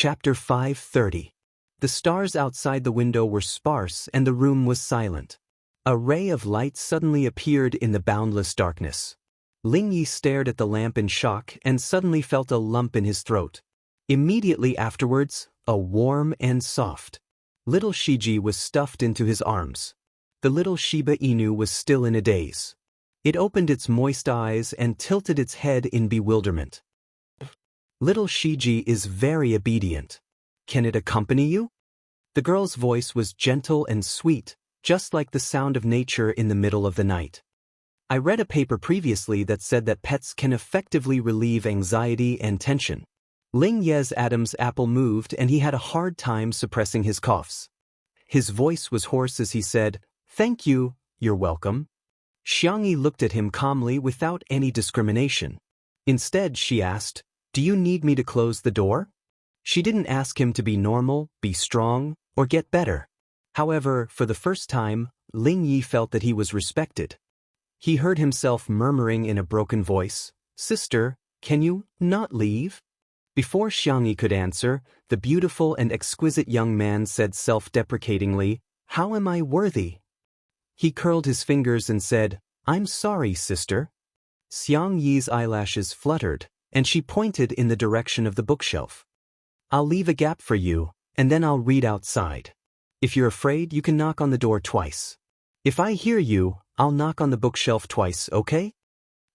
Chapter 5:30. The stars outside the window were sparse and the room was silent. A ray of light suddenly appeared in the boundless darkness. Ling Yi stared at the lamp in shock and suddenly felt a lump in his throat. Immediately afterwards, a warm and soft little Shiji was stuffed into his arms. The little Shiba Inu was still in a daze. It opened its moist eyes and tilted its head in bewilderment. Little Shiji is very obedient. Can it accompany you? The girl's voice was gentle and sweet, just like the sound of nature in the middle of the night. I read a paper previously that said that pets can effectively relieve anxiety and tension. Ling Ye's Adam's apple moved and he had a hard time suppressing his coughs. His voice was hoarse as he said, "Thank you, you're welcome." Jianghu looked at him calmly without any discrimination. Instead, she asked, "Do you need me to close the door?" She didn't ask him to be normal, be strong, or get better. However, for the first time, Ling Yi felt that he was respected. He heard himself murmuring in a broken voice, "Sister, can you not leave?" Before Jianghu could answer, the beautiful and exquisite young man said self-deprecatingly, "How am I worthy?" He curled his fingers and said, "I'm sorry, sister." Xiang Yi's eyelashes fluttered, and she pointed in the direction of the bookshelf. "I'll leave a gap for you, and then I'll read outside. If you're afraid, you can knock on the door twice. If I hear you, I'll knock on the bookshelf twice, okay?"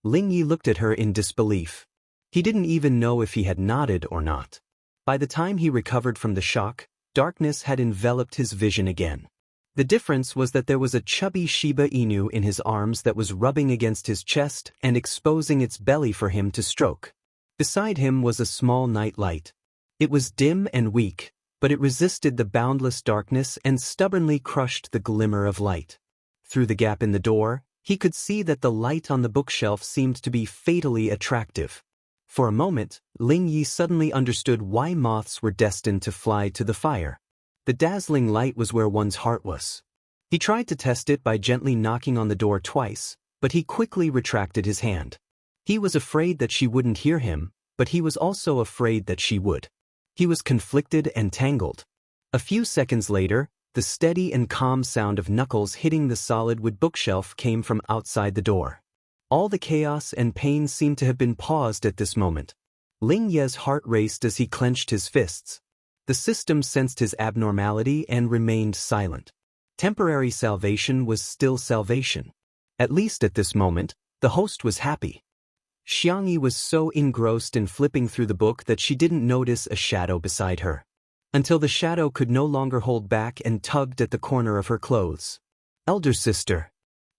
Ling Yi looked at her in disbelief. He didn't even know if he had nodded or not. By the time he recovered from the shock, darkness had enveloped his vision again. The difference was that there was a chubby Shiba Inu in his arms that was rubbing against his chest and exposing its belly for him to stroke. Beside him was a small night light. It was dim and weak, but it resisted the boundless darkness and stubbornly crushed the glimmer of light. Through the gap in the door, he could see that the light on the bookshelf seemed to be fatally attractive. For a moment, Ling Yi suddenly understood why moths were destined to fly to the fire. The dazzling light was where one's heart was. He tried to test it by gently knocking on the door twice, but he quickly retracted his hand. He was afraid that she wouldn't hear him, but he was also afraid that she would. He was conflicted and tangled. A few seconds later, the steady and calm sound of knuckles hitting the solid wood bookshelf came from outside the door. All the chaos and pain seemed to have been paused at this moment. Ling Ye's heart raced as he clenched his fists. The system sensed his abnormality and remained silent. Temporary salvation was still salvation. At least at this moment, the host was happy. Jianghu was so engrossed in flipping through the book that she didn't notice a shadow beside her. Until the shadow could no longer hold back and tugged at the corner of her clothes. "Elder sister."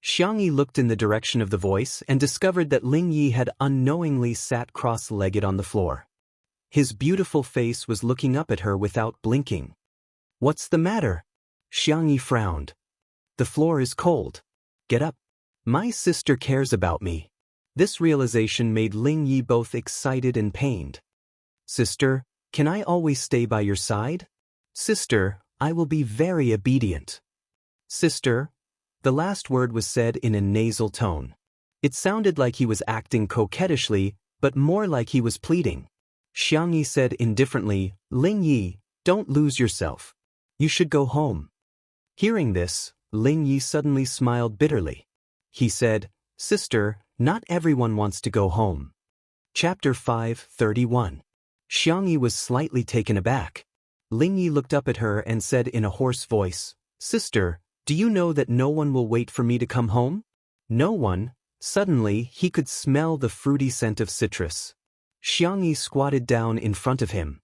Jianghu looked in the direction of the voice and discovered that Ling Yi had unknowingly sat cross-legged on the floor. His beautiful face was looking up at her without blinking. "What's the matter?" Jianghu frowned. "The floor is cold. Get up. My sister cares about me." This realization made Ling Yi both excited and pained. "Sister, can I always stay by your side?" "Sister, I will be very obedient." "Sister," the last word was said in a nasal tone. It sounded like he was acting coquettishly, but more like he was pleading. Jianghu said indifferently, "Ling Yi, don't lose yourself. You should go home." Hearing this, Ling Yi suddenly smiled bitterly. He said, "Sister, not everyone wants to go home." Chapter 5:31. Jianghu was slightly taken aback. Ling Yi looked up at her and said in a hoarse voice, "Sister, do you know that no one will wait for me to come home?" "No one." Suddenly, he could smell the fruity scent of citrus. Jianghu squatted down in front of him.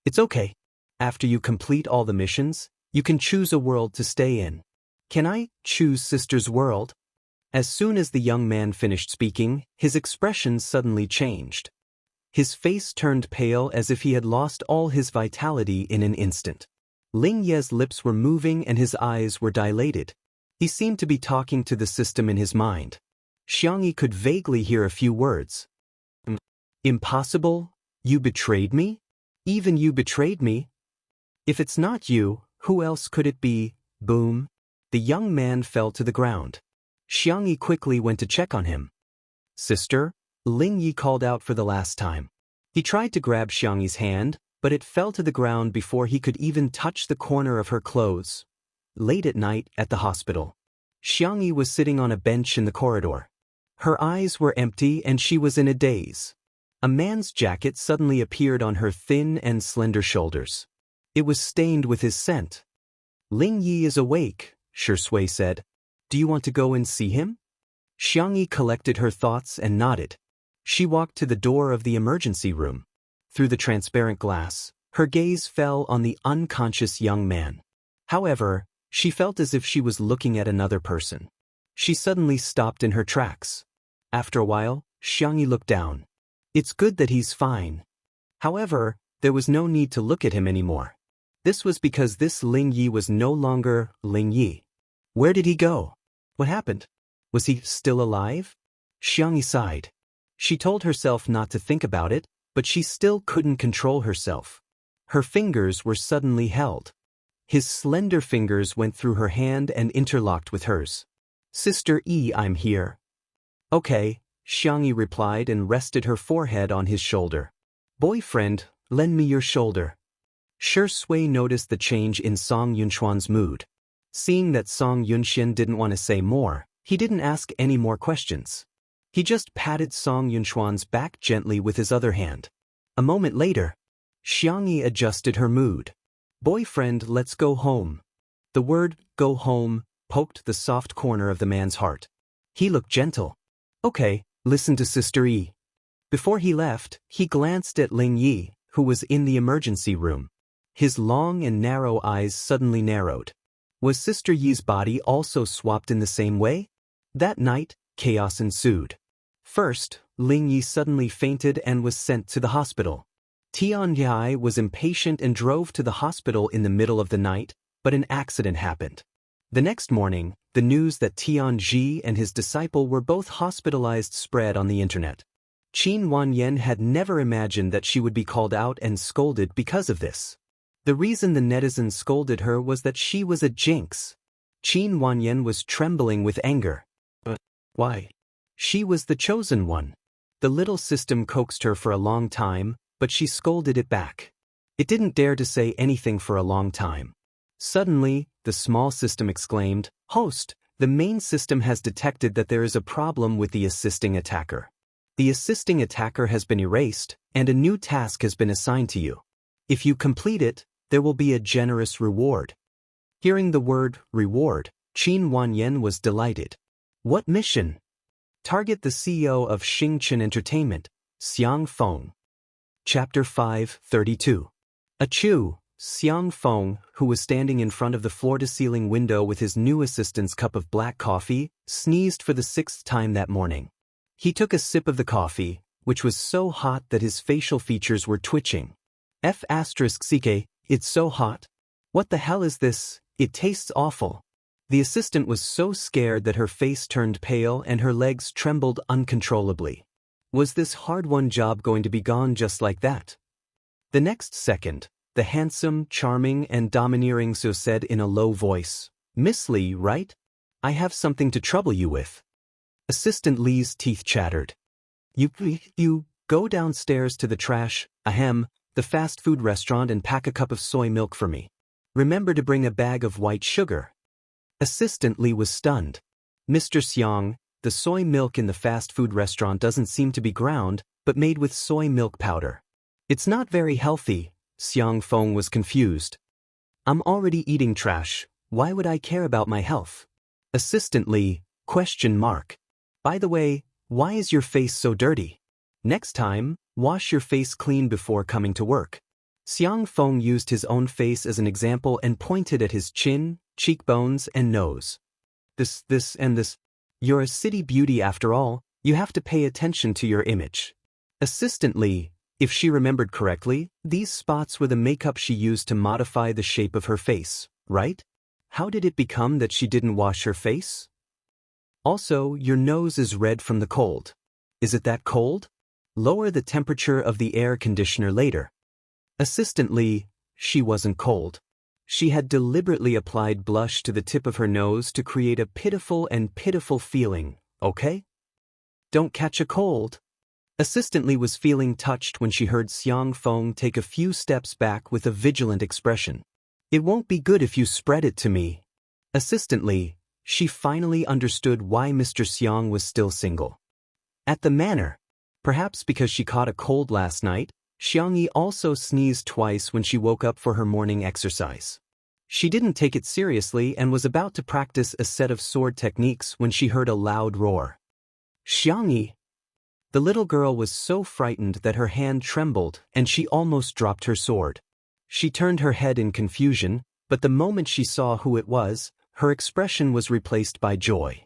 "It's okay. After you complete all the missions, you can choose a world to stay in." "Can I choose sister's world?" As soon as the young man finished speaking, his expression suddenly changed. His face turned pale as if he had lost all his vitality in an instant. Ling Ye's lips were moving and his eyes were dilated. He seemed to be talking to the system in his mind. Jianghu could vaguely hear a few words. "Impossible? You betrayed me? Even you betrayed me? If it's not you, who else could it be?" Boom. The young man fell to the ground. Jianghu quickly went to check on him. "Sister?" Ling Yi called out for the last time. He tried to grab Xiangyi's hand, but it fell to the ground before he could even touch the corner of her clothes. Late at night at the hospital, Jianghu was sitting on a bench in the corridor. Her eyes were empty and she was in a daze. A man's jacket suddenly appeared on her thin and slender shoulders. It was stained with his scent. "Ling Yi is awake," Shui said. "Do you want to go and see him?" Jianghu collected her thoughts and nodded. She walked to the door of the emergency room. Through the transparent glass, her gaze fell on the unconscious young man. However, she felt as if she was looking at another person. She suddenly stopped in her tracks. After a while, Jianghu looked down. It's good that he's fine. However, there was no need to look at him anymore. This was because this Ling Yi was no longer Ling Yi. Where did he go? What happened? Was he still alive? Jianghu sighed. She told herself not to think about it, but she still couldn't control herself. Her fingers were suddenly held. His slender fingers went through her hand and interlocked with hers. "Sister E, I'm here." "Okay," Jianghu replied and rested her forehead on his shoulder. "Boyfriend, lend me your shoulder." Shui noticed the change in Song Yunxuan's mood. Seeing that Song Yunxian didn't want to say more, he didn't ask any more questions. He just patted Song Yunxuan's back gently with his other hand. A moment later, Jianghu adjusted her mood. "Boyfriend, let's go home." The word "go home" poked the soft corner of the man's heart. He looked gentle. "Okay, listen to Sister E." Before he left, he glanced at Ling Yi, who was in the emergency room. His long and narrow eyes suddenly narrowed. Was Sister Yi's body also swapped in the same way? That night, chaos ensued. First, Ling Yi suddenly fainted and was sent to the hospital. Tian Yi was impatient and drove to the hospital in the middle of the night, but an accident happened. The next morning, the news that Tian Ji and his disciple were both hospitalized spread on the internet. Qin Wanyan had never imagined that she would be called out and scolded because of this. The reason the netizens scolded her was that she was a jinx. Qin Wanyan was trembling with anger. But why? She was the chosen one. The little system coaxed her for a long time, but she scolded it back. It didn't dare to say anything for a long time. Suddenly, the small system exclaimed, "Host, the main system has detected that there is a problem with the assisting attacker. The assisting attacker has been erased, and a new task has been assigned to you. If you complete it, there will be a generous reward." Hearing the word reward, Qin Wanyan was delighted. What mission? Target the CEO of Xingchen Entertainment, Xiang Feng. Chapter 5:32. Achoo! Xiang Feng, who was standing in front of the floor-to-ceiling window with his new assistant's cup of black coffee, sneezed for the 6th time that morning. He took a sip of the coffee, which was so hot that his facial features were twitching. F***ck, it's so hot. What the hell is this? It tastes awful. The assistant was so scared that her face turned pale and her legs trembled uncontrollably. Was this hard-won job going to be gone just like that? The next second, the handsome, charming, and domineering Su said in a low voice, "Miss Li, right? I have something to trouble you with." Assistant Li's teeth chattered. You go downstairs to the the fast food restaurant and pack a cup of soy milk for me. Remember to bring a bag of white sugar." Assistant Li was stunned. "Mr. Xiang, the soy milk in the fast food restaurant doesn't seem to be ground, but made with soy milk powder. It's not very healthy." Xiang Feng was confused. "I'm already eating trash. Why would I care about my health?" Assistant Li, ? By the way, why is your face so dirty? Next time, wash your face clean before coming to work." Xiang Feng used his own face as an example and pointed at his chin, cheekbones, and nose. This. You're a city beauty after all, you have to pay attention to your image." Assistant Li, if she remembered correctly, these spots were the makeup she used to modify the shape of her face, right? How did it become that she didn't wash her face? Also, your nose is red from the cold. Is it that cold? Lower the temperature of the air conditioner later. Assistant Li, she wasn't cold. She had deliberately applied blush to the tip of her nose to create a pitiful feeling, okay? Don't catch a cold. Assistant Li was feeling touched when she heard Xiang Feng take a few steps back with a vigilant expression. It won't be good if you spread it to me. Assistant Li, she finally understood why Mr. Xiang was still single. At the manor, perhaps because she caught a cold last night, Xiang Yi also sneezed twice when she woke up for her morning exercise. She didn't take it seriously and was about to practice a set of sword techniques when she heard a loud roar. Xiang Yi! The little girl was so frightened that her hand trembled and she almost dropped her sword. She turned her head in confusion, but the moment she saw who it was, her expression was replaced by joy.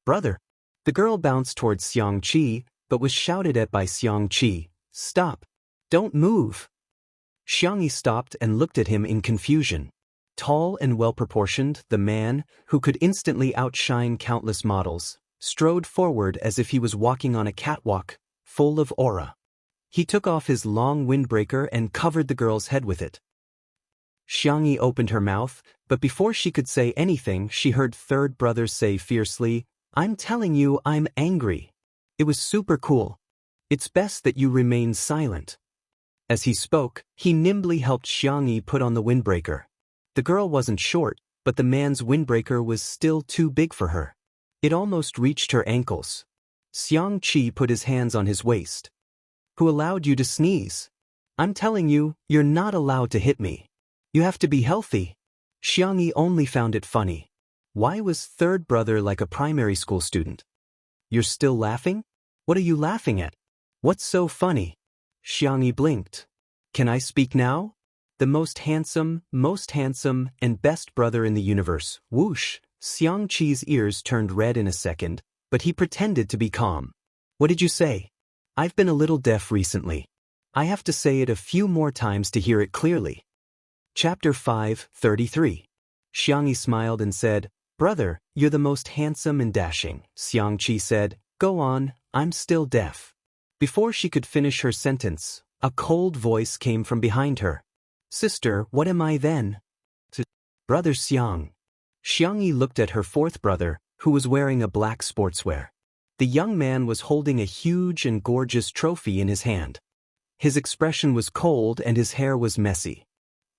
Brother! The girl bounced towards Xiang Qi, but was shouted at by Xiang Qi. Stop! Don't move! Xiang Yi stopped and looked at him in confusion. Tall and well-proportioned, the man, who could instantly outshine countless models, strode forward as if he was walking on a catwalk, full of aura. He took off his long windbreaker and covered the girl's head with it. Xiang Yi opened her mouth, but before she could say anything she heard third brother say fiercely, I'm telling you I'm angry. It was super cool. It's best that you remain silent. As he spoke, he nimbly helped Xiang Yi put on the windbreaker. The girl wasn't short, but the man's windbreaker was still too big for her. It almost reached her ankles. Xiang Qi put his hands on his waist. Who allowed you to sneeze? I'm telling you, you're not allowed to hit me. You have to be healthy. Xiang Yi only found it funny. Why was third brother like a primary school student? You're still laughing? What are you laughing at? What's so funny? Xiang Yi blinked. Can I speak now? The most handsome, and best brother in the universe, whoosh. Xiang Qi's ears turned red in a second, but he pretended to be calm. What did you say? I've been a little deaf recently. I have to say it a few more times to hear it clearly. Chapter 5:33. Xiang Yi smiled and said, Brother, you're the most handsome and dashing. Xiang Qi said, Go on, I'm still deaf. Before she could finish her sentence, a cold voice came from behind her. Sister, what am I then? Brother Xiang. Xiang Yi looked at her fourth brother, who was wearing a black sportswear. The young man was holding a huge and gorgeous trophy in his hand. His expression was cold and his hair was messy.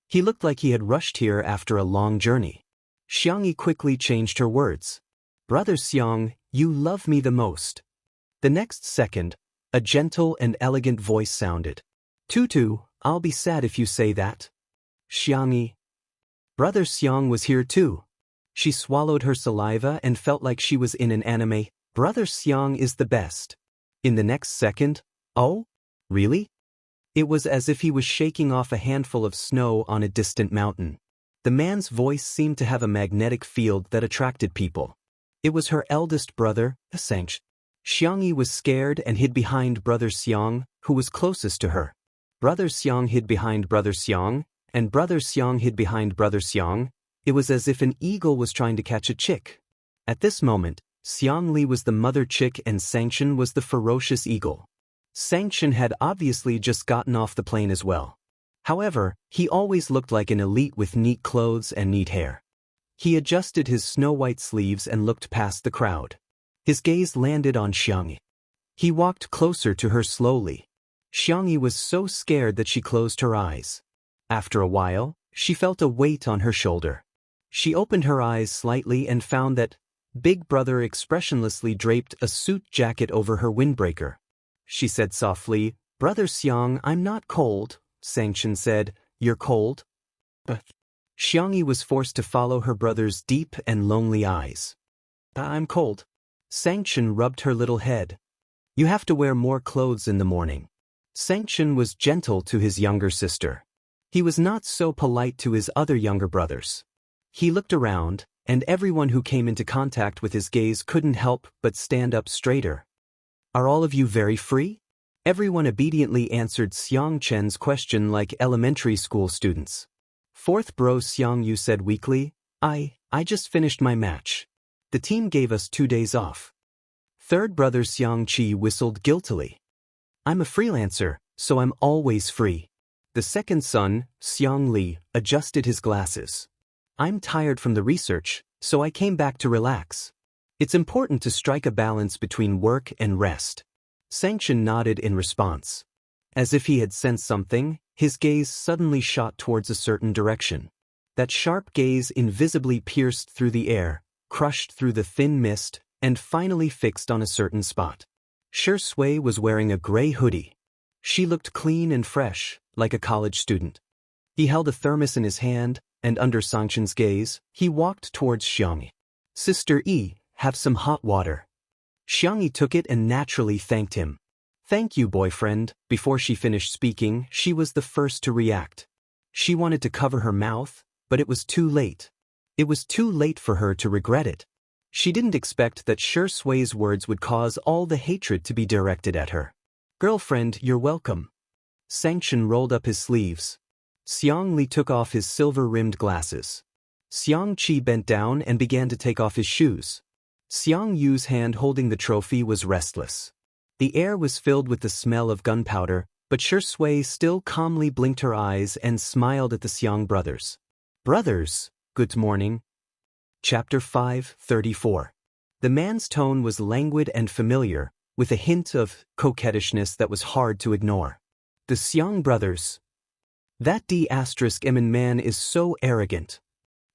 He looked like he had rushed here after a long journey. Xiang Yi quickly changed her words. Brother Xiang, you love me the most. The next second, a gentle and elegant voice sounded. Tutu, I'll be sad if you say that. Xiang Yi. Brother Xiang was here too. She swallowed her saliva and felt like she was in an anime. Brother Xiang is the best. In the next second, oh? Really? It was as if he was shaking off a handful of snow on a distant mountain. The man's voice seemed to have a magnetic field that attracted people. It was her eldest brother, Assange. Xiang Yi was scared and hid behind Brother Xiang, who was closest to her. Brother Xiang hid behind Brother Xiang, and Brother Xiang hid behind Brother Xiang. It was as if an eagle was trying to catch a chick. At this moment, Xiang Li was the mother chick and Sanction was the ferocious eagle. Sanction had obviously just gotten off the plane as well. However, he always looked like an elite with neat clothes and neat hair. He adjusted his snow-white sleeves and looked past the crowd. His gaze landed on Xiang Yi. He walked closer to her slowly. Xiang Yi was so scared that she closed her eyes. After a while, she felt a weight on her shoulder. She opened her eyes slightly and found that Big Brother expressionlessly draped a suit jacket over her windbreaker. She said softly, Brother Xiang, I'm not cold. Sanction said, You're cold? But Xiang Yi was forced to follow her brother's deep and lonely eyes. I'm cold. Sanction rubbed her little head. You have to wear more clothes in the morning. Sanction was gentle to his younger sister. He was not so polite to his other younger brothers. He looked around, and everyone who came into contact with his gaze couldn't help but stand up straighter. Are all of you very free? Everyone obediently answered Xiang Chen's question like elementary school students. Fourth bro Xiang Yu said weakly, I just finished my match. The team gave us 2 days off. Third brother Xiang Qi whistled guiltily. I'm a freelancer, so I'm always free. The second son, Xiang Li, adjusted his glasses. I'm tired from the research, so I came back to relax. It's important to strike a balance between work and rest. Sanction nodded in response. As if he had sensed something, his gaze suddenly shot towards a certain direction. That sharp gaze invisibly pierced through the air, crushed through the thin mist, and finally fixed on a certain spot. Shui was wearing a gray hoodie. She looked clean and fresh, like a college student. He held a thermos in his hand, and under Sanction's gaze, he walked towards Xiangyi. "Sister E, have some hot water." Xiangyi took it and naturally thanked him. "Thank you, boyfriend." Before she finished speaking, she was the first to react. She wanted to cover her mouth, but it was too late. It was too late for her to regret it. She didn't expect that Shui's words would cause all the hatred to be directed at her. "Girlfriend, you're welcome." Sanction rolled up his sleeves. Xiang Li took off his silver-rimmed glasses. Xiang Qi bent down and began to take off his shoes. Xiang Yu's hand holding the trophy was restless. The air was filled with the smell of gunpowder, but Shui still calmly blinked her eyes and smiled at the Xiang brothers. "Brothers, good morning." Chapter 5:34. The man's tone was languid and familiar, with a hint of coquettishness that was hard to ignore. "The Xiang brothers. That D*****M man is so arrogant."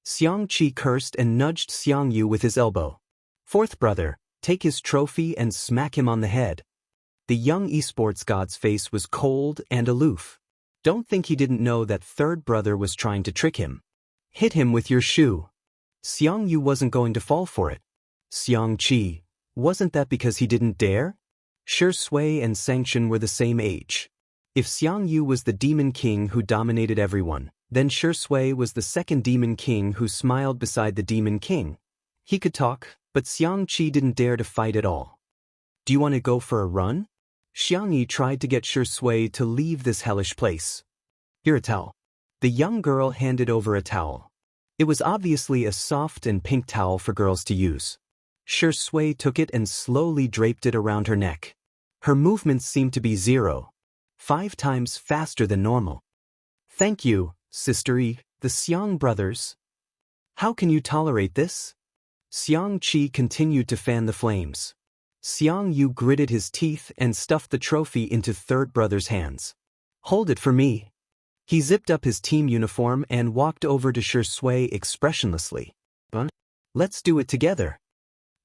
Xiang Qi cursed and nudged Xiang Yu with his elbow. "Fourth brother, take his trophy and smack him on the head." The young esports god's face was cold and aloof. Don't think he didn't know that third brother was trying to trick him. "Hit him with your shoe." Xiang Yu wasn't going to fall for it. Xiang Qi, wasn't that because he didn't dare? Shui and Sanction were the same age. If Xiang Yu was the demon king who dominated everyone, then Shui was the second demon king who smiled beside the demon king. He could talk, but Xiang Qi didn't dare to fight at all. "Do you want to go for a run?" Xiang Yi tried to get Shui to leave this hellish place. "Here, a towel." The young girl handed over a towel. It was obviously a soft and pink towel for girls to use. Shui took it and slowly draped it around her neck. Her movements seemed to be 0.5 times faster than normal. "Thank you, Sister E, the Xiang brothers." "How can you tolerate this?" Xiang Qi continued to fan the flames. Xiang Yu gritted his teeth and stuffed the trophy into third brother's hands. "Hold it for me." He zipped up his team uniform and walked over to Shui expressionlessly. "Let's do it together."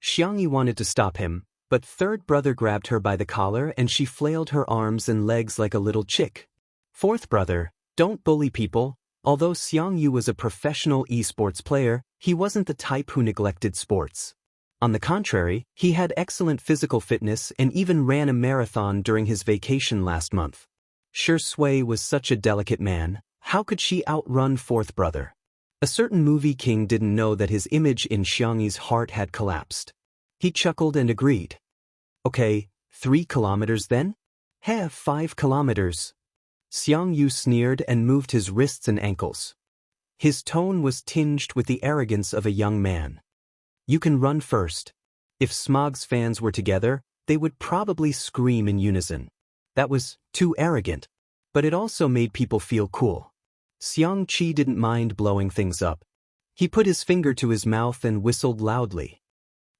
Xiang Yi wanted to stop him, but third brother grabbed her by the collar and she flailed her arms and legs like a little chick. "Fourth brother, don't bully people." Although Xiang Yu was a professional esports player, he wasn't the type who neglected sports. On the contrary, he had excellent physical fitness and even ran a marathon during his vacation last month. Shui was such a delicate man, how could she outrun fourth brother? A certain movie king didn't know that his image in Xiangyi's heart had collapsed. He chuckled and agreed. "Okay, 3 kilometers then?" "Heh, 5 kilometers. Xiang Yu sneered and moved his wrists and ankles. His tone was tinged with the arrogance of a young man. "You can run first." If Smog's fans were together, they would probably scream in unison. That was too arrogant. But it also made people feel cool. Xiang Qi didn't mind blowing things up. He put his finger to his mouth and whistled loudly.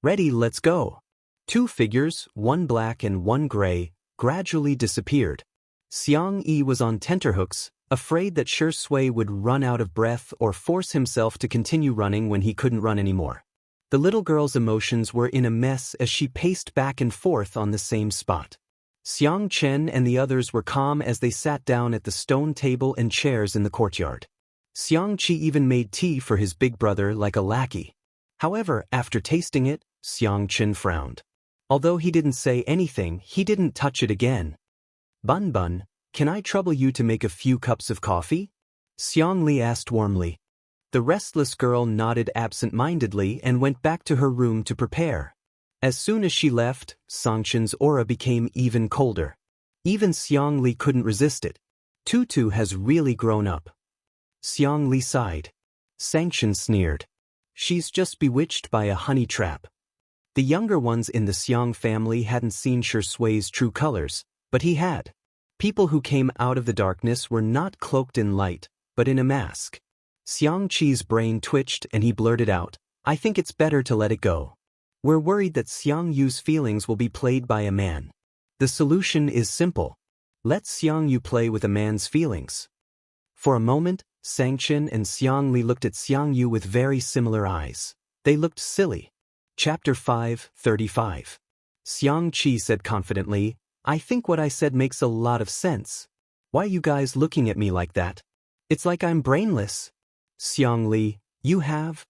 "Ready, let's go." 2 figures, one black and one gray, gradually disappeared. Xiang Yi was on tenterhooks, afraid that Shui would run out of breath or force himself to continue running when he couldn't run anymore. The little girl's emotions were in a mess as she paced back and forth on the same spot. Xiang Chen and the others were calm as they sat down at the stone table and chairs in the courtyard. Xiang Qi even made tea for his big brother like a lackey. However, after tasting it, Xiang Chen frowned. Although he didn't say anything, he didn't touch it again. "Bun Bun, can I trouble you to make a few cups of coffee?" Xiang Li asked warmly. The restless girl nodded absent-mindedly and went back to her room to prepare. As soon as she left, Sanction's aura became even colder. Even Xiang Li couldn't resist it. Tutu has really grown up. Xiang Li sighed. Sanction sneered. She's just bewitched by a honey trap. The younger ones in the Xiang family hadn't seen Shui's true colors, but he had. People who came out of the darkness were not cloaked in light, but in a mask. Xiang Qi's brain twitched and he blurted out, "I think it's better to let it go. We're worried that Xiang Yu's feelings will be played by a man." The solution is simple. Let Xiangyu play with a man's feelings. For a moment, Sangchen and Xiangli looked at Xiangyu with very similar eyes. They looked silly. Chapter 5:35. Xiangqi said confidently, I think what I said makes a lot of sense. Why are you guys looking at me like that? It's like I'm brainless. Xiangli, you have?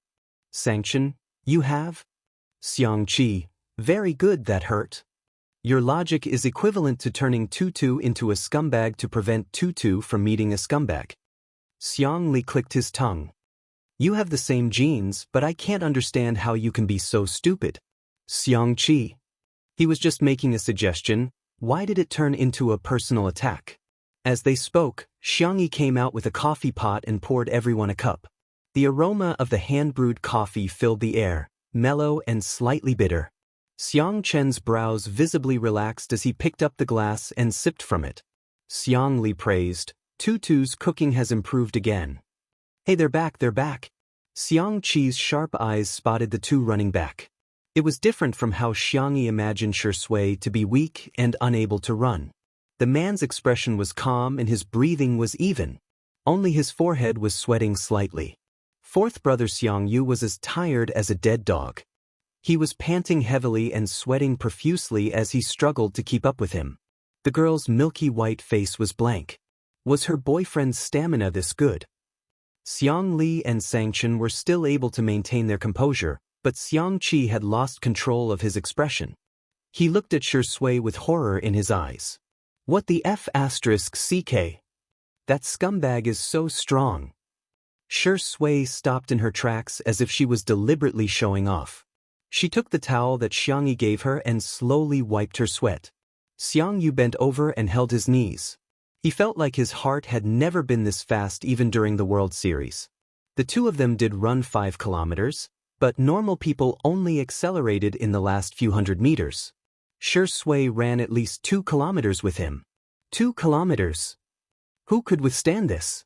Sangchen, you have? Xiangqi, very good, that hurt. Your logic is equivalent to turning Tutu into a scumbag to prevent Tutu from meeting a scumbag. Xiangli clicked his tongue. You have the same genes, but I can't understand how you can be so stupid. Xiangqi. He was just making a suggestion. Why did it turn into a personal attack? As they spoke, Xiangyi came out with a coffee pot and poured everyone a cup. The aroma of the hand-brewed coffee filled the air, mellow and slightly bitter. Xiang Chen's brows visibly relaxed as he picked up the glass and sipped from it. Xiang Li praised, Tutu's cooking has improved again. Hey, they're back, they're back. Xiang Qi's sharp eyes spotted the two running back. It was different from how Xiangyi imagined Shi Sui to be weak and unable to run. The man's expression was calm and his breathing was even. Only his forehead was sweating slightly. Fourth brother Xiangyu was as tired as a dead dog. He was panting heavily and sweating profusely as he struggled to keep up with him. The girl's milky white face was blank. Was her boyfriend's stamina this good? Xiang Li and Sangchen were still able to maintain their composure, but Xiang Qi had lost control of his expression. He looked at Shi Sui with horror in his eyes. What the F***CK? That scumbag is so strong. Shi Sui stopped in her tracks as if she was deliberately showing off. She took the towel that Xiangyi gave her and slowly wiped her sweat. Xiangyu bent over and held his knees. He felt like his heart had never been this fast even during the World Series. The two of them did run 5 kilometers, but normal people only accelerated in the last few hundred meters. Shi Sui ran at least 2 kilometers with him. 2 kilometers? Who could withstand this?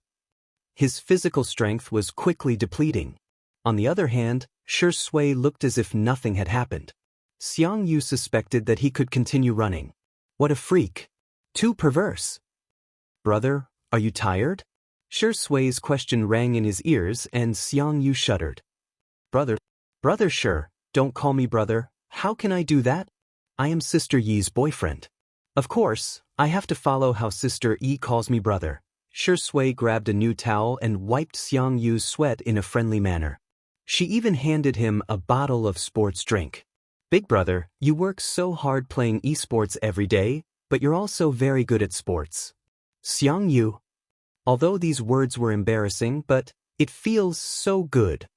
His physical strength was quickly depleting. On the other hand, Shi Sui looked as if nothing had happened. Xiangyu suspected that he could continue running. What a freak. Too perverse. Brother, are you tired? Shi Sui's question rang in his ears and Xiangyu shuddered. Brother Shi, don't call me brother, how can I do that? I am Sister Yi's boyfriend. Of course, I have to follow how Sister Yi calls me brother. Shi Sui grabbed a new towel and wiped Xiangyu's sweat in a friendly manner. She even handed him a bottle of sports drink. Big brother, you work so hard playing esports every day, but you're also very good at sports. Xiangyu. Although these words were embarrassing, but it feels so good.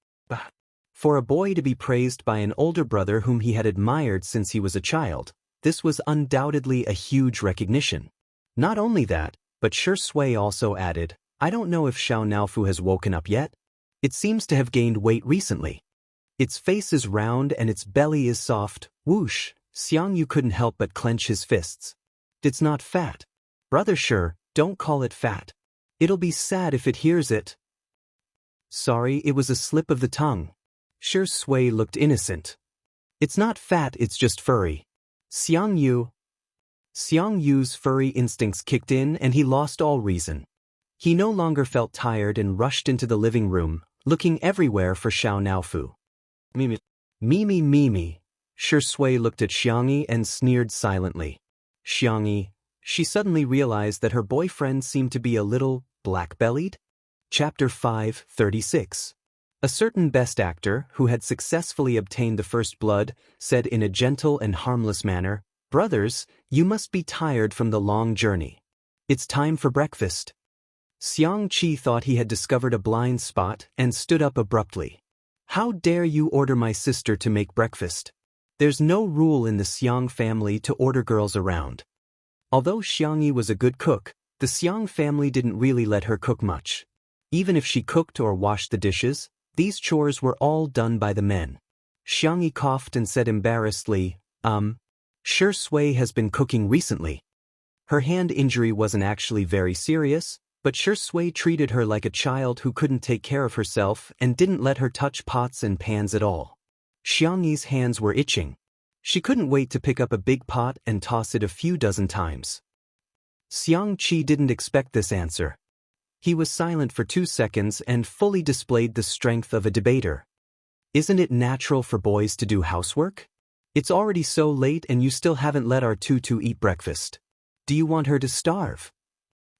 For a boy to be praised by an older brother whom he had admired since he was a child, this was undoubtedly a huge recognition. Not only that, but Shi Sui also added, I don't know if Xiao Naofu has woken up yet. It seems to have gained weight recently. Its face is round and its belly is soft. Whoosh, Xiangyu couldn't help but clench his fists. It's not fat. Brother Shi, don't call it fat. It'll be sad if it hears it. Sorry, it was a slip of the tongue. Shi Sui looked innocent. It's not fat, it's just furry. Xiangyu's furry instincts kicked in and he lost all reason. He no longer felt tired and rushed into the living room, looking everywhere for Xiao Naofu. Mimi. Shi Sui looked at Xiangyi and sneered silently. Xiangyi. She suddenly realized that her boyfriend seemed to be a little black-bellied. Chapter 5:36. A certain best actor, who had successfully obtained the first blood, said in a gentle and harmless manner, Brothers, you must be tired from the long journey. It's time for breakfast. Xiang Qi thought he had discovered a blind spot and stood up abruptly. How dare you order my sister to make breakfast? There's no rule in the Xiang family to order girls around. Although Xiangyi was a good cook, the Xiang family didn't really let her cook much. Even if she cooked or washed the dishes, these chores were all done by the men. Xiangyi coughed and said embarrassedly, Shi Sui has been cooking recently. Her hand injury wasn't actually very serious, but Shi Sui treated her like a child who couldn't take care of herself and didn't let her touch pots and pans at all. Xiangyi's hands were itching. She couldn't wait to pick up a big pot and toss it a few dozen times. Xiang Qi didn't expect this answer. He was silent for 2 seconds and fully displayed the strength of a debater. Isn't it natural for boys to do housework? It's already so late and you still haven't let our tutu eat breakfast. Do you want her to starve?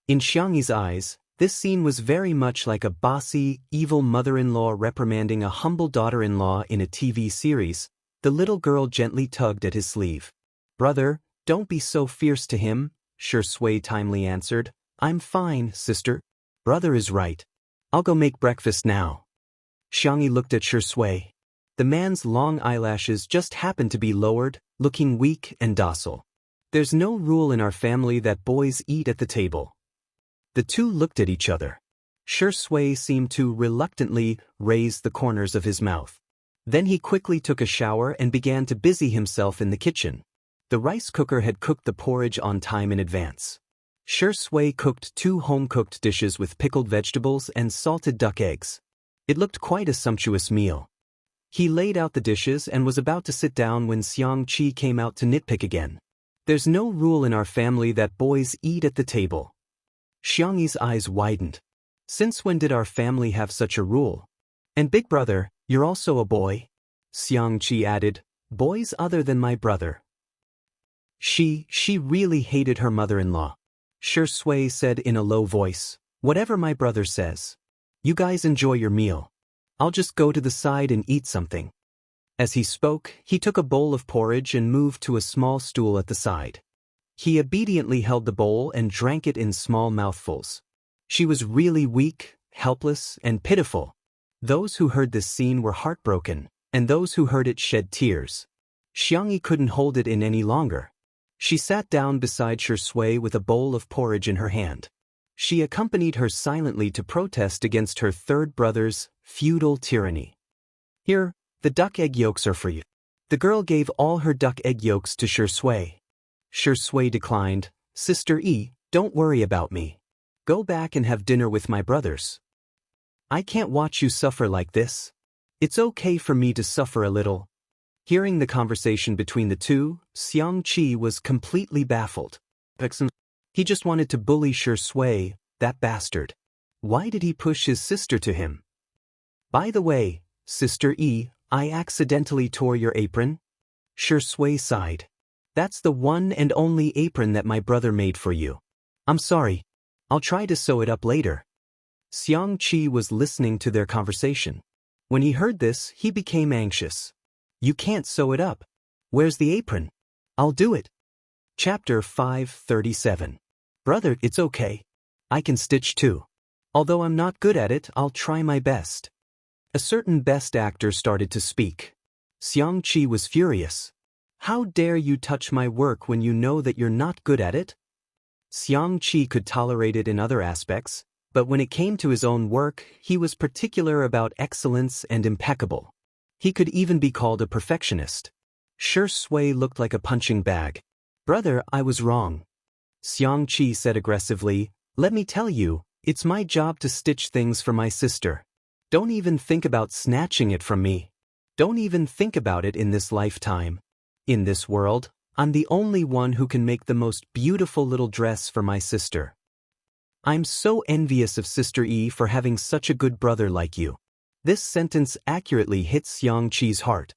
In Xiangyi's eyes, this scene was very much like a bossy, evil mother-in-law reprimanding a humble daughter-in-law in a TV series. The little girl gently tugged at his sleeve. "Brother, don't be so fierce to him," Shui timely answered. "I'm fine, sister. Brother is right. I'll go make breakfast now." Xiangyi looked at Shui. The man's long eyelashes just happened to be lowered, looking weak and docile. "There's no rule in our family that boys eat at the table." The two looked at each other. Shui seemed to reluctantly raise the corners of his mouth. Then he quickly took a shower and began to busy himself in the kitchen. The rice cooker had cooked the porridge on time in advance. Shui cooked 2 home-cooked dishes with pickled vegetables and salted duck eggs. It looked quite a sumptuous meal. He laid out the dishes and was about to sit down when Xiang Qi came out to nitpick again. "There's no rule in our family that boys eat at the table." Xiangyi's eyes widened. "Since when did our family have such a rule? And big brother, you're also a boy?" Xiang Qi added, "Boys other than my brother." She really hated her mother-in-law. Shui said in a low voice, "Whatever my brother says. You guys enjoy your meal. I'll just go to the side and eat something." As he spoke, he took a bowl of porridge and moved to a small stool at the side. He obediently held the bowl and drank it in small mouthfuls. She was really weak, helpless, and pitiful. Those who heard this scene were heartbroken, and those who heard it shed tears. Xiangyi couldn't hold it in any longer. She sat down beside Shui with a bowl of porridge in her hand. She accompanied her silently to protest against her third brother's feudal tyranny. "Here, the duck egg yolks are for you." The girl gave all her duck egg yolks to Shui. Shui declined. "Sister E, don't worry about me. Go back and have dinner with my brothers. I can't watch you suffer like this. It's okay for me to suffer a little." Hearing the conversation between the two, Xiang Qi was completely baffled. He just wanted to bully Shui, that bastard. Why did he push his sister to him? "By the way, Sister E, I accidentally tore your apron." Shui sighed. "That's the one and only apron that my brother made for you. I'm sorry. I'll try to sew it up later." Xiang Qi was listening to their conversation. When he heard this, he became anxious. "You can't sew it up. Where's the apron?" "I'll do it." Chapter 537. "Brother, it's okay. I can stitch too. Although I'm not good at it, I'll try my best." A certain best actor started to speak. Xiang Qi was furious. "How dare you touch my work when you know that you're not good at it?" Xiang Qi could tolerate it in other aspects, but when it came to his own work, he was particular about excellence and impeccable. He could even be called a perfectionist. Shui looked like a punching bag. "Brother, I was wrong." Xiang Qi said aggressively, "Let me tell you, it's my job to stitch things for my sister. Don't even think about snatching it from me. Don't even think about it in this lifetime. In this world, I'm the only one who can make the most beautiful little dress for my sister. I'm so envious of Sister E for having such a good brother like you." This sentence accurately hit Xiang Qi's heart.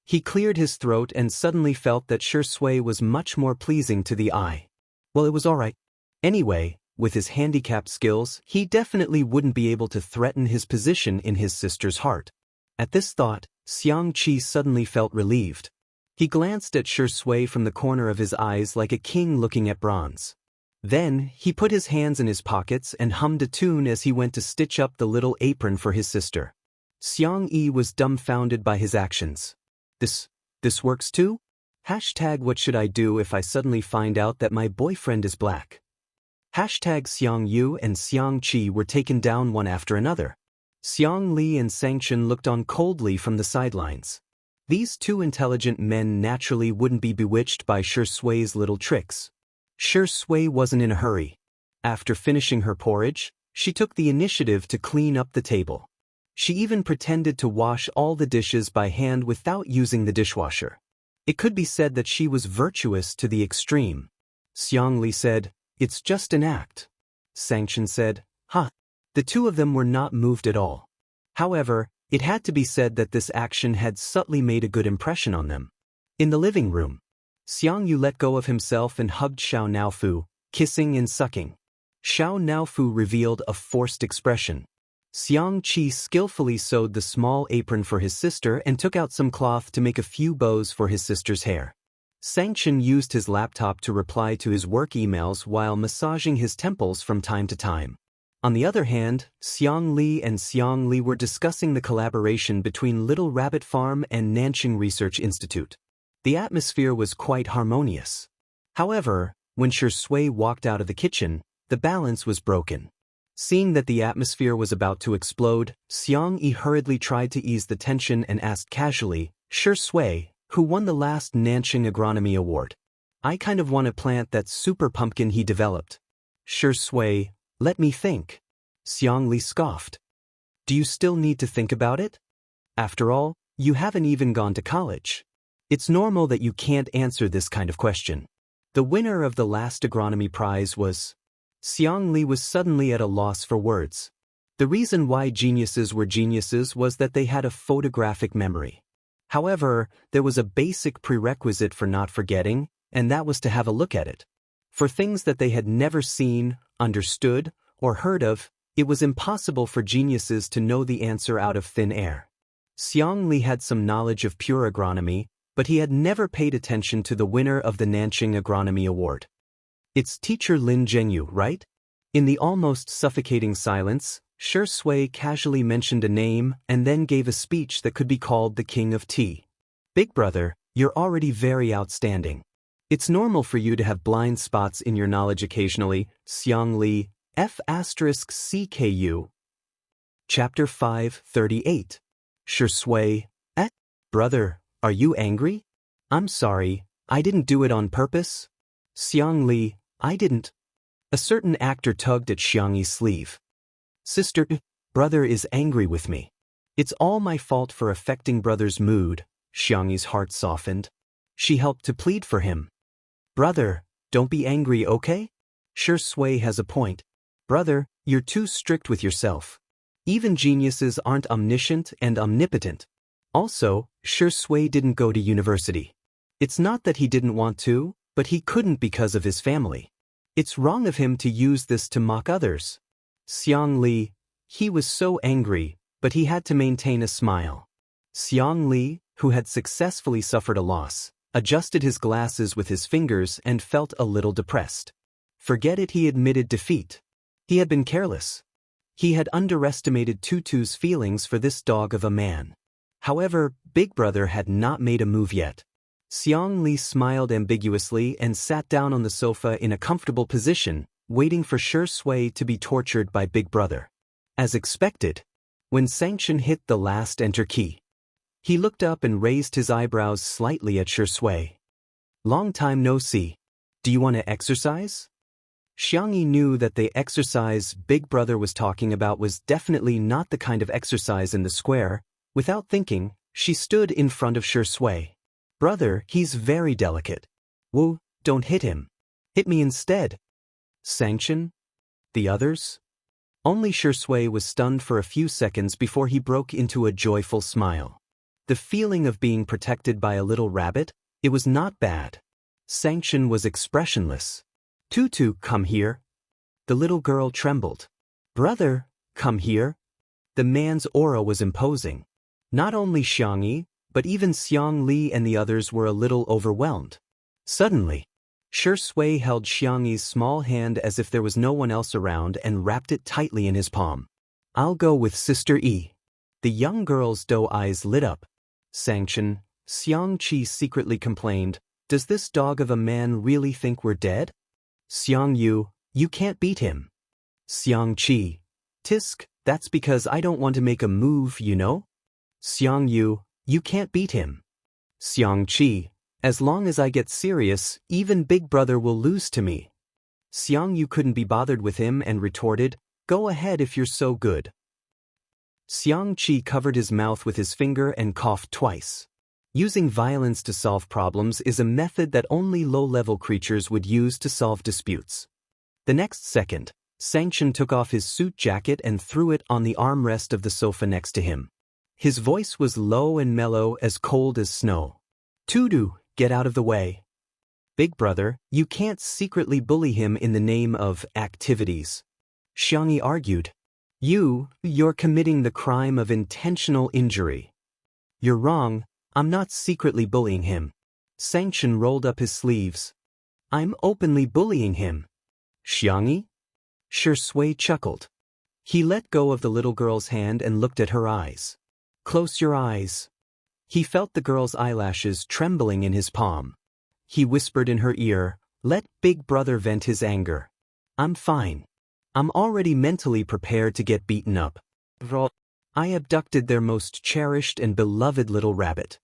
He cleared his throat and suddenly felt that Shui was much more pleasing to the eye. Well, it was all right. Anyway, with his handicapped skills, he definitely wouldn't be able to threaten his position in his sister's heart. At this thought, Xiang Qi suddenly felt relieved. He glanced at Shui from the corner of his eyes like a king looking at bronze. Then, he put his hands in his pockets and hummed a tune as he went to stitch up the little apron for his sister. Xiang Yi was dumbfounded by his actions. This works too? What should I do if I suddenly find out that my boyfriend is black? Xiang Yu and Xiang Qi were taken down one after another. Xiang Li and Sanction looked on coldly from the sidelines. These two intelligent men naturally wouldn't be bewitched by Shui's little tricks. Shui wasn't in a hurry. After finishing her porridge, she took the initiative to clean up the table. She even pretended to wash all the dishes by hand without using the dishwasher. It could be said that she was virtuous to the extreme. Xiang Li said, "It's just an act." Sanction said, "Huh." The two of them were not moved at all. However, it had to be said that this action had subtly made a good impression on them. In the living room, Xiang Yu let go of himself and hugged Xiao Naofu, kissing and sucking. Xiao Naofu revealed a forced expression. Xiang Qi skillfully sewed the small apron for his sister and took out some cloth to make a few bows for his sister's hair. Sanction used his laptop to reply to his work emails while massaging his temples from time to time. On the other hand, Xiang Li and Xiang Li were discussing the collaboration between Little Rabbit Farm and Nanqing Research Institute. The atmosphere was quite harmonious. However, when Shi Sui walked out of the kitchen, the balance was broken. Seeing that the atmosphere was about to explode, Xiang Yi hurriedly tried to ease the tension and asked casually, "Shi Sui, who won the last Nanqing Agronomy Award? I kind of want to plant that super pumpkin he developed." Shi Sui, "Let me think." Xiang Li scoffed. "Do you still need to think about it? After all, you haven't even gone to college. It's normal that you can't answer this kind of question." The winner of the last agronomy prize was... Xiang Li was suddenly at a loss for words. The reason why geniuses were geniuses was that they had a photographic memory. However, there was a basic prerequisite for not forgetting, and that was to have a look at it. For things that they had never seen, understood, or heard of, it was impossible for geniuses to know the answer out of thin air. Xiang Li had some knowledge of pure agronomy, but he had never paid attention to the winner of the Nanqing Agronomy Award. "It's teacher Lin Zhengyu, right?" In the almost suffocating silence, Shi Sui casually mentioned a name and then gave a speech that could be called the King of Tea. "Big brother, you're already very outstanding. It's normal for you to have blind spots in your knowledge occasionally." Xiang Li, F***CKU. Chapter 538. Shi Sui, "Brother, are you angry?" "I'm sorry, I didn't do it on purpose." Xiang Li, "I didn't." A certain actor tugged at Xiang Yi's sleeve. "Sister, brother is angry with me. It's all my fault for affecting brother's mood." Xiang Yi's heart softened. She helped to plead for him. "Brother, don't be angry, okay? Shi Sui has a point. Brother, you're too strict with yourself. Even geniuses aren't omniscient and omnipotent. Also, Shi Sui didn't go to university. It's not that he didn't want to, but he couldn't because of his family. It's wrong of him to use this to mock others." Xiang Li, he was so angry, but he had to maintain a smile. Xiang Li, who had successfully suffered a loss, adjusted his glasses with his fingers and felt a little depressed. Forget it, he admitted defeat. He had been careless. He had underestimated Tutu's feelings for this dog of a man. However, Big Brother had not made a move yet. Xiang Li smiled ambiguously and sat down on the sofa in a comfortable position, waiting for Shi Sui to be tortured by Big Brother. As expected, when Sanction hit the last enter key, he looked up and raised his eyebrows slightly at Shi Sui. "Long time no see. Do you want to exercise?" Xiang Yi knew that the exercise Big Brother was talking about was definitely not the kind of exercise in the square. Without thinking, she stood in front of Shi Sui. "Brother, he's very delicate. Woo, don't hit him. Hit me instead." "Sanction? The others?" Only Shi Sui was stunned for a few seconds before he broke into a joyful smile. The feeling of being protected by a little rabbit, it was not bad. Sanction was expressionless. "Tutu, come here." The little girl trembled. "Brother, come here." The man's aura was imposing. Not only Xiang Yi, but even Xiang Li and the others were a little overwhelmed. Suddenly, Shi Sui held Xiang Yi's small hand as if there was no one else around and wrapped it tightly in his palm. "I'll go with Sister Yi." The young girl's doe eyes lit up. "Sanction," Xiang Qi secretly complained, "does this dog of a man really think we're dead?" "Xiang Yu, you can't beat him." Xiang Qi, "Tisk, that's because I don't want to make a move, you know?" Xiang Yu, "You can't beat him." Xiang Qi, "As long as I get serious, even Big Brother will lose to me." Xiang Yu couldn't be bothered with him and retorted, "Go ahead if you're so good." Xiang Qi covered his mouth with his finger and coughed twice. Using violence to solve problems is a method that only low-level creatures would use to solve disputes. The next second, Sanction took off his suit jacket and threw it on the armrest of the sofa next to him. His voice was low and mellow, as cold as snow. "Tudu, get out of the way. Big brother, you can't secretly bully him in the name of activities," Xiangyi argued. You're committing the crime of intentional injury." "You're wrong, I'm not secretly bullying him." Sanction rolled up his sleeves. "I'm openly bullying him." "Xiangyi?" Shui chuckled. He let go of the little girl's hand and looked at her eyes. "Close your eyes." He felt the girl's eyelashes trembling in his palm. He whispered in her ear, "Let Big Brother vent his anger. I'm fine. I'm already mentally prepared to get beaten up. I abducted their most cherished and beloved little rabbit."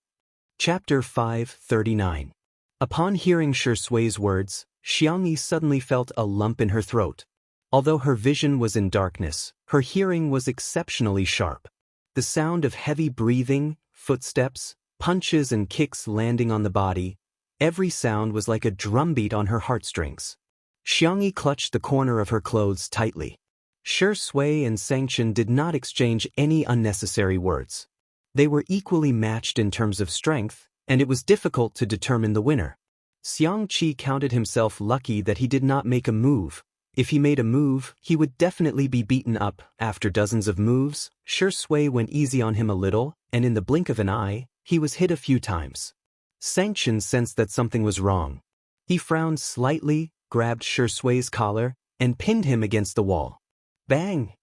Chapter 539. Upon hearing Shui's words, Xiangyi suddenly felt a lump in her throat. Although her vision was in darkness, her hearing was exceptionally sharp. The sound of heavy breathing, footsteps, punches and kicks landing on the body, every sound was like a drumbeat on her heartstrings. Xiangyi clutched the corner of her clothes tightly. Shui and Sanction did not exchange any unnecessary words. They were equally matched in terms of strength, and it was difficult to determine the winner. Xiangqi counted himself lucky that he did not make a move. If he made a move, he would definitely be beaten up. After dozens of moves, Shui went easy on him a little, and in the blink of an eye, he was hit a few times. Sanction sensed that something was wrong. He frowned slightly, grabbed Shui's collar, and pinned him against the wall. Bang!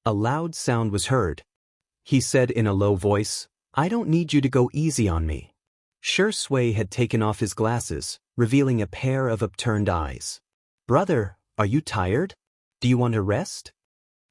A loud sound was heard. He said in a low voice, "I don't need you to go easy on me." Shui had taken off his glasses, revealing a pair of upturned eyes. "Brother, are you tired? Do you want to rest?"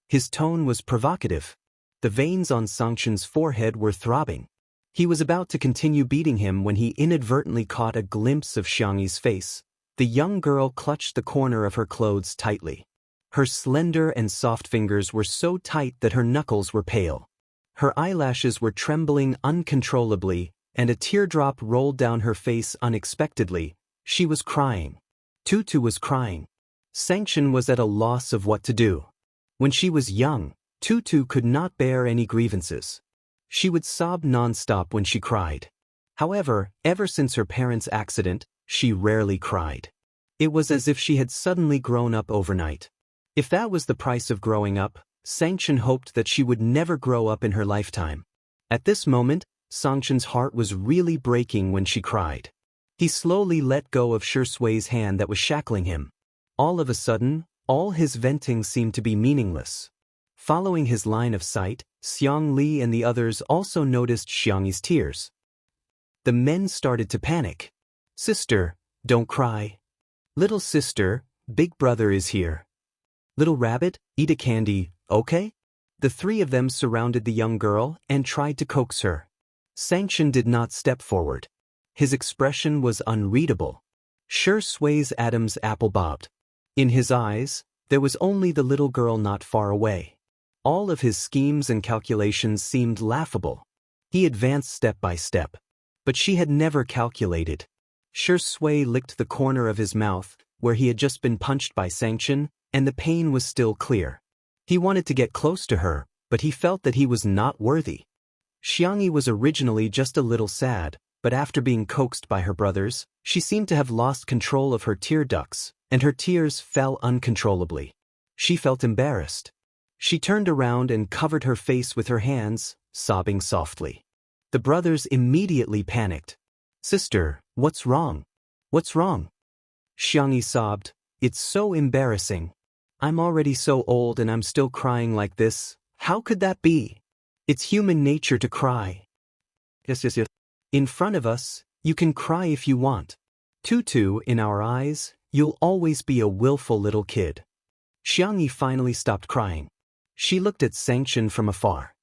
His tone was provocative. The veins on Sanction's forehead were throbbing. He was about to continue beating him when he inadvertently caught a glimpse of Xiangyi's face. The young girl clutched the corner of her clothes tightly. Her slender and soft fingers were so tight that her knuckles were pale. Her eyelashes were trembling uncontrollably, and a teardrop rolled down her face unexpectedly. She was crying. Tutu was crying. Sanction was at a loss of what to do. When she was young, Tutu could not bear any grievances. She would sob non-stop when she cried. However, ever since her parents' accident, she rarely cried. It was as if she had suddenly grown up overnight. If that was the price of growing up, Sanction hoped that she would never grow up in her lifetime. At this moment, Sanction's heart was really breaking when she cried. He slowly let go of Shui's hand that was shackling him. All of a sudden, all his venting seemed to be meaningless. Following his line of sight, Xiang Li and the others also noticed Xiangyi's tears. The men started to panic. "Sister, don't cry. Little sister, Big Brother is here. Little rabbit, eat a candy, okay?" The three of them surrounded the young girl and tried to coax her. Sanction did not step forward. His expression was unreadable. Shui's Adam's apple bobbed. In his eyes, there was only the little girl not far away. All of his schemes and calculations seemed laughable. He advanced step by step. But she had never calculated. Shui licked the corner of his mouth, where he had just been punched by Sanction, and the pain was still clear. He wanted to get close to her, but he felt that he was not worthy. Xiangyi was originally just a little sad, but after being coaxed by her brothers, she seemed to have lost control of her tear ducts, and her tears fell uncontrollably. She felt embarrassed. She turned around and covered her face with her hands, sobbing softly. The brothers immediately panicked. "Sister, what's wrong? What's wrong?" Xiangyi sobbed. "It's so embarrassing. I'm already so old and I'm still crying like this. How could that be? It's human nature to cry. Yes. In front of us, you can cry if you want. Tutu, in our eyes, you'll always be a willful little kid." Xiangyi finally stopped crying. She looked at Sanction from afar.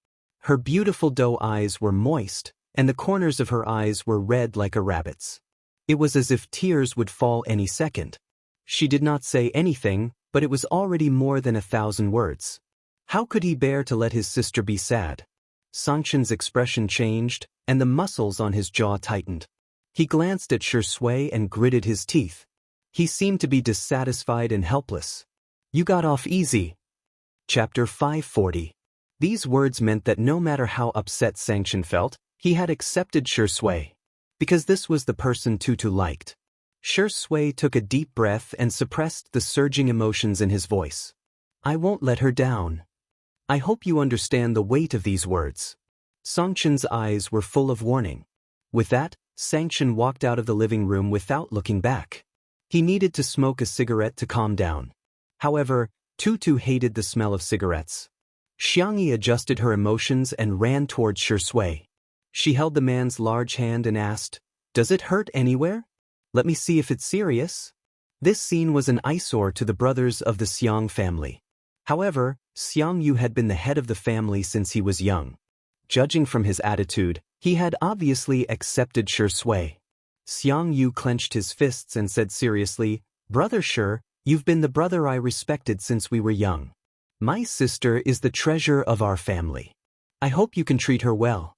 Her beautiful doe eyes were moist, and the corners of her eyes were red like a rabbit's. It was as if tears would fall any second. She did not say anything, but it was already more than 1,000 words. How could he bear to let his sister be sad? Sanction's expression changed, and the muscles on his jaw tightened. He glanced at Shui and gritted his teeth. He seemed to be dissatisfied and helpless. You got off easy. Chapter 540. These words meant that no matter how upset Sanction felt, he had accepted Shui. Because this was the person Tutu liked. Shui took a deep breath and suppressed the surging emotions in his voice. I won't let her down. I hope you understand the weight of these words. Sanction's eyes were full of warning. With that, Sanction walked out of the living room without looking back. He needed to smoke a cigarette to calm down. However, Tutu hated the smell of cigarettes. Jianghu adjusted her emotions and ran towards Shui. She held the man's large hand and asked, "Does it hurt anywhere? Let me see if it's serious." This scene was an eyesore to the brothers of the Xiang family. However, Jianghu had been the head of the family since he was young. Judging from his attitude, he had obviously accepted Shui. Jianghu clenched his fists and said seriously, "Brother Shi, you've been the brother I respected since we were young. My sister is the treasure of our family. I hope you can treat her well."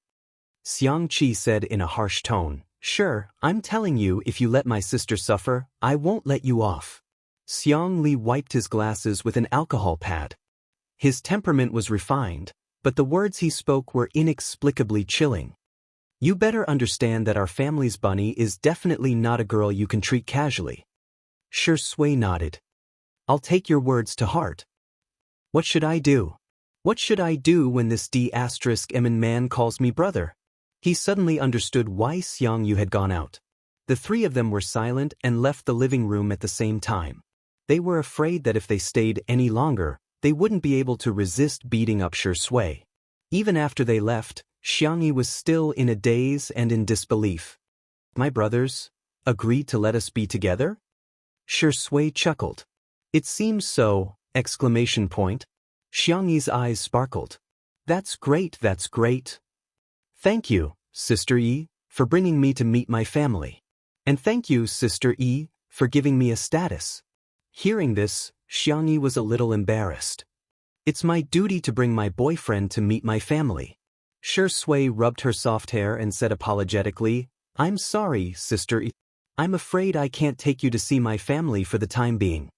Xiang Qi said in a harsh tone, "Sure, I'm telling you, if you let my sister suffer, I won't let you off." Xiang Li wiped his glasses with an alcohol pad. His temperament was refined, but the words he spoke were inexplicably chilling. You better understand that our family's bunny is definitely not a girl you can treat casually. Shui nodded. I'll take your words to heart. What should I do? What should I do when this D***M man calls me brother? He suddenly understood why Xiangyu had gone out. The three of them were silent and left the living room at the same time. They were afraid that if they stayed any longer, they wouldn't be able to resist beating up Shui. Even after they left, Xiangyu was still in a daze and in disbelief. My brothers agreed to let us be together? Shui chuckled. It seems so! Xiangyu's eyes sparkled. That's great, that's great. Thank you, Sister Yi, for bringing me to meet my family. And thank you, Sister Yi, for giving me a status. Hearing this, Xiangyu was a little embarrassed. It's my duty to bring my boyfriend to meet my family. Shui rubbed her soft hair and said apologetically, I'm sorry, Sister Yi. I'm afraid I can't take you to see my family for the time being.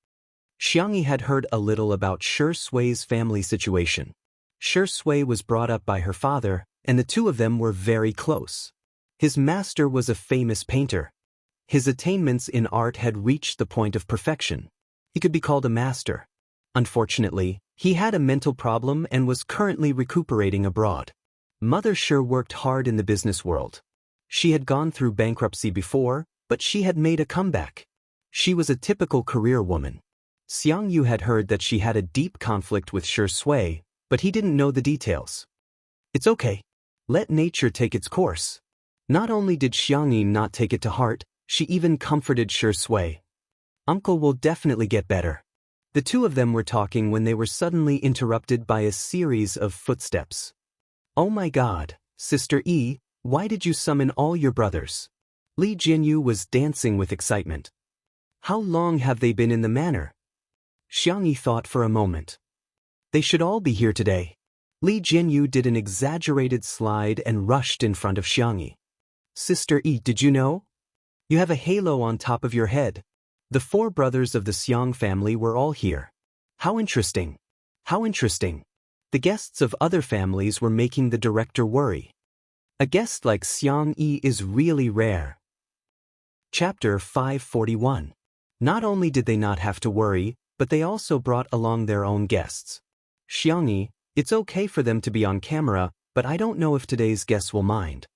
Xiangyu had heard a little about Shui's family situation. Shui was brought up by her father, and the two of them were very close. His master was a famous painter. His attainments in art had reached the point of perfection. He could be called a master. Unfortunately, he had a mental problem and was currently recuperating abroad. Mother Shi worked hard in the business world. She had gone through bankruptcy before, but she had made a comeback. She was a typical career woman. Xiangyu had heard that she had a deep conflict with Shui, but he didn't know the details. It's okay. Let nature take its course. Not only did Xiangyu not take it to heart, she even comforted Shui. Uncle will definitely get better. The two of them were talking when they were suddenly interrupted by a series of footsteps. Oh my God, Sister Yi, why did you summon all your brothers? Li Jinyu was dancing with excitement. How long have they been in the manor? Xiangyu thought for a moment. They should all be here today. Li Jinyu did an exaggerated slide and rushed in front of Xiangyu. Sister Yi, did you know? You have a halo on top of your head. The four brothers of the Xiang family were all here. How interesting. How interesting. The guests of other families were making the director worry. A guest like Xiang Yi is really rare. Chapter 541. Not only did they not have to worry, but they also brought along their own guests. Xiangyu, it's okay for them to be on camera, but I don't know if today's guests will mind.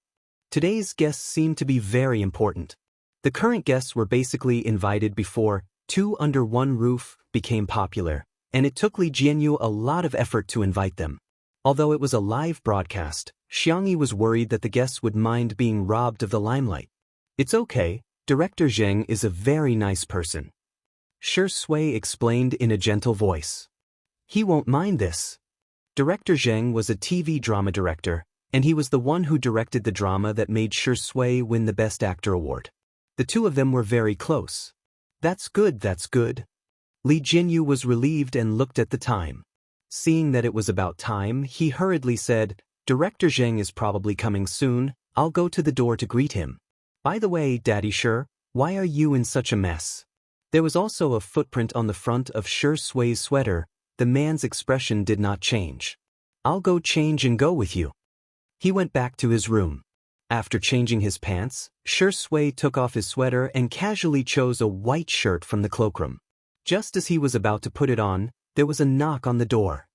Today's guests seem to be very important. The current guests were basically invited before Two Under One Roof became popular, and it took Li Jianyu a lot of effort to invite them. Although it was a live broadcast, Xiangyu was worried that the guests would mind being robbed of the limelight. It's okay, Director Zheng is a very nice person. Shui explained in a gentle voice. He won't mind this. Director Zheng was a TV drama director, and he was the one who directed the drama that made Shui win the Best Actor award. The two of them were very close. That's good, that's good. Li Jinyu was relieved and looked at the time. Seeing that it was about time, he hurriedly said, Director Zheng is probably coming soon, I'll go to the door to greet him. By the way, Daddy Shi, why are you in such a mess? There was also a footprint on the front of Shi Sui's sweater. The man's expression did not change. I'll go change and go with you. He went back to his room. After changing his pants, Shi Sui took off his sweater and casually chose a white shirt from the cloakroom. Just as he was about to put it on, there was a knock on the door.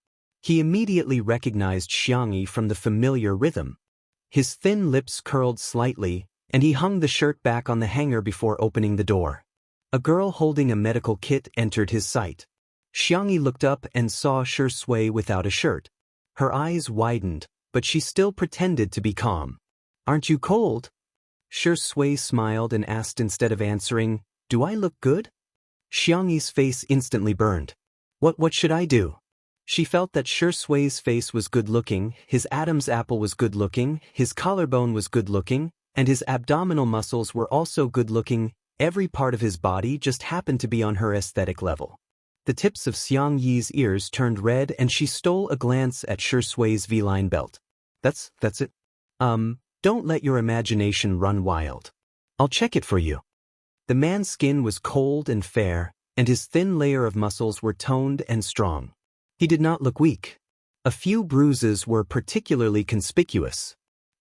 He immediately recognized Jianghu from the familiar rhythm. His thin lips curled slightly, and he hung the shirt back on the hanger before opening the door. A girl holding a medical kit entered his sight. Jianghu looked up and saw Shi Sui without a shirt. Her eyes widened, but she still pretended to be calm. Aren't you cold? Shi Sui smiled and asked instead of answering, Do I look good? Jianghu's face instantly burned. What should I do? She felt that Shi Sui's face was good-looking, his Adam's apple was good-looking, his collarbone was good-looking, and his abdominal muscles were also good-looking. Every part of his body just happened to be on her aesthetic level. The tips of Xiang Yi's ears turned red and she stole a glance at Shi Sui's V-line belt. That's it? Don't let your imagination run wild. I'll check it for you. The man's skin was cold and fair, and his thin layer of muscles were toned and strong. He did not look weak. A few bruises were particularly conspicuous.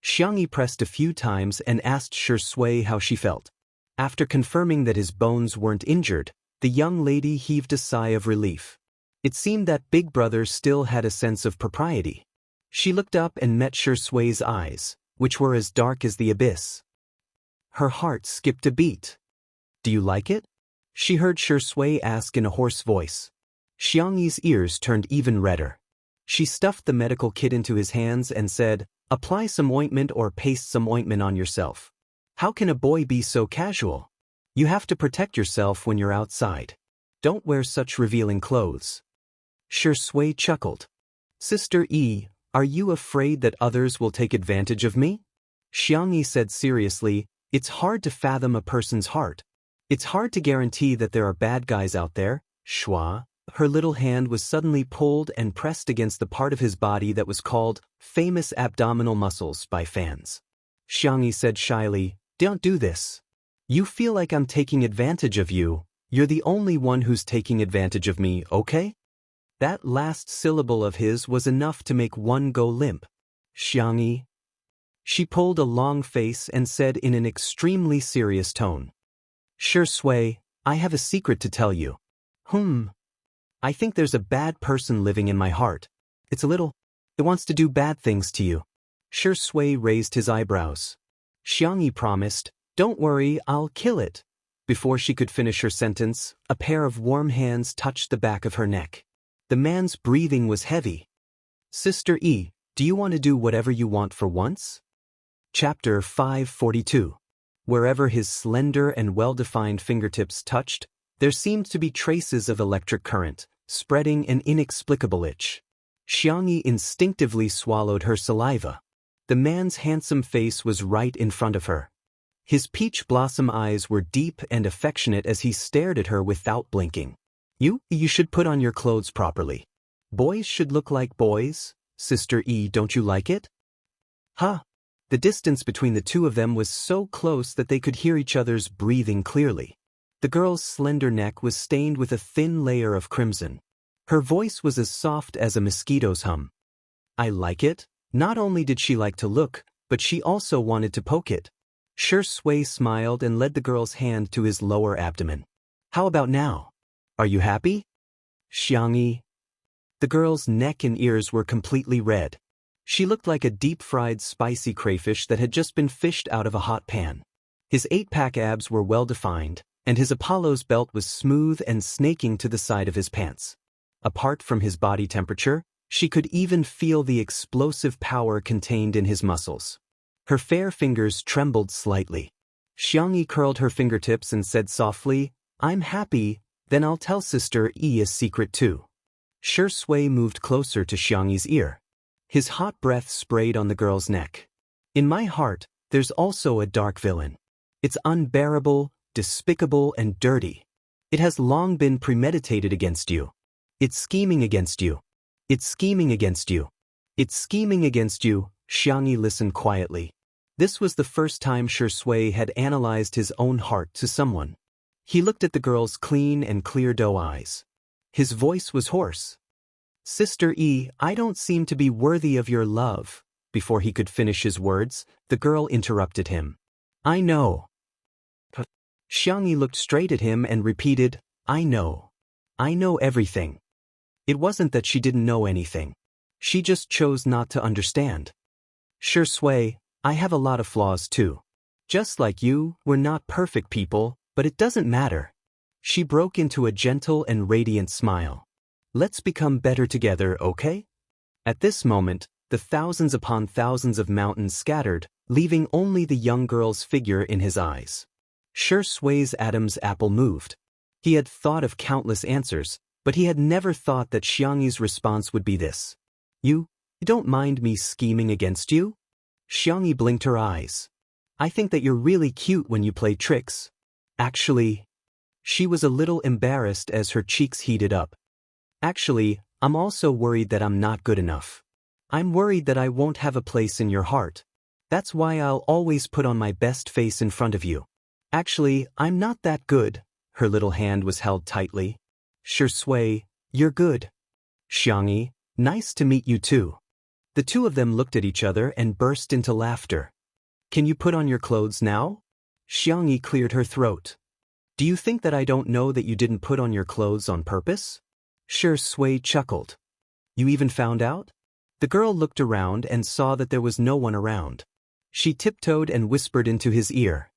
Xiangyi pressed a few times and asked Shi Sui how she felt. After confirming that his bones weren't injured, the young lady heaved a sigh of relief. It seemed that Big Brother still had a sense of propriety. She looked up and met Shi Sui's eyes, which were as dark as the abyss. Her heart skipped a beat. Do you like it? She heard Shi Sui ask in a hoarse voice. Xiangyi's ears turned even redder. She stuffed the medical kit into his hands and said, Apply some ointment or paste some ointment on yourself. How can a boy be so casual? You have to protect yourself when you're outside. Don't wear such revealing clothes. Shi Sui chuckled. Sister E, are you afraid that others will take advantage of me? Xiangyi said seriously, It's hard to fathom a person's heart. It's hard to guarantee that there are bad guys out there. Shua. Her little hand was suddenly pulled and pressed against the part of his body that was called famous abdominal muscles by fans. Xiangyi said shyly, Don't do this. You feel like I'm taking advantage of you. You're the only one who's taking advantage of me, okay? That last syllable of his was enough to make one go limp. Xiangyi. She pulled a long face and said in an extremely serious tone. Shi Sui, I have a secret to tell you. I think there's a bad person living in my heart. It wants to do bad things to you. Shi Sui raised his eyebrows. Xiangyi promised, Don't worry, I'll kill it. Before she could finish her sentence, a pair of warm hands touched the back of her neck. The man's breathing was heavy. Sister E, do you want to do whatever you want for once? Chapter 542. Wherever his slender and well-defined fingertips touched, there seemed to be traces of electric current, spreading an inexplicable itch. Xiangyi instinctively swallowed her saliva. The man's handsome face was right in front of her. His peach blossom eyes were deep and affectionate as he stared at her without blinking. You should put on your clothes properly. Boys should look like boys. Sister E, don't you like it? Huh. The distance between the two of them was so close that they could hear each other's breathing clearly. The girl's slender neck was stained with a thin layer of crimson. Her voice was as soft as a mosquito's hum. I like it. Not only did she like to look, but she also wanted to poke it. Shi Sui smiled and led the girl's hand to his lower abdomen. How about now? Are you happy? Xiangyi. The girl's neck and ears were completely red. She looked like a deep-fried spicy crayfish that had just been fished out of a hot pan. His 8-pack abs were well-defined, and his Apollo's belt was smooth and snaking to the side of his pants. Apart from his body temperature, she could even feel the explosive power contained in his muscles. Her fair fingers trembled slightly. Xiangyi curled her fingertips and said softly, I'm happy, then I'll tell Sister E a secret too. Shi Sui moved closer to Xiangyi's ear. His hot breath sprayed on the girl's neck. In my heart, there's also a dark villain. It's unbearable, despicable, and dirty. It has long been premeditated against you. It's scheming against you. It's scheming against you. It's scheming against you. Xiangyi listened quietly. This was the first time Shui had analyzed his own heart to someone. He looked at the girl's clean and clear doe eyes. His voice was hoarse. Sister E, I don't seem to be worthy of your love. Before he could finish his words, the girl interrupted him. I know. Xiangyi looked straight at him and repeated, I know. I know everything. It wasn't that she didn't know anything. She just chose not to understand. Shui, I have a lot of flaws too. Just like you, we're not perfect people, but it doesn't matter. She broke into a gentle and radiant smile. Let's become better together, okay? At this moment, the thousands upon thousands of mountains scattered, leaving only the young girl's figure in his eyes. Shui's Adam's apple moved. He had thought of countless answers, but he had never thought that Xiangyi's response would be this. You don't mind me scheming against you? Xiangyi blinked her eyes. I think that you're really cute when you play tricks. Actually, she was a little embarrassed as her cheeks heated up. Actually, I'm also worried that I'm not good enough. I'm worried that I won't have a place in your heart. That's why I'll always put on my best face in front of you. Actually, I'm not that good. Her little hand was held tightly. Shui, you're good. Xiangyi, nice to meet you too. The two of them looked at each other and burst into laughter. Can you put on your clothes now? Xiangyi cleared her throat. Do you think that I don't know that you didn't put on your clothes on purpose? Shui chuckled. You even found out? The girl looked around and saw that there was no one around. She tiptoed and whispered into his ear.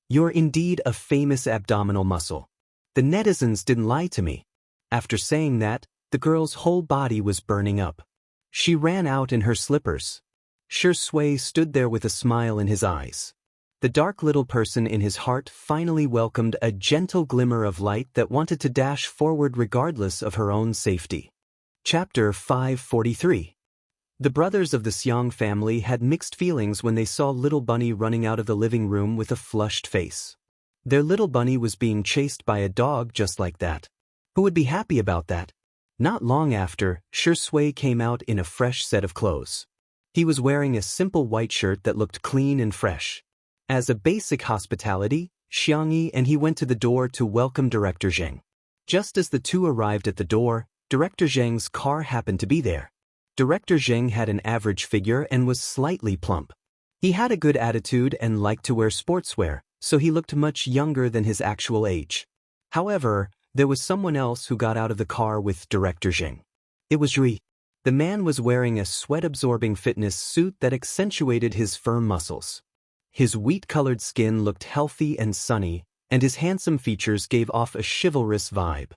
You're indeed a famous abdominal muscle. The netizens didn't lie to me. After saying that, the girl's whole body was burning up. She ran out in her slippers. Shui stood there with a smile in his eyes. The dark little person in his heart finally welcomed a gentle glimmer of light that wanted to dash forward regardless of her own safety. Chapter 543. The brothers of the Xiang family had mixed feelings when they saw little Bunny running out of the living room with a flushed face. Their little Bunny was being chased by a dog just like that. Who would be happy about that? Not long after, Shui came out in a fresh set of clothes. He was wearing a simple white shirt that looked clean and fresh. As a basic hospitality, Xiangyi and he went to the door to welcome Director Zheng. Just as the two arrived at the door, Director Zheng's car happened to be there. Director Zheng had an average figure and was slightly plump. He had a good attitude and liked to wear sportswear, so he looked much younger than his actual age. However, there was someone else who got out of the car with Director Zheng. It was Zhui. The man was wearing a sweat-absorbing fitness suit that accentuated his firm muscles. His wheat-colored skin looked healthy and sunny, and his handsome features gave off a chivalrous vibe.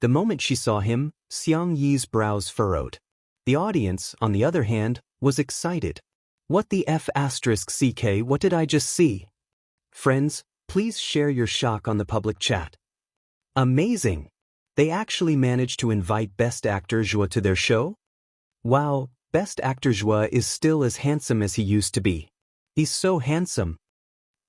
The moment she saw him, Xiangyi's brows furrowed. The audience, on the other hand, was excited. What the F***ck, what did I just see? Friends, please share your shock on the public chat. Amazing! They actually managed to invite Best Actor Zhua to their show? Wow, Best Actor Zhua is still as handsome as he used to be. He's so handsome.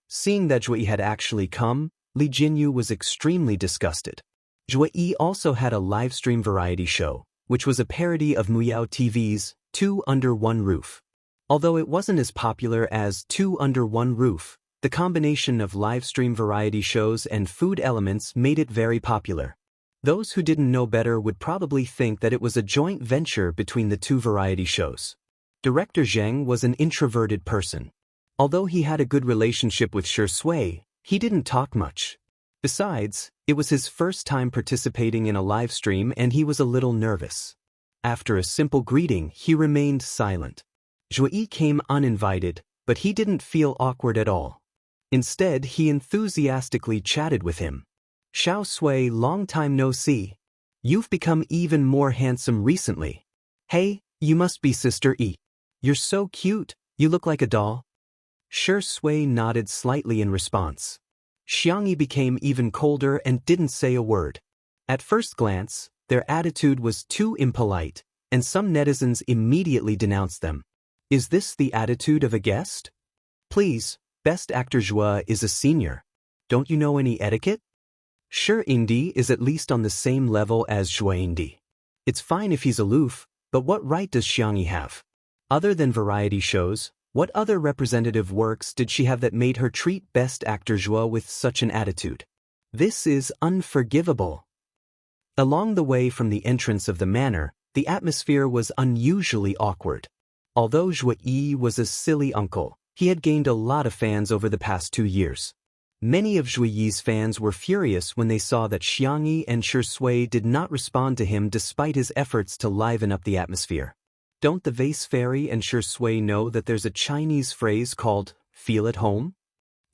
Seeing that Zhui had actually come, Li Jinyu was extremely disgusted. Zhui also had a livestream variety show, which was a parody of Muyao TV's Two Under One Roof. Although it wasn't as popular as Two Under One Roof, the combination of livestream variety shows and food elements made it very popular. Those who didn't know better would probably think that it was a joint venture between the two variety shows. Director Zheng was an introverted person. Although he had a good relationship with Shui, he didn't talk much. Besides, it was his first time participating in a live stream and he was a little nervous. After a simple greeting, he remained silent. Zhui came uninvited, but he didn't feel awkward at all. Instead, he enthusiastically chatted with him. Xiao Sui, long time no see. You've become even more handsome recently. Hey, you must be Sister E. You're so cute, you look like a doll. Shui nodded slightly in response. Xiangyi became even colder and didn't say a word. At first glance, their attitude was too impolite, and some netizens immediately denounced them. Is this the attitude of a guest? Please, Best Actor Zhua is a senior. Don't you know any etiquette? Sure, Indi is at least on the same level as Zhuindi. It's fine if he's aloof, but what right does Xiangyi have? Other than variety shows, What other representative works did she have that made her treat Best Actor Zhuo with such an attitude? This is unforgivable. Along the way from the entrance of the manor, the atmosphere was unusually awkward. Although Zhuo Yi was a silly uncle, he had gained a lot of fans over the past 2 years. Many of Zhuo Yi's fans were furious when they saw that Jianghu and Shi Sui did not respond to him despite his efforts to liven up the atmosphere. Don't the Vase Fairy and Shi Sui know that there's a Chinese phrase called, "feel at home"?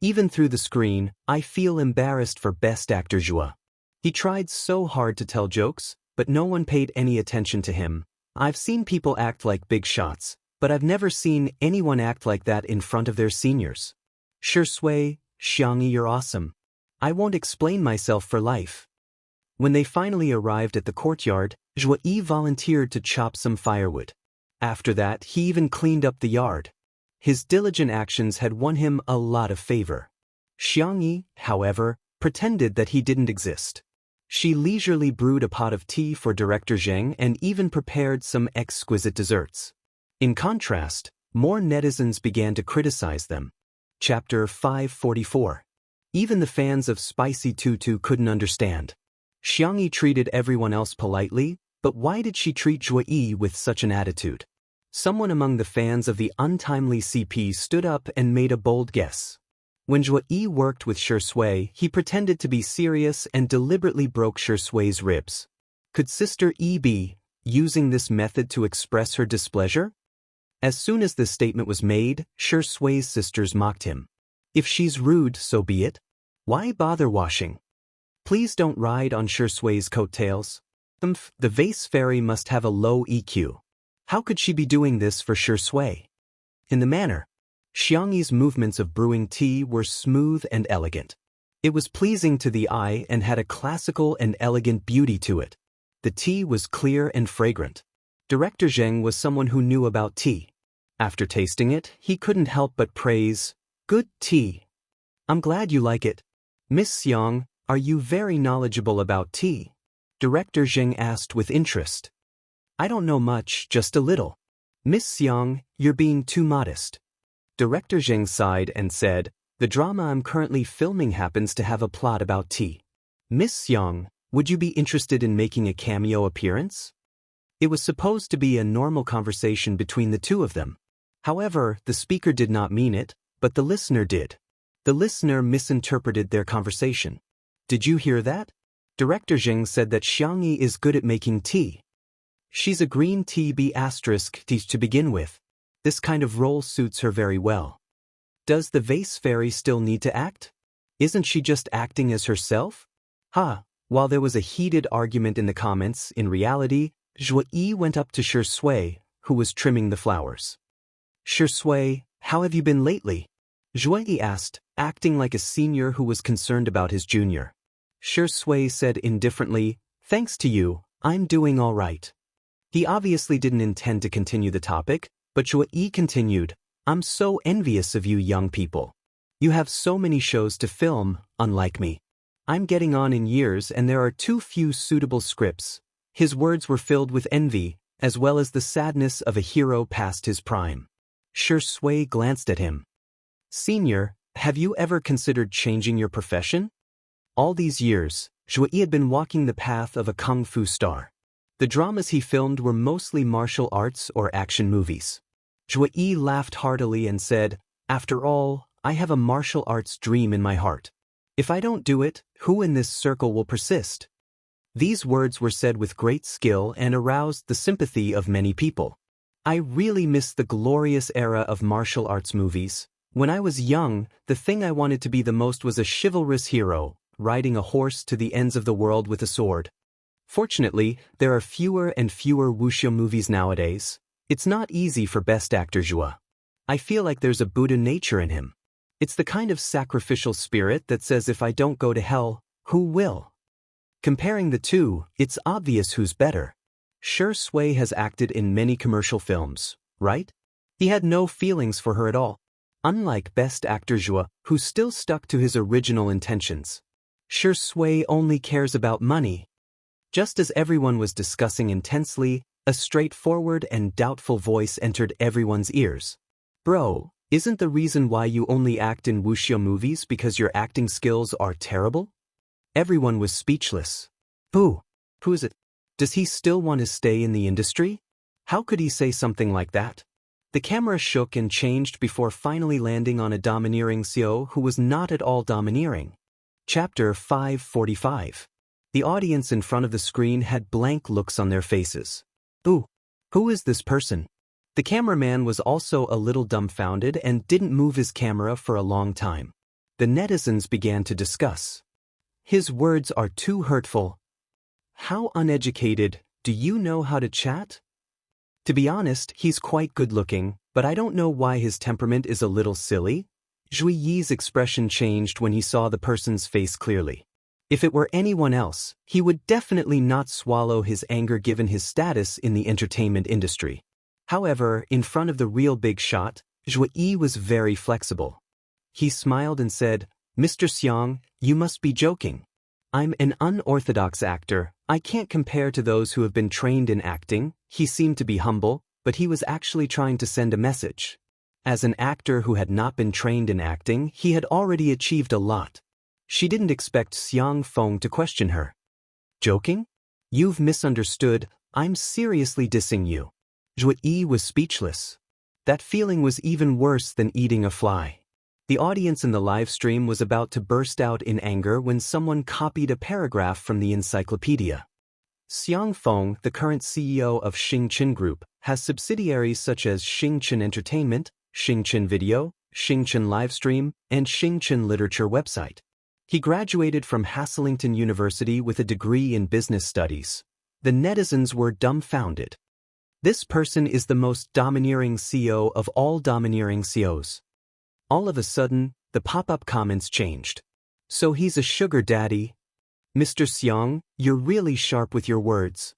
Even through the screen, I feel embarrassed for Best Actor Zhuo. He tried so hard to tell jokes, but no one paid any attention to him. I've seen people act like big shots, but I've never seen anyone act like that in front of their seniors. Shi Sui, Jianghu, you're awesome. I won't explain myself for life. When they finally arrived at the courtyard, Zhuo Yi volunteered to chop some firewood. After that, he even cleaned up the yard. His diligent actions had won him a lot of favor. Jianghu, however, pretended that he didn't exist. She leisurely brewed a pot of tea for Director Zheng and even prepared some exquisite desserts. In contrast, more netizens began to criticize them. Chapter 544. Even the fans of Spicy Tutu couldn't understand. Jianghu treated everyone else politely, but why did she treat Zhuo Yi with such an attitude? Someone among the fans of the untimely CP stood up and made a bold guess. When Zhuo Yi worked with Shi Sui, he pretended to be serious and deliberately broke Shi Sui's ribs. Could Sister Yi be using this method to express her displeasure? As soon as this statement was made, Shi Sui's sisters mocked him. If she's rude, so be it. Why bother washing? Please don't ride on Shi Sui's coattails. The Vase Fairy must have a low EQ. How could she be doing this for Shi Sui? In the manor, Jianghu's movements of brewing tea were smooth and elegant. It was pleasing to the eye and had a classical and elegant beauty to it. The tea was clear and fragrant. Director Zheng was someone who knew about tea. After tasting it, he couldn't help but praise, "Good tea. I'm glad you like it. Miss Xiang, are you very knowledgeable about tea?" Director Zheng asked with interest. "I don't know much, just a little." "Miss Xiang, you're being too modest." Director Zheng sighed and said, "The drama I'm currently filming happens to have a plot about tea. Miss Xiang, would you be interested in making a cameo appearance?" It was supposed to be a normal conversation between the two of them. However, the speaker did not mean it, but the listener did. The listener misinterpreted their conversation. "Did you hear that?" Director Zheng said that Jianghu is good at making tea. She's a green tea B** to begin with. This kind of role suits her very well. Does the Vase Fairy still need to act? Isn't she just acting as herself? While there was a heated argument in the comments, in reality, Zhuo Yi went up to Shi Sui, who was trimming the flowers. "Shi Sui, how have you been lately?" Zhuo Yi asked, acting like a senior who was concerned about his junior. Shi Sui said indifferently, "Thanks to you, I'm doing all right." He obviously didn't intend to continue the topic, but Zhuo Yi continued, "I'm so envious of you young people. You have so many shows to film, unlike me. I'm getting on in years and there are too few suitable scripts." His words were filled with envy, as well as the sadness of a hero past his prime. Shi Sui glanced at him. "Senior, have you ever considered changing your profession?" All these years, Zhuo Yi had been walking the path of a kung fu star. The dramas he filmed were mostly martial arts or action movies. Zhuo Yi laughed heartily and said, "After all, I have a martial arts dream in my heart. If I don't do it, who in this circle will persist?" These words were said with great skill and aroused the sympathy of many people. "I really miss the glorious era of martial arts movies. When I was young, the thing I wanted to be the most was a chivalrous hero, riding a horse to the ends of the world with a sword. Fortunately, there are fewer and fewer wuxia movies nowadays. It's not easy for Best Actor Zhuo. I feel like there's a Buddha nature in him. It's the kind of sacrificial spirit that says if I don't go to hell, who will?" Comparing the two, it's obvious who's better. Shi Sui has acted in many commercial films, right? He had no feelings for her at all. Unlike Best Actor Zhuo, who still stuck to his original intentions. Shi Sui only cares about money. Just as everyone was discussing intensely, a straightforward and doubtful voice entered everyone's ears. Bro, isn't the reason why you only act in Wuxia movies because your acting skills are terrible? Everyone was speechless. Who? Who is it? Does he still want to stay in the industry? How could he say something like that? The camera shook and changed before finally landing on a domineering CEO who was not at all domineering. Chapter 545. The audience in front of the screen had blank looks on their faces. Ooh, who is this person? The cameraman was also a little dumbfounded and didn't move his camera for a long time. The netizens began to discuss. His words are too hurtful. How uneducated, do you know how to chat? To be honest, he's quite good-looking, but I don't know why his temperament is a little silly. Zhui Yi's expression changed when he saw the person's face clearly. If it were anyone else, he would definitely not swallow his anger given his status in the entertainment industry. However, in front of the real big shot, Zhui Yi was very flexible. He smiled and said, "Mr. Xiang, you must be joking. I'm an unorthodox actor. I can't compare to those who have been trained in acting." He seemed to be humble, but he was actually trying to send a message. As an actor who had not been trained in acting, he had already achieved a lot. She didn't expect Xiang Feng to question her. Joking? You've misunderstood. I'm seriously dissing you. Zhui Yi was speechless. That feeling was even worse than eating a fly. The audience in the live stream was about to burst out in anger when someone copied a paragraph from the encyclopedia. Xiang Feng, the current CEO of Xingchen Group, has subsidiaries such as Xingchen Entertainment, Xingchen Video, Xingchen Livestream, and Xingchen Literature website. He graduated from Hasselington University with a degree in business studies. The netizens were dumbfounded. This person is the most domineering CEO of all domineering CEOs. All of a sudden, the pop-up comments changed. So he's a sugar daddy? Mr. Xiang, you're really sharp with your words.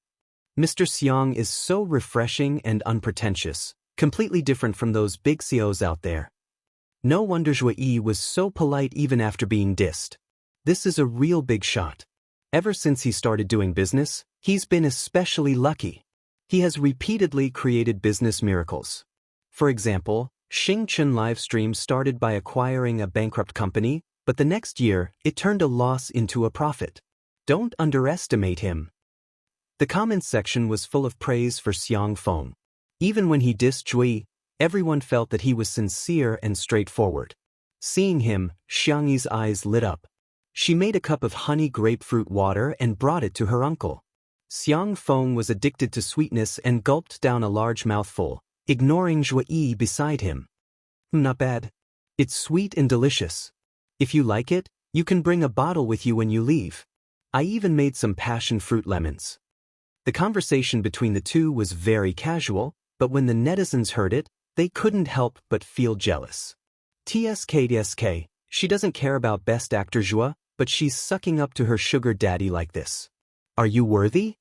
Mr. Xiang is so refreshing and unpretentious, completely different from those big CEOs out there. No wonder Zhui Yi was so polite even after being dissed. This is a real big shot. Ever since he started doing business, he's been especially lucky. He has repeatedly created business miracles. For example, Xingchen Livestream started by acquiring a bankrupt company, but the next year, it turned a loss into a profit. Don't underestimate him. The comments section was full of praise for Xiang Feng. Even when he dissed Zhui, everyone felt that he was sincere and straightforward. Seeing him, Xiang Yi's eyes lit up. She made a cup of honey grapefruit water and brought it to her uncle. Xiang Feng was addicted to sweetness and gulped down a large mouthful, ignoring Zhui Yi beside him. Not bad. It's sweet and delicious. If you like it, you can bring a bottle with you when you leave. I even made some passion fruit lemons. The conversation between the two was very casual, but when the netizens heard it, they couldn't help but feel jealous. TSK, she doesn't care about Best Actor Zhua, but she's sucking up to her sugar daddy like this. Are you worthy?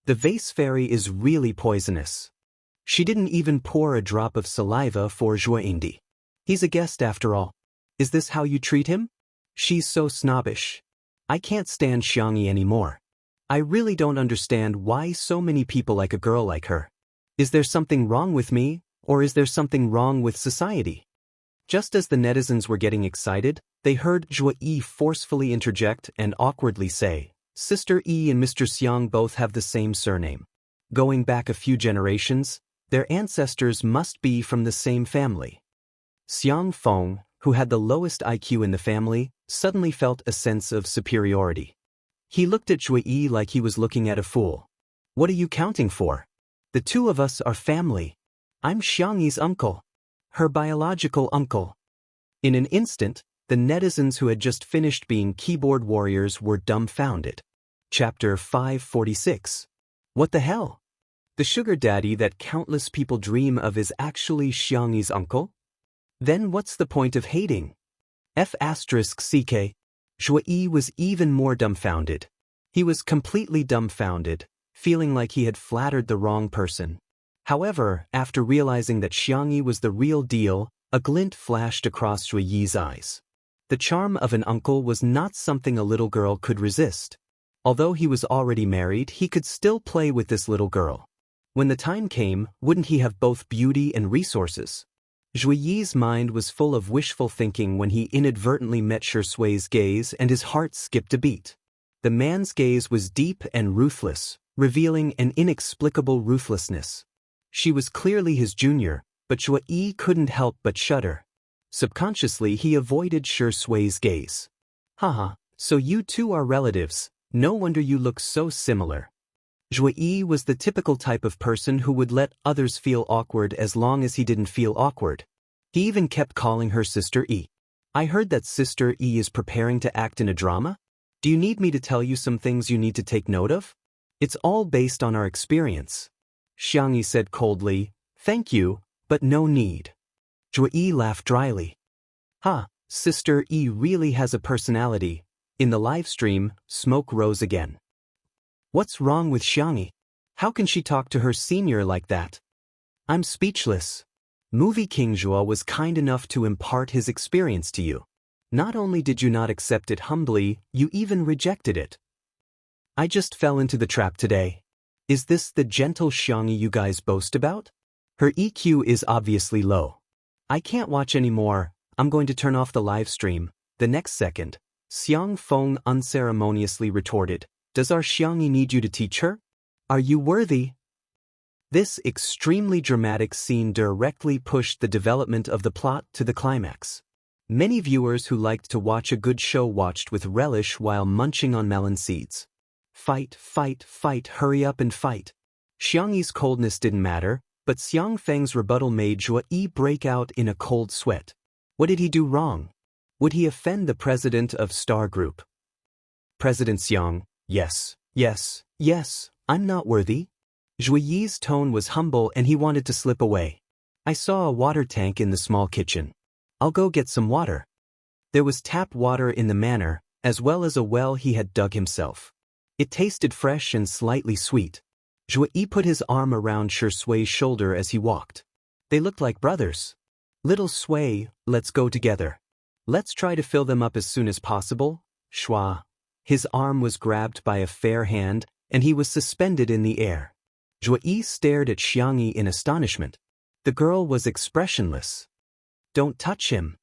The vase fairy is really poisonous. She didn't even pour a drop of saliva for Zhua Indi. He's a guest after all. Is this how you treat him? She's so snobbish. I can't stand Xiang Yi anymore. I really don't understand why so many people like a girl like her. Is there something wrong with me, or is there something wrong with society? Just as the netizens were getting excited, they heard Zhui Yi forcefully interject and awkwardly say, Sister Yi and Mr. Xiang both have the same surname. Going back a few generations, their ancestors must be from the same family. Xiang Feng, who had the lowest IQ in the family, suddenly felt a sense of superiority. He looked at Zhui Yi like he was looking at a fool. What are you counting for? The two of us are family. I'm Xiang Yi's uncle. Her biological uncle. In an instant, the netizens who had just finished being keyboard warriors were dumbfounded. Chapter 546. What the hell? The sugar daddy that countless people dream of is actually Xiang Yi's uncle? Then what's the point of hating? F***ck. Zhui Yi was even more dumbfounded. He was completely dumbfounded, feeling like he had flattered the wrong person. However, after realizing that Xiang Yi was the real deal, a glint flashed across Zhui Yi's eyes. The charm of an uncle was not something a little girl could resist. Although he was already married, he could still play with this little girl. When the time came, wouldn't he have both beauty and resources? Zhui Yi's mind was full of wishful thinking when he inadvertently met Shui's gaze and his heart skipped a beat. The man's gaze was deep and ruthless, revealing an inexplicable ruthlessness. She was clearly his junior, but Zhui Yi couldn't help but shudder. Subconsciously he avoided Shui's gaze. Haha, so you two are relatives, no wonder you look so similar. Zhui Yi was the typical type of person who would let others feel awkward as long as he didn't feel awkward. He even kept calling her Sister Yi. I heard that Sister Yi is preparing to act in a drama? Do you need me to tell you some things you need to take note of? It's all based on our experience. Jianghu said coldly, thank you, but no need. Zhui Yi laughed dryly. Sister Yi really has a personality. In the live stream, smoke rose again. What's wrong with Jianghu? How can she talk to her senior like that? I'm speechless. Movie King Zhuo was kind enough to impart his experience to you. Not only did you not accept it humbly, you even rejected it. I just fell into the trap today. Is this the gentle Jianghu you guys boast about? Her EQ is obviously low. I can't watch anymore, I'm going to turn off the live stream. The next second, Xiang Feng unceremoniously retorted, does our Jianghu need you to teach her? Are you worthy? This extremely dramatic scene directly pushed the development of the plot to the climax. Many viewers who liked to watch a good show watched with relish while munching on melon seeds. Fight, fight, fight, hurry up and fight. Jianghu's coldness didn't matter, but Xiang Feng's rebuttal made Zhui Yi break out in a cold sweat. What did he do wrong? Would he offend the president of Star Group? President Xiang, yes, I'm not worthy. Zhui Yi's tone was humble and he wanted to slip away. I saw a water tank in the small kitchen. I'll go get some water. There was tap water in the manor, as well as a well he had dug himself. It tasted fresh and slightly sweet. Zhui Yi put his arm around Shui's shoulder as he walked. They looked like brothers. Little Shui, let's go together. Let's try to fill them up as soon as possible. Shua. His arm was grabbed by a fair hand, and he was suspended in the air. Zhui Yi stared at Jianghu in astonishment. The girl was expressionless. Don't touch him.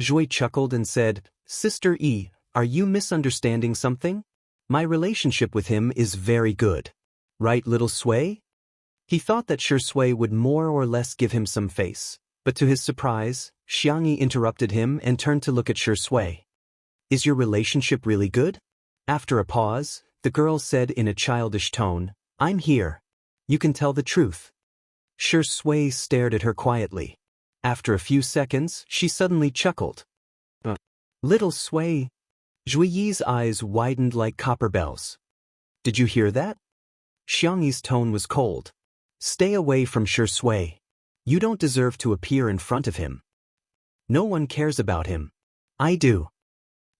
Zhui chuckled and said, Sister Yi, are you misunderstanding something? My relationship with him is very good. Right, little Shui? He thought that Shui would more or less give him some face, but to his surprise, Jianghu interrupted him and turned to look at Shui. Is your relationship really good? After a pause, the girl said in a childish tone, I'm here. You can tell the truth. Shui stared at her quietly. After a few seconds, she suddenly chuckled. Little Shui. Zhui Yi's eyes widened like copper bells. Did you hear that? Jianghu's tone was cold. Stay away from Shui. You don't deserve to appear in front of him. No one cares about him. I do.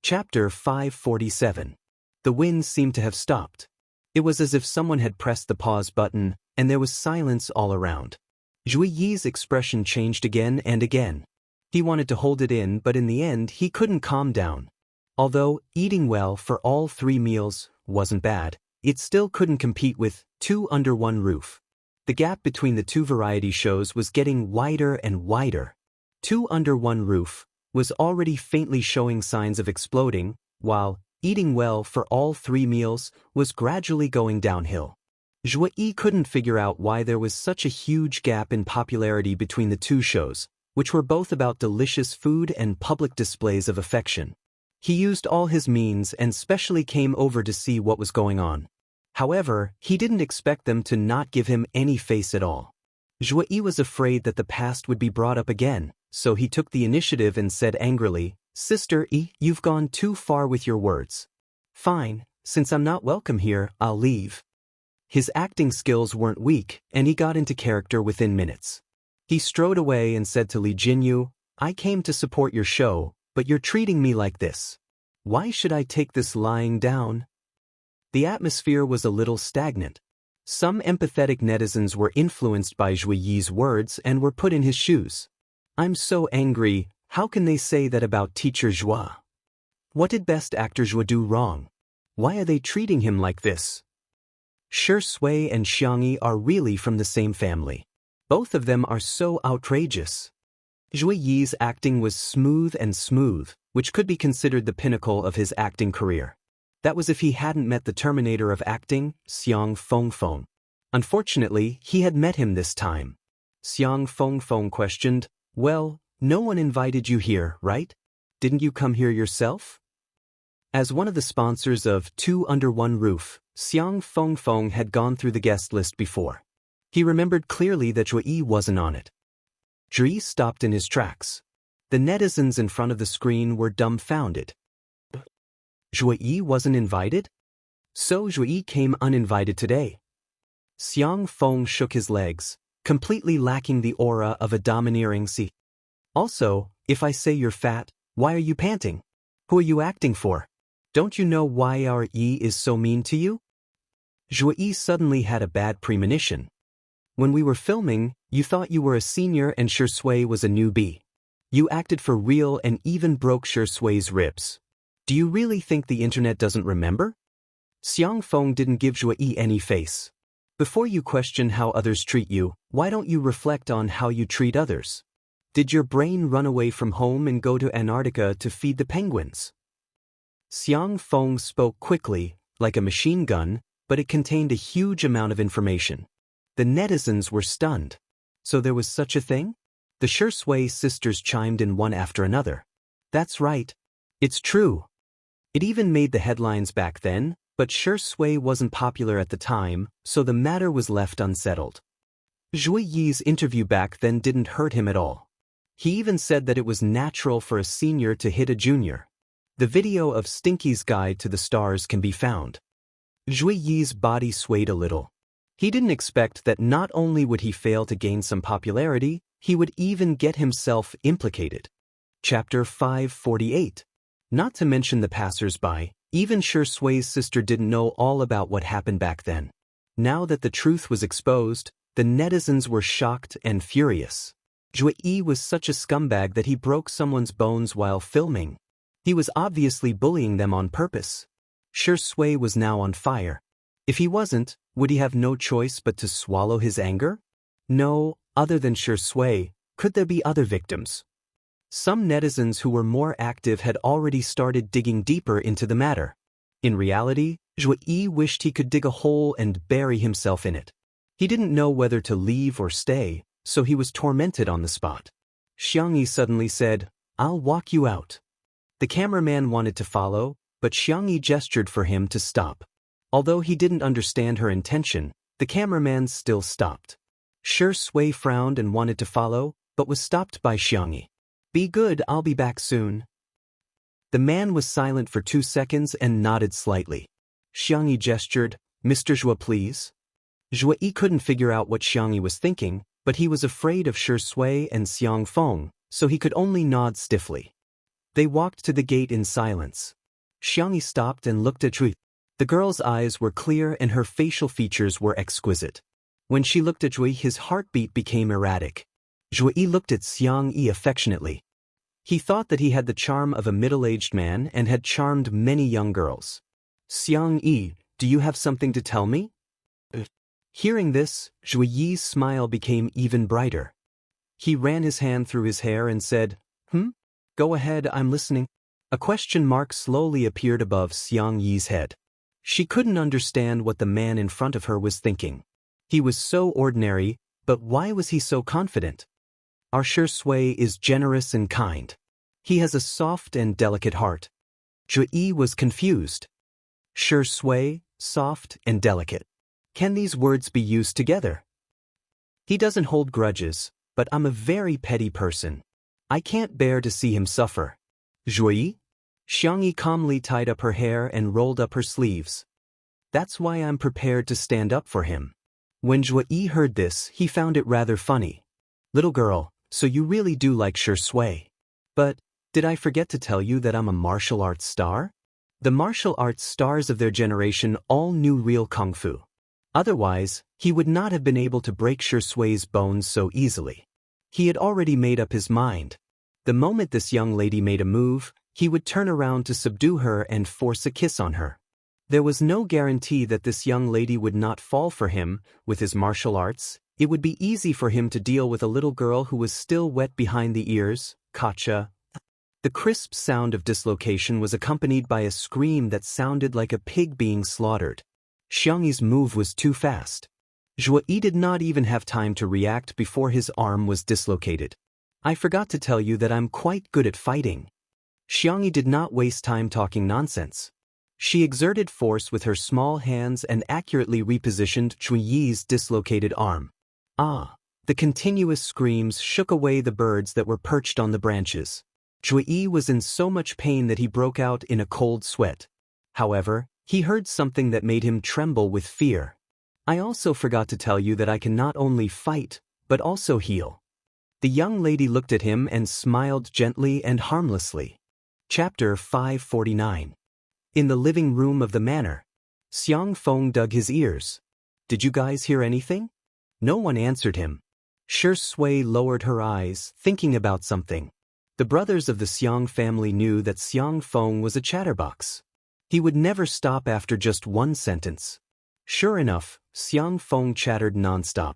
Chapter 547. The wind seemed to have stopped. It was as if someone had pressed the pause button, and there was silence all around. Zhui Yi's expression changed again and again. He wanted to hold it in, but in the end he couldn't calm down. Although eating well for all 3 meals wasn't bad, it still couldn't compete with Two Under One Roof. The gap between the two variety shows was getting wider and wider. Two Under One Roof was already faintly showing signs of exploding, while Eating Well for All 3 Meals was gradually going downhill. Zhui Yi couldn't figure out why there was such a huge gap in popularity between the two shows, which were both about delicious food and public displays of affection. He used all his means and specially came over to see what was going on. However, he didn't expect them to not give him any face at all. Zhui Yi was afraid that the past would be brought up again, so he took the initiative and said angrily, Sister Yi, you've gone too far with your words. Fine, since I'm not welcome here, I'll leave. His acting skills weren't weak, and he got into character within minutes. He strode away and said to Li Jinyu, I came to support your show, but you're treating me like this. Why should I take this lying down? The atmosphere was a little stagnant. Some empathetic netizens were influenced by Zhui Yi's words and were put in his shoes. I'm so angry, how can they say that about Teacher Zhua? What did best actor Zhua do wrong? Why are they treating him like this? Shui and Jianghu are really from the same family. Both of them are so outrageous. Zhui Yi's acting was smooth and smooth, which could be considered the pinnacle of his acting career. That was if he hadn't met the Terminator of acting, Xiang Fengfeng. Unfortunately, he had met him this time. Xiang Fengfeng questioned, "Well, no one invited you here, right? Didn't you come here yourself?" As one of the sponsors of Two Under One Roof, Xiang Fengfeng had gone through the guest list before. He remembered clearly that Zhui Yi wasn't on it. Zhui Yi stopped in his tracks. The netizens in front of the screen were dumbfounded. Zhui Yi wasn't invited? So Zhui Yi came uninvited today. Xiang Feng shook his legs, completely lacking the aura of a domineering C. Also, if I say you're fat, why are you panting? Who are you acting for? Don't you know why our Yi is so mean to you? Zhui Yi suddenly had a bad premonition. When we were filming, you thought you were a senior and Shui was a newbie. You acted for real and even broke Shui's ribs. Do you really think the internet doesn't remember? Xiang Feng didn't give Zhui Yi any face. Before you question how others treat you, why don't you reflect on how you treat others? Did your brain run away from home and go to Antarctica to feed the penguins? Xiang Feng spoke quickly, like a machine gun, but it contained a huge amount of information. The netizens were stunned. So there was such a thing? The Shui sisters chimed in one after another. That's right. It's true. It even made the headlines back then, but Shui wasn't popular at the time, so the matter was left unsettled. Zhui Yi's interview back then didn't hurt him at all. He even said that it was natural for a senior to hit a junior. The video of Stinky's Guide to the Stars can be found. Zhui Yi's body swayed a little. He didn't expect that not only would he fail to gain some popularity, he would even get himself implicated. Chapter 548. Not to mention the passers-by, even Shui's sister didn't know all about what happened back then. Now that the truth was exposed, the netizens were shocked and furious. Zhui Yi was such a scumbag that he broke someone's bones while filming. He was obviously bullying them on purpose. Shui was now on fire. If he wasn't, would he have no choice but to swallow his anger? No, other than Shui, could there be other victims? Some netizens who were more active had already started digging deeper into the matter. In reality, Zhui Yi wished he could dig a hole and bury himself in it. He didn't know whether to leave or stay, so he was tormented on the spot. Jianghu suddenly said, "I'll walk you out." The cameraman wanted to follow, but Jianghu gestured for him to stop. Although he didn't understand her intention, the cameraman still stopped. Shui frowned and wanted to follow, but was stopped by Jianghu. "Be good, I'll be back soon." The man was silent for 2 seconds and nodded slightly. Jianghu gestured, "Mr. Zhui, please." Zhui Yi couldn't figure out what Jianghu was thinking, but he was afraid of Shui and Xiang Feng, so he could only nod stiffly. They walked to the gate in silence. Jianghu stopped and looked at Zhui. The girl's eyes were clear and her facial features were exquisite. When she looked at Zhui, his heartbeat became erratic. Zhui Yi looked at Xiang Yi affectionately. He thought that he had the charm of a middle-aged man and had charmed many young girls. "Xiang Yi, do you have something to tell me?" Hearing this, Zhui Yi's smile became even brighter. He ran his hand through his hair and said, Go ahead, I'm listening." A question mark slowly appeared above Xiang Yi's head. She couldn't understand what the man in front of her was thinking. He was so ordinary, but why was he so confident? Our Shui is generous and kind. He has a soft and delicate heart. Zhui Yi was confused. Shui, soft and delicate. Can these words be used together? He doesn't hold grudges, but I'm a very petty person. I can't bear to see him suffer. Zhui Yi? Jianghu calmly tied up her hair and rolled up her sleeves. That's why I'm prepared to stand up for him. When Zhui Yi heard this, he found it rather funny. "Little girl, so you really do like Shui. But, did I forget to tell you that I'm a martial arts star? The martial arts stars of their generation all knew real kung fu. Otherwise, he would not have been able to break Shui's bones so easily. He had already made up his mind. The moment this young lady made a move, he would turn around to subdue her and force a kiss on her. There was no guarantee that this young lady would not fall for him with his martial arts, It would be easy for him to deal with a little girl who was still wet behind the ears, Katja. The crisp sound of dislocation was accompanied by a scream that sounded like a pig being slaughtered. Xiangyi's move was too fast. Zhuyi did not even have time to react before his arm was dislocated. I forgot to tell you that I'm quite good at fighting. Xiangyi did not waste time talking nonsense. She exerted force with her small hands and accurately repositioned Zhuyi's dislocated arm. Ah! The continuous screams shook away the birds that were perched on the branches. Zhuyi was in so much pain that he broke out in a cold sweat. However, he heard something that made him tremble with fear. I also forgot to tell you that I can not only fight, but also heal. The young lady looked at him and smiled gently and harmlessly. Chapter 549. In the living room of the manor, Xiang Feng dug his ears. Did you guys hear anything? No one answered him. Shi Sui lowered her eyes, thinking about something. The brothers of the Xiang family knew that Xiang Feng was a chatterbox. He would never stop after just one sentence. Sure enough, Xiang Feng chattered nonstop.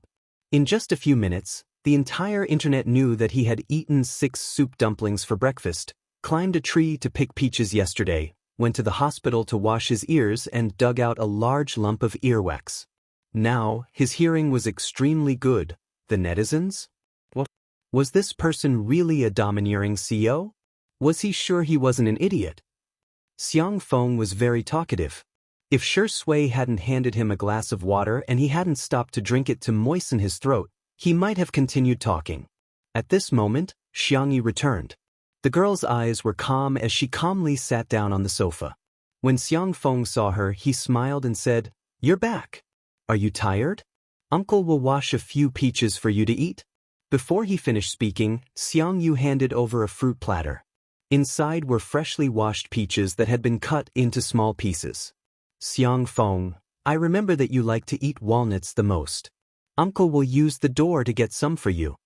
In just a few minutes, the entire internet knew that he had eaten 6 soup dumplings for breakfast, climbed a tree to pick peaches yesterday, went to the hospital to wash his ears and dug out a large lump of earwax. Now, his hearing was extremely good. The netizens? What? Was this person really a domineering CEO? Was he sure he wasn't an idiot? Xiang Feng was very talkative. If Shi Sui hadn't handed him a glass of water and he hadn't stopped to drink it to moisten his throat, he might have continued talking. At this moment, Xiangyi returned. The girl's eyes were calm as she calmly sat down on the sofa. When Xiang Feng saw her, he smiled and said, "You're back. Are you tired? Uncle will wash a few peaches for you to eat." Before he finished speaking, Xiang Yu handed over a fruit platter. Inside were freshly washed peaches that had been cut into small pieces. Xiang Feng, I remember that you like to eat walnuts the most. Uncle will use the door to get some for you.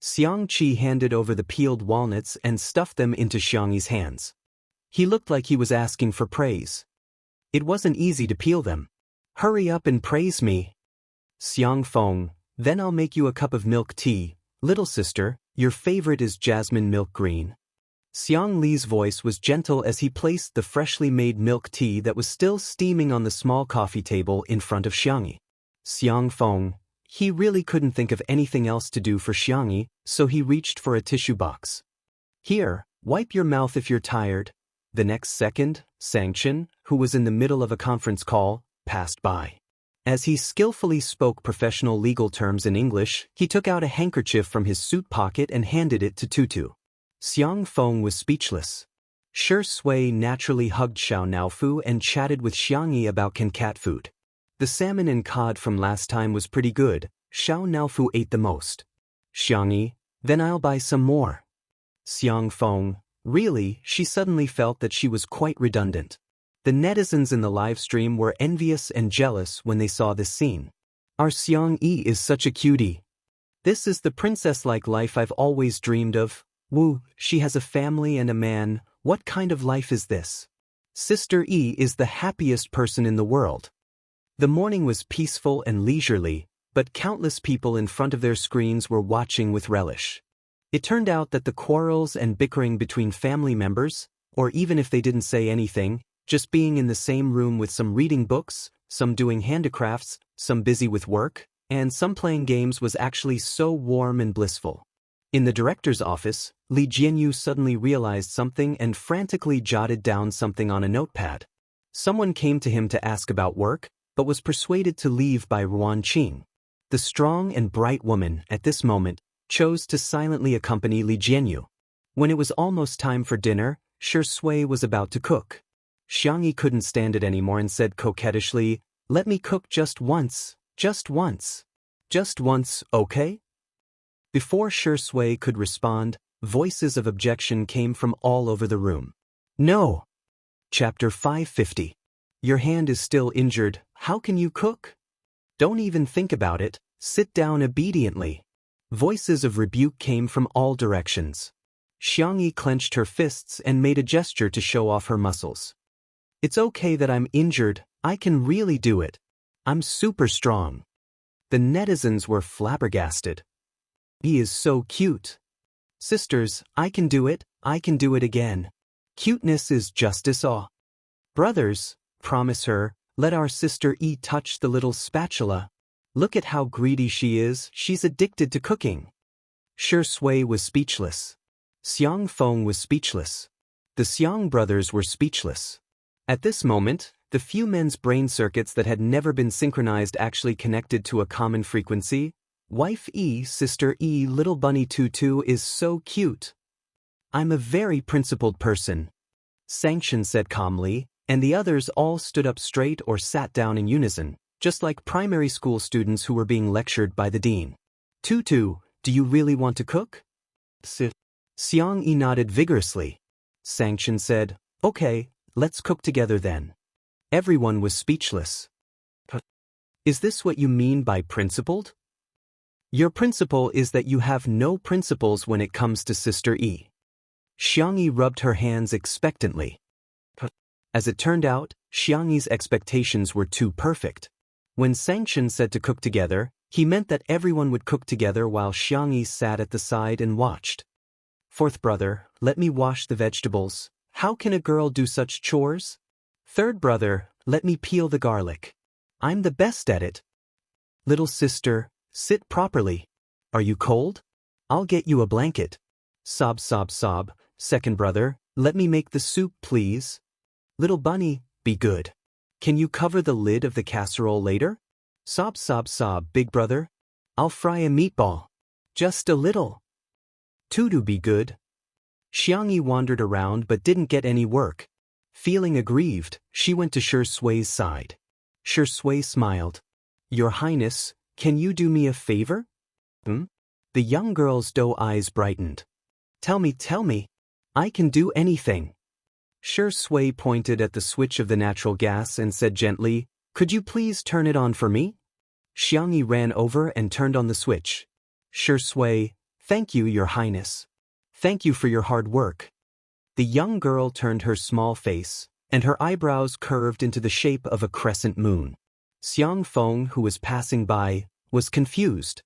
Xiang Qi handed over the peeled walnuts and stuffed them into Xiangyi's hands. He looked like he was asking for praise. It wasn't easy to peel them. Hurry up and praise me. Xiang Feng, then I'll make you a cup of milk tea. Little sister, your favorite is jasmine milk green. Xiang Li's voice was gentle as he placed the freshly made milk tea that was still steaming on the small coffee table in front of Xiangyi. Xiang Feng, he really couldn't think of anything else to do for Xiangyi, so he reached for a tissue box. Here, wipe your mouth if you're tired. The next second, Sangchen, who was in the middle of a conference call, passed by. As he skillfully spoke professional legal terms in English, he took out a handkerchief from his suit pocket and handed it to Tutu. Xiang Feng was speechless. Shi Sui naturally hugged Xiao Naofu and chatted with Xiangyi about cat food. The salmon and cod from last time was pretty good. Xiao Naofu ate the most. Xiangyi, then I'll buy some more. Xiang Feng, really, she suddenly felt that she was quite redundant. The netizens in the live stream were envious and jealous when they saw this scene. Our Xiangyi is such a cutie. This is the princess-like life I've always dreamed of. Woo, she has a family and a man. What kind of life is this? Sister Yi is the happiest person in the world. The morning was peaceful and leisurely, but countless people in front of their screens were watching with relish. It turned out that the quarrels and bickering between family members, or even if they didn't say anything, just being in the same room with some reading books, some doing handicrafts, some busy with work, and some playing games was actually so warm and blissful. In the director's office, Li Jianyu suddenly realized something and frantically jotted down something on a notepad. Someone came to him to ask about work, but was persuaded to leave by Ruan Qing. The strong and bright woman, at this moment, chose to silently accompany Li Jianyu. When it was almost time for dinner, Shi Sui was about to cook. Xiangyi couldn't stand it anymore and said coquettishly, "Let me cook just once, just once. Just once, okay?" Before Shi Sui could respond, voices of objection came from all over the room. No! Chapter 550. Your hand is still injured, how can you cook? Don't even think about it, sit down obediently. Voices of rebuke came from all directions. Xiangyi clenched her fists and made a gesture to show off her muscles. It's okay that I'm injured, I can really do it. I'm super strong. The netizens were flabbergasted. He is so cute. Sisters, I can do it again. Cuteness is justice all. Brothers, promise her, let our sister E touch the little spatula. Look at how greedy she is, she's addicted to cooking. Shi Sui was speechless. Xiang Feng was speechless. The Xiang brothers were speechless. At this moment, the few men's brain circuits that had never been synchronized actually connected to a common frequency. Wife E, sister E, little bunny Tutu is so cute. I'm a very principled person, Sanction said calmly, and the others all stood up straight or sat down in unison, just like primary school students who were being lectured by the dean. Tutu, do you really want to cook? Xiang Yi nodded vigorously. Sanction said, okay, let's cook together then. Everyone was speechless. Is this what you mean by principled? Your principle is that you have no principles when it comes to Sister E. Xiang Yi rubbed her hands expectantly. As it turned out, Xiang Yi's expectations were too perfect. When Sanction said to cook together, he meant that everyone would cook together while Xiang Yi sat at the side and watched. Fourth brother, let me wash the vegetables. How can a girl do such chores? Third brother, let me peel the garlic. I'm the best at it. Little sister, sit properly. Are you cold? I'll get you a blanket. Sob, sob, sob. Second brother, let me make the soup, please. Little bunny, be good. Can you cover the lid of the casserole later? Sob, sob, sob. Big brother, I'll fry a meatball. Just a little. Tutu, be good. Xiang Yi wandered around but didn't get any work. Feeling aggrieved, she went to Shi Sui's side. Shi Sui smiled. Your Highness, can you do me a favor? The young girl's doe eyes brightened. Tell me. I can do anything. Shi Sui pointed at the switch of the natural gas and said gently, could you please turn it on for me? Xiang Yi ran over and turned on the switch. Shi Sui, thank you, Your Highness. Thank you for your hard work. The young girl turned her small face, and her eyebrows curved into the shape of a crescent moon. Xiang Feng, who was passing by, was confused.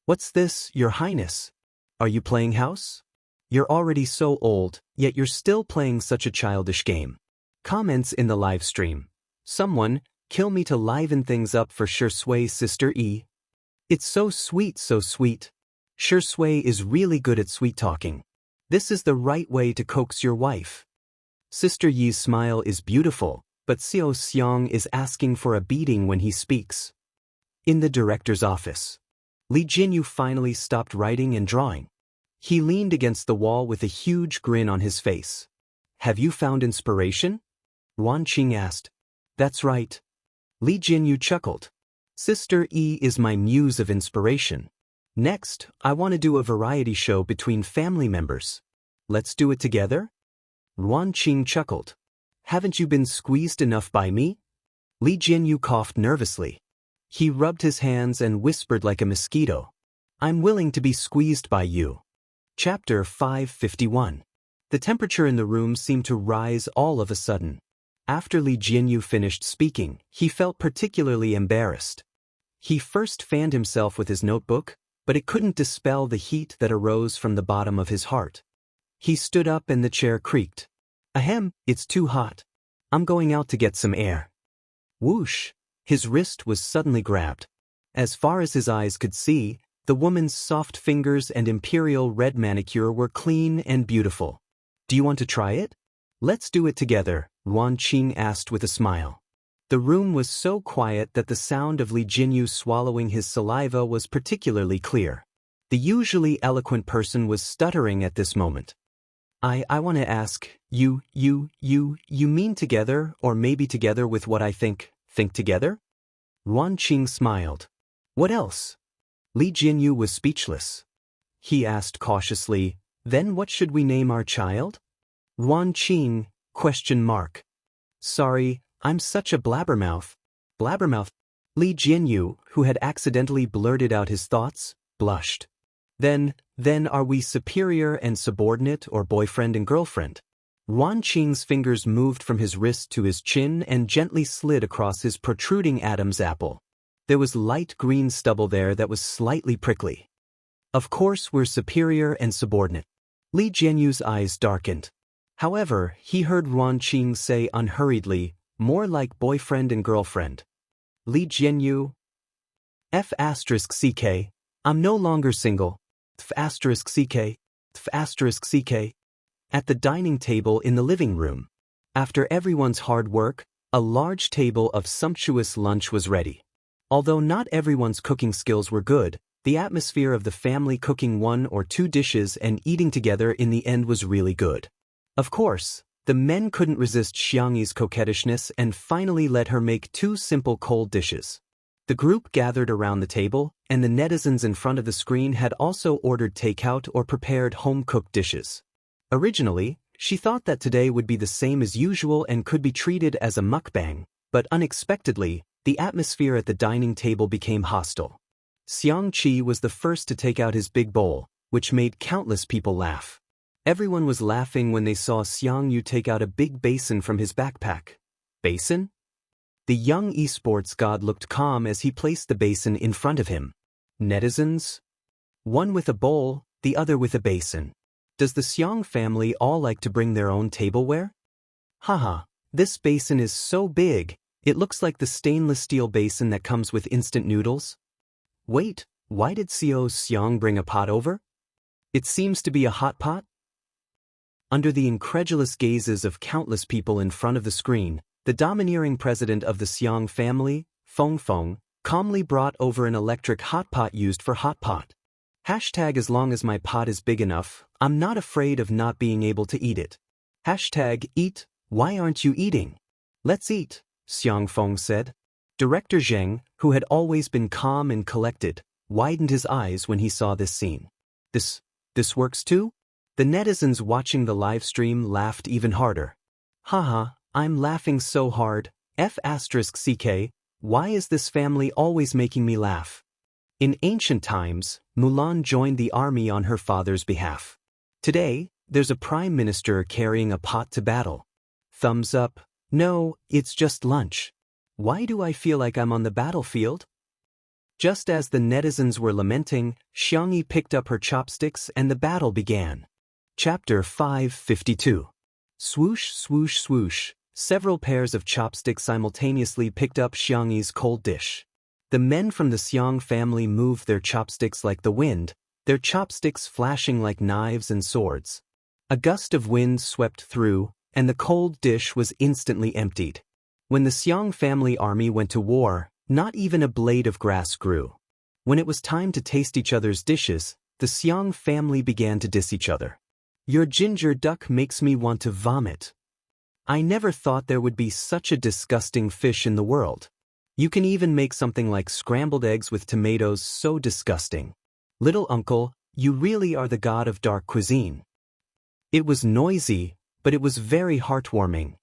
What's this, Your Highness? Are you playing house? You're already so old, yet you're still playing such a childish game. Comments in the live stream. Someone, kill me to liven things up for Shi Sui's sister E. It's so sweet, so sweet. Shi Sui is really good at sweet talking. This is the right way to coax your wife. Sister Yi's smile is beautiful, but Xiao Xiang is asking for a beating when he speaks. In the director's office, Li Jinyu finally stopped writing and drawing. He leaned against the wall with a huge grin on his face. Have you found inspiration? Wan Qing asked. That's right. Li Jinyu chuckled. Sister E is my muse of inspiration. Next, I want to do a variety show between family members. Let's do it together? Wan Qing chuckled. Haven't you been squeezed enough by me? Li Jinyu coughed nervously. He rubbed his hands and whispered like a mosquito. I'm willing to be squeezed by you. Chapter 551. The temperature in the room seemed to rise all of a sudden. After Li Jinyu finished speaking, he felt particularly embarrassed. He first fanned himself with his notebook, but it couldn't dispel the heat that arose from the bottom of his heart. He stood up and the chair creaked. Ahem, it's too hot. I'm going out to get some air. Whoosh! His wrist was suddenly grabbed. As far as his eyes could see, the woman's soft fingers and imperial red manicure were clean and beautiful. Do you want to try it? Let's do it together, Wan Qing asked with a smile. The room was so quiet that the sound of Li Jinyu swallowing his saliva was particularly clear. The usually eloquent person was stuttering at this moment. I want to ask, you mean together or maybe together with what I think together? Wan Qing smiled. What else? Li Jinyu was speechless. He asked cautiously, then what should we name our child? Wan Qing, ? Sorry, I'm such a blabbermouth. Blabbermouth? Li Jinyu, who had accidentally blurted out his thoughts, blushed. Then are we superior and subordinate or boyfriend and girlfriend? Wan Qing's fingers moved from his wrist to his chin and gently slid across his protruding Adam's apple. There was light green stubble there that was slightly prickly. Of course we're superior and subordinate. Li Jianyu's eyes darkened. However, he heard Ruan Qing say unhurriedly, more like boyfriend and girlfriend. Li Jianyu. F***ck. I'm no longer single. F***ck. F***ck. At the dining table in the living room. After everyone's hard work, a large table of sumptuous lunch was ready. Although not everyone's cooking skills were good, the atmosphere of the family cooking 1 or 2 dishes and eating together in the end was really good. Of course, the men couldn't resist Xiangyi's coquettishness and finally let her make 2 simple cold dishes. The group gathered around the table, and the netizens in front of the screen had also ordered takeout or prepared home-cooked dishes. Originally, she thought that today would be the same as usual and could be treated as a mukbang, but unexpectedly, the atmosphere at the dining table became hostile. Xiang Qi was the first to take out his big bowl, which made countless people laugh. Everyone was laughing when they saw Xiang Yu take out a big basin from his backpack. Basin? The young esports god looked calm as he placed the basin in front of him. Netizens? One with a bowl, the other with a basin. Does the Xiang family all like to bring their own tableware? Haha, this basin is so big, it looks like the stainless steel basin that comes with instant noodles. Wait, why did Xiang bring a pot over? It seems to be a hot pot? Under the incredulous gazes of countless people in front of the screen, the domineering president of the Xiang family, Feng Feng, calmly brought over an electric hot pot used for hot pot. Hashtag as long as my pot is big enough, I'm not afraid of not being able to eat it. Hashtag eat, why aren't you eating? Let's eat, Xiang Feng said. Director Zheng, who had always been calm and collected, widened his eyes when he saw this scene. This works too? The netizens watching the live stream laughed even harder. Haha, I'm laughing so hard, F***ck, why is this family always making me laugh? In ancient times, Mulan joined the army on her father's behalf. Today, there's a prime minister carrying a pot to battle. Thumbs up, no, it's just lunch. Why do I feel like I'm on the battlefield? Just as the netizens were lamenting, Xiangyi picked up her chopsticks and the battle began. Chapter 552. Swoosh, swoosh, swoosh. Several pairs of chopsticks simultaneously picked up Xiangyi's cold dish. The men from the Xiang family moved their chopsticks like the wind, their chopsticks flashing like knives and swords. A gust of wind swept through, and the cold dish was instantly emptied. When the Xiang family army went to war, not even a blade of grass grew. When it was time to taste each other's dishes, the Xiang family began to diss each other. Your ginger duck makes me want to vomit. I never thought there would be such a disgusting fish in the world. You can even make something like scrambled eggs with tomatoes so disgusting. Little uncle, you really are the god of dark cuisine. It was noisy, but it was very heartwarming.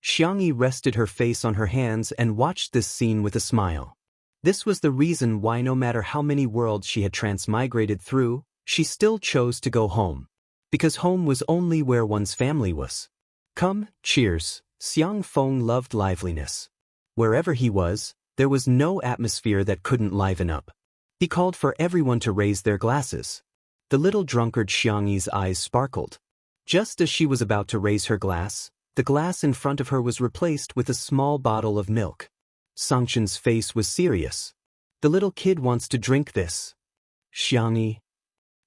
Xiangyi rested her face on her hands and watched this scene with a smile. This was the reason why no matter how many worlds she had transmigrated through, she still chose to go home. Because home was only where one's family was. Come, cheers. Xiang Feng loved liveliness. Wherever he was, there was no atmosphere that couldn't liven up. He called for everyone to raise their glasses. The little drunkard Xiangyi's eyes sparkled. Just as she was about to raise her glass, the glass in front of her was replaced with a small bottle of milk. Sangchen's face was serious. The little kid wants to drink this. Xiangyi.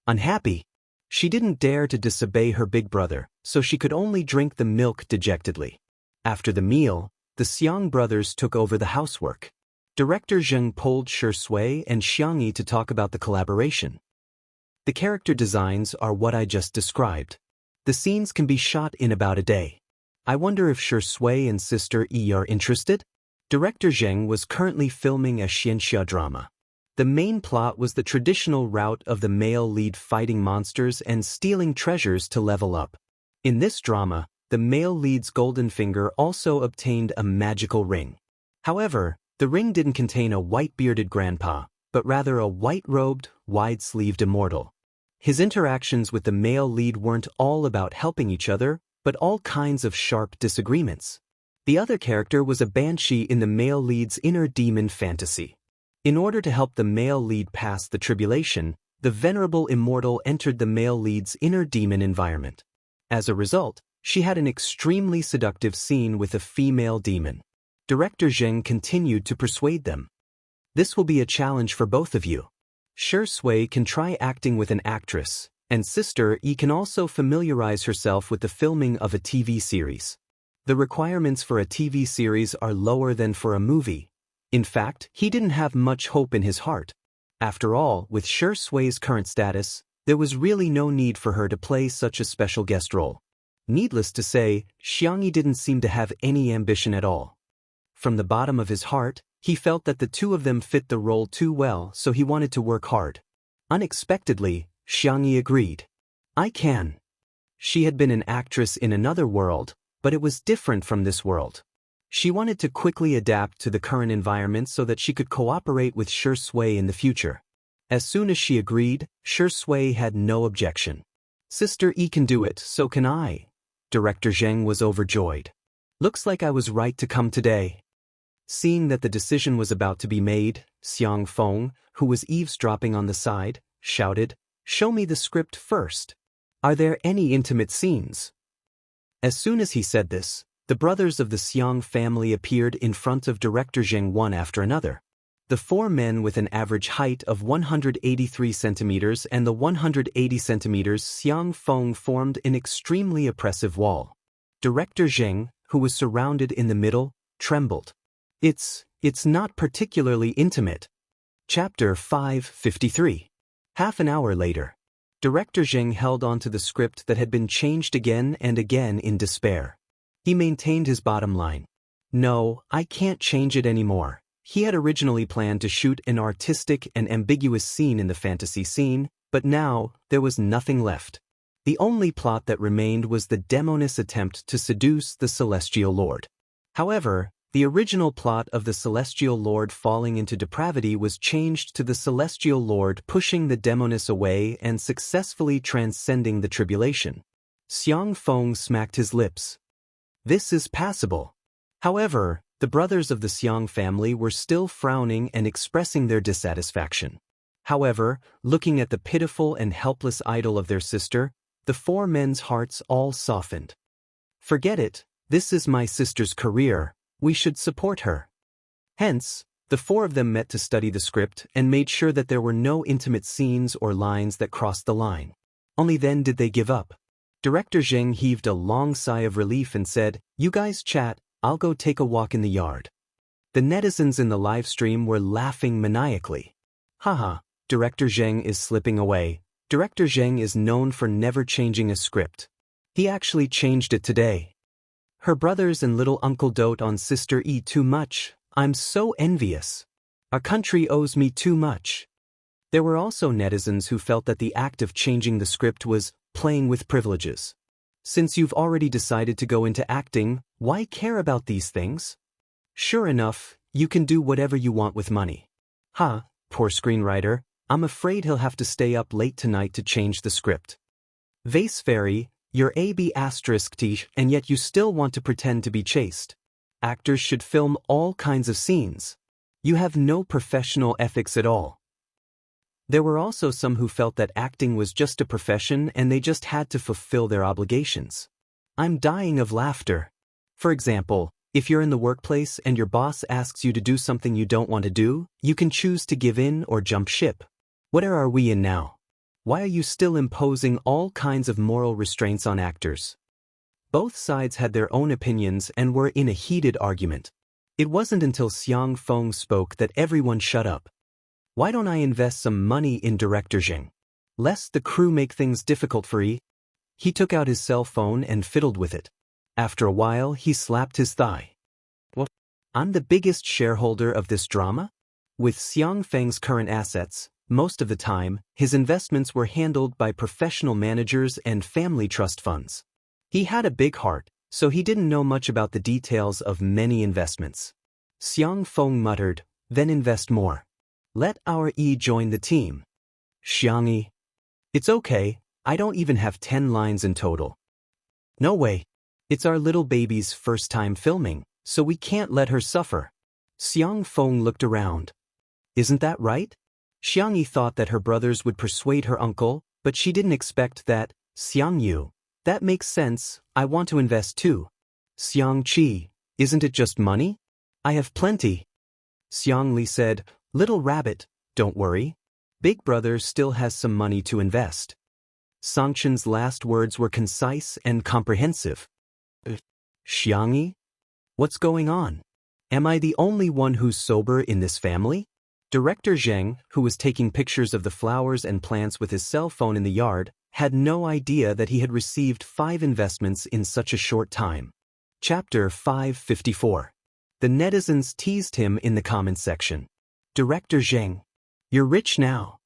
Unhappy. She didn't dare to disobey her big brother, so she could only drink the milk dejectedly. After the meal, the Xiang brothers took over the housework. Director Zheng pulled Shui and Xiangyi to talk about the collaboration. The character designs are what I just described. The scenes can be shot in about a day. I wonder if Shui and Sister Yi are interested? Director Zheng was currently filming a xianxia drama. The main plot was the traditional route of the male lead fighting monsters and stealing treasures to level up. In this drama, the male lead's golden finger also obtained a magical ring. However, the ring didn't contain a white-bearded grandpa, but rather a white-robed, wide-sleeved immortal. His interactions with the male lead weren't all about helping each other, but all kinds of sharp disagreements. The other character was a banshee in the male lead's inner demon fantasy. In order to help the male lead pass the tribulation, the venerable Immortal entered the male lead's inner demon environment. As a result, she had an extremely seductive scene with a female demon. Director Zheng continued to persuade them. This will be a challenge for both of you. Shi Sui can try acting with an actress, and Sister Yi can also familiarize herself with the filming of a TV series. The requirements for a TV series are lower than for a movie. In fact, he didn't have much hope in his heart. After all, with Shi Sui's current status, there was really no need for her to play such a special guest role. Needless to say, Jianghu didn't seem to have any ambition at all. From the bottom of his heart, he felt that the two of them fit the role too well, so he wanted to work hard. Unexpectedly, Jianghu agreed. I can. She had been an actress in another world, but it was different from this world. She wanted to quickly adapt to the current environment so that she could cooperate with Shi Sui in the future. As soon as she agreed, Shi Sui had no objection. Sister Yi can do it, so can I. Director Zheng was overjoyed. Looks like I was right to come today. Seeing that the decision was about to be made, Xiang Feng, who was eavesdropping on the side, shouted, "Show me the script first. Are there any intimate scenes?" As soon as he said this, the brothers of the Xiang family appeared in front of Director Zheng one after another. The four men with an average height of 183 centimeters and the 180 centimeters Xiang Feng formed an extremely oppressive wall. Director Zheng, who was surrounded in the middle, trembled. It's not particularly intimate. Chapter 553. Half an hour later. Director Zheng held on to the script that had been changed again and again in despair. He maintained his bottom line. No, I can't change it anymore. He had originally planned to shoot an artistic and ambiguous scene in the fantasy scene, but now there was nothing left. The only plot that remained was the demoness attempt to seduce the Celestial Lord. However, the original plot of the Celestial Lord falling into depravity was changed to the Celestial Lord pushing the demoness away and successfully transcending the tribulation. Xiang Feng smacked his lips. This is passable. However, the brothers of the Xiang family were still frowning and expressing their dissatisfaction. However, looking at the pitiful and helpless idol of their sister, the four men's hearts all softened. Forget it, this is my sister's career, we should support her. Hence, the four of them met to study the script and made sure that there were no intimate scenes or lines that crossed the line. Only then did they give up. Director Zheng heaved a long sigh of relief and said, "You guys chat, I'll go take a walk in the yard." The netizens in the live stream were laughing maniacally. Haha, Director Zheng is slipping away. Director Zheng is known for never changing a script. He actually changed it today. Her brothers and little uncle dote on Sister Yi too much. I'm so envious. Our country owes me too much. There were also netizens who felt that the act of changing the script was playing with privileges. Since you've already decided to go into acting, why care about these things? Sure enough, you can do whatever you want with money. Poor screenwriter, I'm afraid he'll have to stay up late tonight to change the script. Vase Fairy, you're AB***, and yet you still want to pretend to be chaste. Actors should film all kinds of scenes. You have no professional ethics at all. There were also some who felt that acting was just a profession and they just had to fulfill their obligations. I'm dying of laughter. For example, if you're in the workplace and your boss asks you to do something you don't want to do, you can choose to give in or jump ship. What era are we in now? Why are you still imposing all kinds of moral restraints on actors? Both sides had their own opinions and were in a heated argument. It wasn't until Xiang Feng spoke that everyone shut up. Why don't I invest some money in Director Zheng? Lest the crew make things difficult for Yi. He took out his cell phone and fiddled with it. After a while, he slapped his thigh. What? I'm the biggest shareholder of this drama? With Xiang Feng's current assets, most of the time, his investments were handled by professional managers and family trust funds. He had a big heart, so he didn't know much about the details of many investments. Xiang Feng muttered, "Then invest more. Let our Yi join the team." Xiangyi. It's okay, I don't even have 10 lines in total. No way. It's our little baby's first time filming, so we can't let her suffer. Xiang Feng looked around. Isn't that right? Xiangyi thought that her brothers would persuade her uncle, but she didn't expect that. Xiangyu. That makes sense, I want to invest too. Xiangqi. Isn't it just money? I have plenty. Xiangli said, Little rabbit, don't worry. Big brother still has some money to invest. Songchen's last words were concise and comprehensive. Xiangyi? What's going on? Am I the only one who's sober in this family? Director Zheng, who was taking pictures of the flowers and plants with his cell phone in the yard, had no idea that he had received 5 investments in such a short time. Chapter 554. The netizens teased him in the comments section. Director Zheng. You're rich now.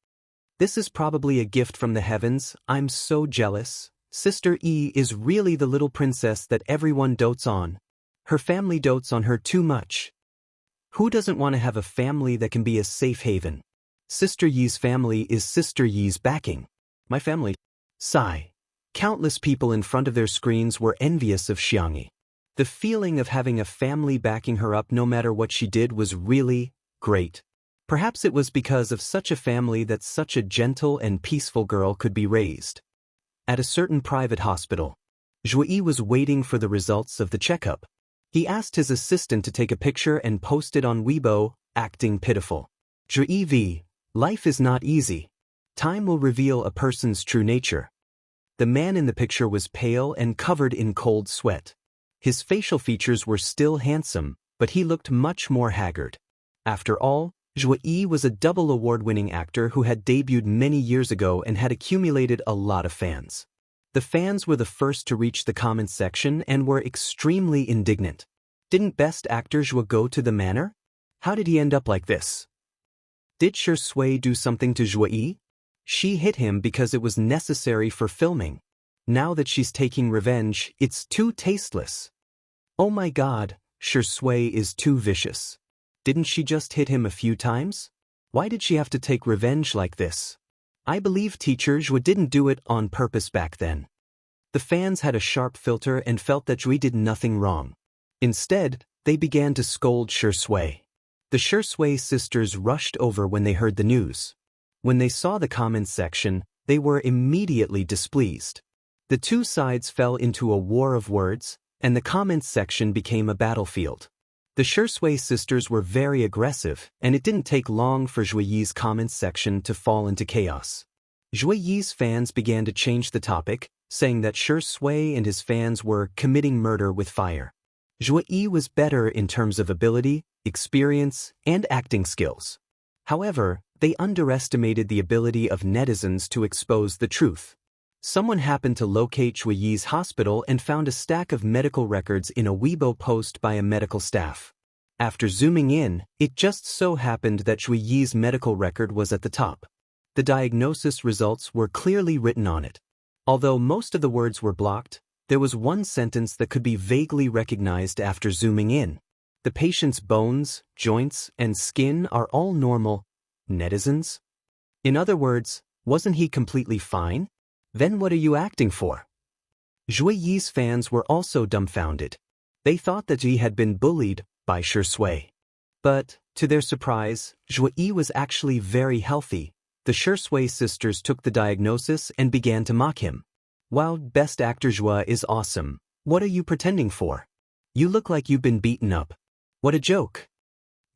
This is probably a gift from the heavens, I'm so jealous. Sister E is really the little princess that everyone dotes on. Her family dotes on her too much. Who doesn't want to have a family that can be a safe haven? Sister Yi's family is Sister Yi's backing. My family. Sigh. Countless people in front of their screens were envious of Xiangyi. The feeling of having a family backing her up no matter what she did was really great. Perhaps it was because of such a family that such a gentle and peaceful girl could be raised. At a certain private hospital, Zhuyi was waiting for the results of the checkup. He asked his assistant to take a picture and post it on Weibo, acting pitiful. Zhuyi V. Life is not easy. Time will reveal a person's true nature. The man in the picture was pale and covered in cold sweat. His facial features were still handsome, but he looked much more haggard. After all, Zhuyi was a double award-winning actor who had debuted many years ago and had accumulated a lot of fans. The fans were the first to reach the comments section and were extremely indignant. Didn't Best Actor Zhuyi go to the manor? How did he end up like this? Did Shi Sui do something to Zhuyi? She hit him because it was necessary for filming. Now that she's taking revenge, it's too tasteless. Oh my god, Shi Sui is too vicious. Didn't she just hit him a few times? Why did she have to take revenge like this? I believe teacher Zhuyi didn't do it on purpose back then. The fans had a sharp filter and felt that Zhuyi did nothing wrong. Instead, they began to scold Shi Sui. The Shi Sui sisters rushed over when they heard the news. When they saw the comments section, they were immediately displeased. The two sides fell into a war of words, and the comments section became a battlefield. The Shi Sui sisters were very aggressive, and it didn't take long for Zhuyi's comments section to fall into chaos. Zhuyi's fans began to change the topic, saying that Shi Sui and his fans were committing murder with fire. Zhuyi was better in terms of ability, experience, and acting skills. However, they underestimated the ability of netizens to expose the truth. Someone happened to locate Zhuyi's hospital and found a stack of medical records in a Weibo post by a medical staff. After zooming in, it just so happened that Zhuyi's medical record was at the top. The diagnosis results were clearly written on it. Although most of the words were blocked, there was one sentence that could be vaguely recognized after zooming in. The patient's bones, joints, and skin are all normal. Netizens? In other words, wasn't he completely fine? Then what are you acting for? Zhuyi's fans were also dumbfounded. They thought that Zhuyi had been bullied by Shi Sui. But, to their surprise, Zhuyi was actually very healthy. The Shi Sui sisters took the diagnosis and began to mock him. Wow, Best Actor Zhuyi is awesome. What are you pretending for? You look like you've been beaten up. What a joke.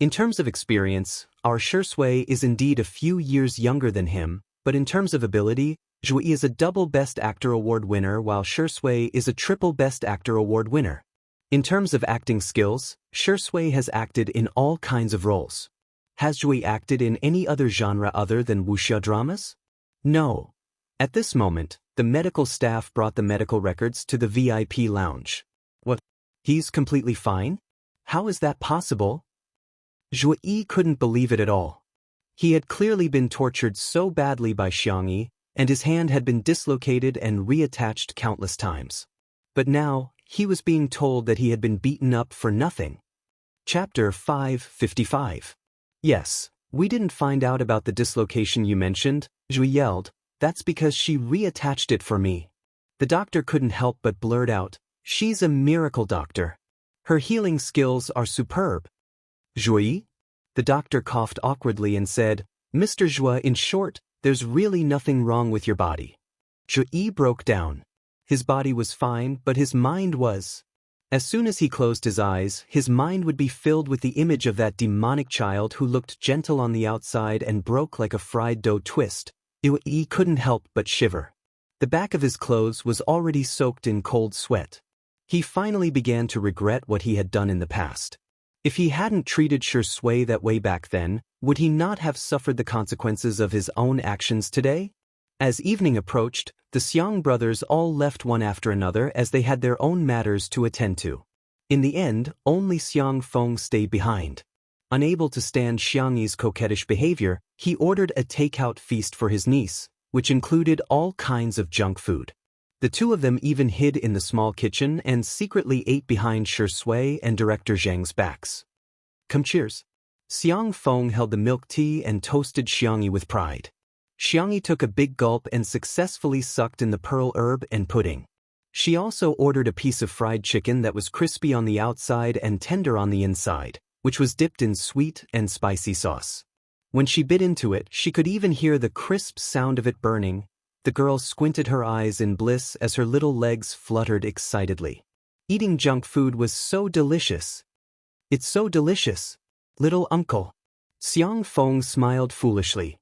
In terms of experience, our Shi Sui is indeed a few years younger than him, but in terms of ability, Zhuyi is a double Best Actor Award winner while Shi Sui is a triple Best Actor Award winner. In terms of acting skills, Shi Sui has acted in all kinds of roles. Has Zhuyi acted in any other genre other than wuxia dramas? No. At this moment, the medical staff brought the medical records to the VIP lounge. What? He's completely fine? How is that possible? Zhuyi couldn't believe it at all. He had clearly been tortured so badly by Xiangyi, and his hand had been dislocated and reattached countless times. But now, he was being told that he had been beaten up for nothing. Chapter 555. Yes, we didn't find out about the dislocation you mentioned, Zhuyi yelled. That's because she reattached it for me. The doctor couldn't help but blurt out, she's a miracle doctor. Her healing skills are superb. Zhuyi? The doctor coughed awkwardly and said, Mr. Zhua, in short, there's really nothing wrong with your body. Zhu broke down. His body was fine, but his mind was. As soon as he closed his eyes, his mind would be filled with the image of that demonic child who looked gentle on the outside and broke like a fried dough twist. He couldn't help but shiver. The back of his clothes was already soaked in cold sweat. He finally began to regret what he had done in the past. If he hadn't treated Shui that way back then, would he not have suffered the consequences of his own actions today? As evening approached, the Xiang brothers all left one after another as they had their own matters to attend to. In the end, only Xiang Feng stayed behind. Unable to stand Xiangyi's coquettish behavior, he ordered a takeout feast for his niece, which included all kinds of junk food. The two of them even hid in the small kitchen and secretly ate behind Shui and Director Zhang's backs. Come cheers. Xiang Feng held the milk tea and toasted Xiangyi with pride. Xiangyi took a big gulp and successfully sucked in the pearl herb and pudding. She also ordered a piece of fried chicken that was crispy on the outside and tender on the inside, which was dipped in sweet and spicy sauce. When she bit into it, she could even hear the crisp sound of it burning. The girl squinted her eyes in bliss as her little legs fluttered excitedly. Eating junk food was so delicious. It's so delicious, little uncle. Xiang Feng smiled foolishly.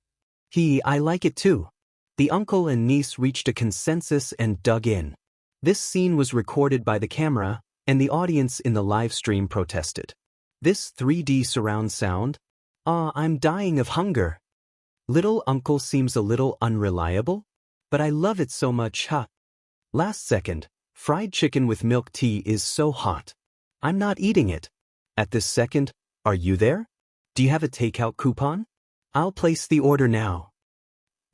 I like it too. The uncle and niece reached a consensus and dug in. This scene was recorded by the camera, and the audience in the live stream protested. This 3D surround sound? I'm dying of hunger. Little uncle seems a little unreliable? But I love it so much, huh? Last second, fried chicken with milk tea is so hot. I'm not eating it. At this second, are you there? Do you have a takeout coupon? I'll place the order now.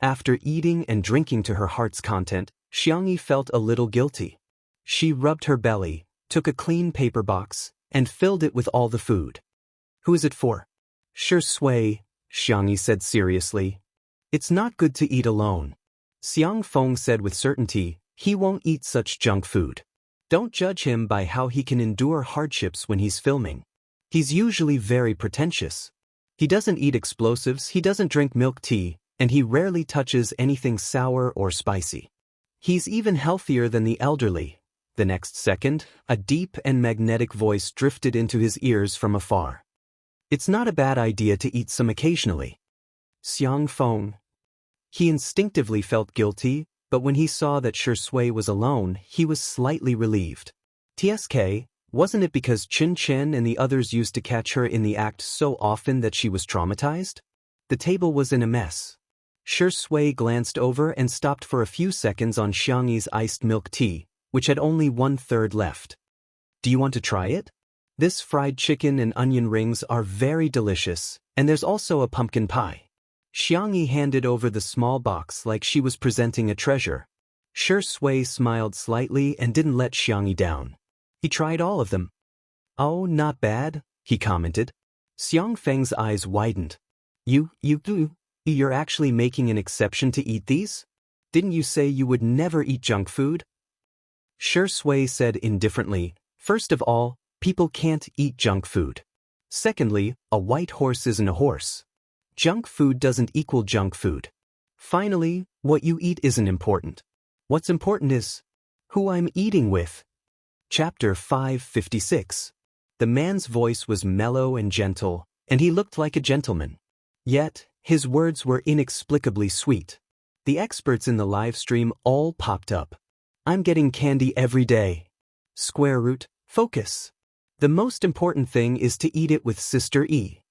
After eating and drinking to her heart's content, Xiangyi felt a little guilty. She rubbed her belly, took a clean paper box, and filled it with all the food. Who is it for? Shui, Xiangyi said seriously. It's not good to eat alone. Xiang Feng said with certainty, he won't eat such junk food. Don't judge him by how he can endure hardships when he's filming. He's usually very pretentious. He doesn't eat explosives, he doesn't drink milk tea, and he rarely touches anything sour or spicy. He's even healthier than the elderly. The next second, a deep and magnetic voice drifted into his ears from afar. It's not a bad idea to eat some occasionally. Xiang Feng. He instinctively felt guilty, but when he saw that Shui was alone, he was slightly relieved. TSK, wasn't it because Chen Chen and the others used to catch her in the act so often that she was traumatized? The table was in a mess. Shui glanced over and stopped for a few seconds on Xiangyi's iced milk tea, which had only 1/3 left. Do you want to try it? This fried chicken and onion rings are very delicious, and there's also a pumpkin pie. Xiangyi handed over the small box like she was presenting a treasure. Shui smiled slightly and didn't let Xiangyi down. He tried all of them. Oh, not bad, he commented. Xiang Feng's eyes widened. You're actually making an exception to eat these? Didn't you say you would never eat junk food? Shui said indifferently, first of all, people can't eat junk food. Secondly, a white horse isn't a horse. Junk food doesn't equal junk food. Finally, what you eat isn't important. What's important is who I'm eating with. Chapter 556. The man's voice was mellow and gentle, and he looked like a gentleman. Yet, his words were inexplicably sweet. The experts in the live stream all popped up. I'm getting candy every day. Square root, focus. The most important thing is to eat it with Sister E.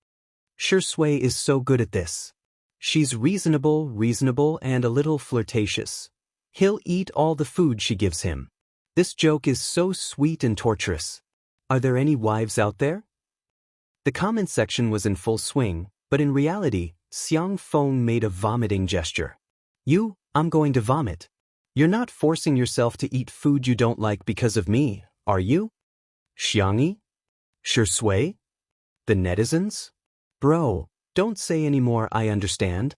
Shui is so good at this. She's reasonable, and a little flirtatious. He'll eat all the food she gives him. This joke is so sweet and torturous. Are there any wives out there? The comment section was in full swing, but in reality, Xiang Feng made a vomiting gesture. I'm going to vomit. You're not forcing yourself to eat food you don't like because of me, are you? Xiangyi? Shui? The netizens? Bro, don't say anymore, I understand.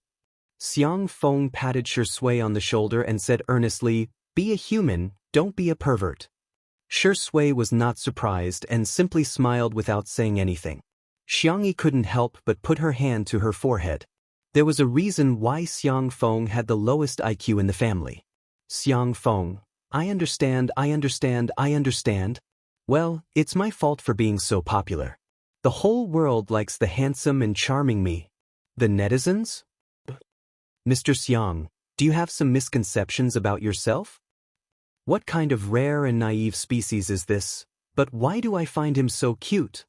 Xiang Feng patted Shui on the shoulder and said earnestly, be a human, don't be a pervert. Shui was not surprised and simply smiled without saying anything. Xiangyi couldn't help but put her hand to her forehead. There was a reason why Xiang Feng had the lowest IQ in the family. Xiang Feng, I understand. Well, it's my fault for being so popular. The whole world likes the handsome and charming me. The netizens? Mr. Xiang, do you have some misconceptions about yourself? What kind of rare and naive species is this? But why do I find him so cute?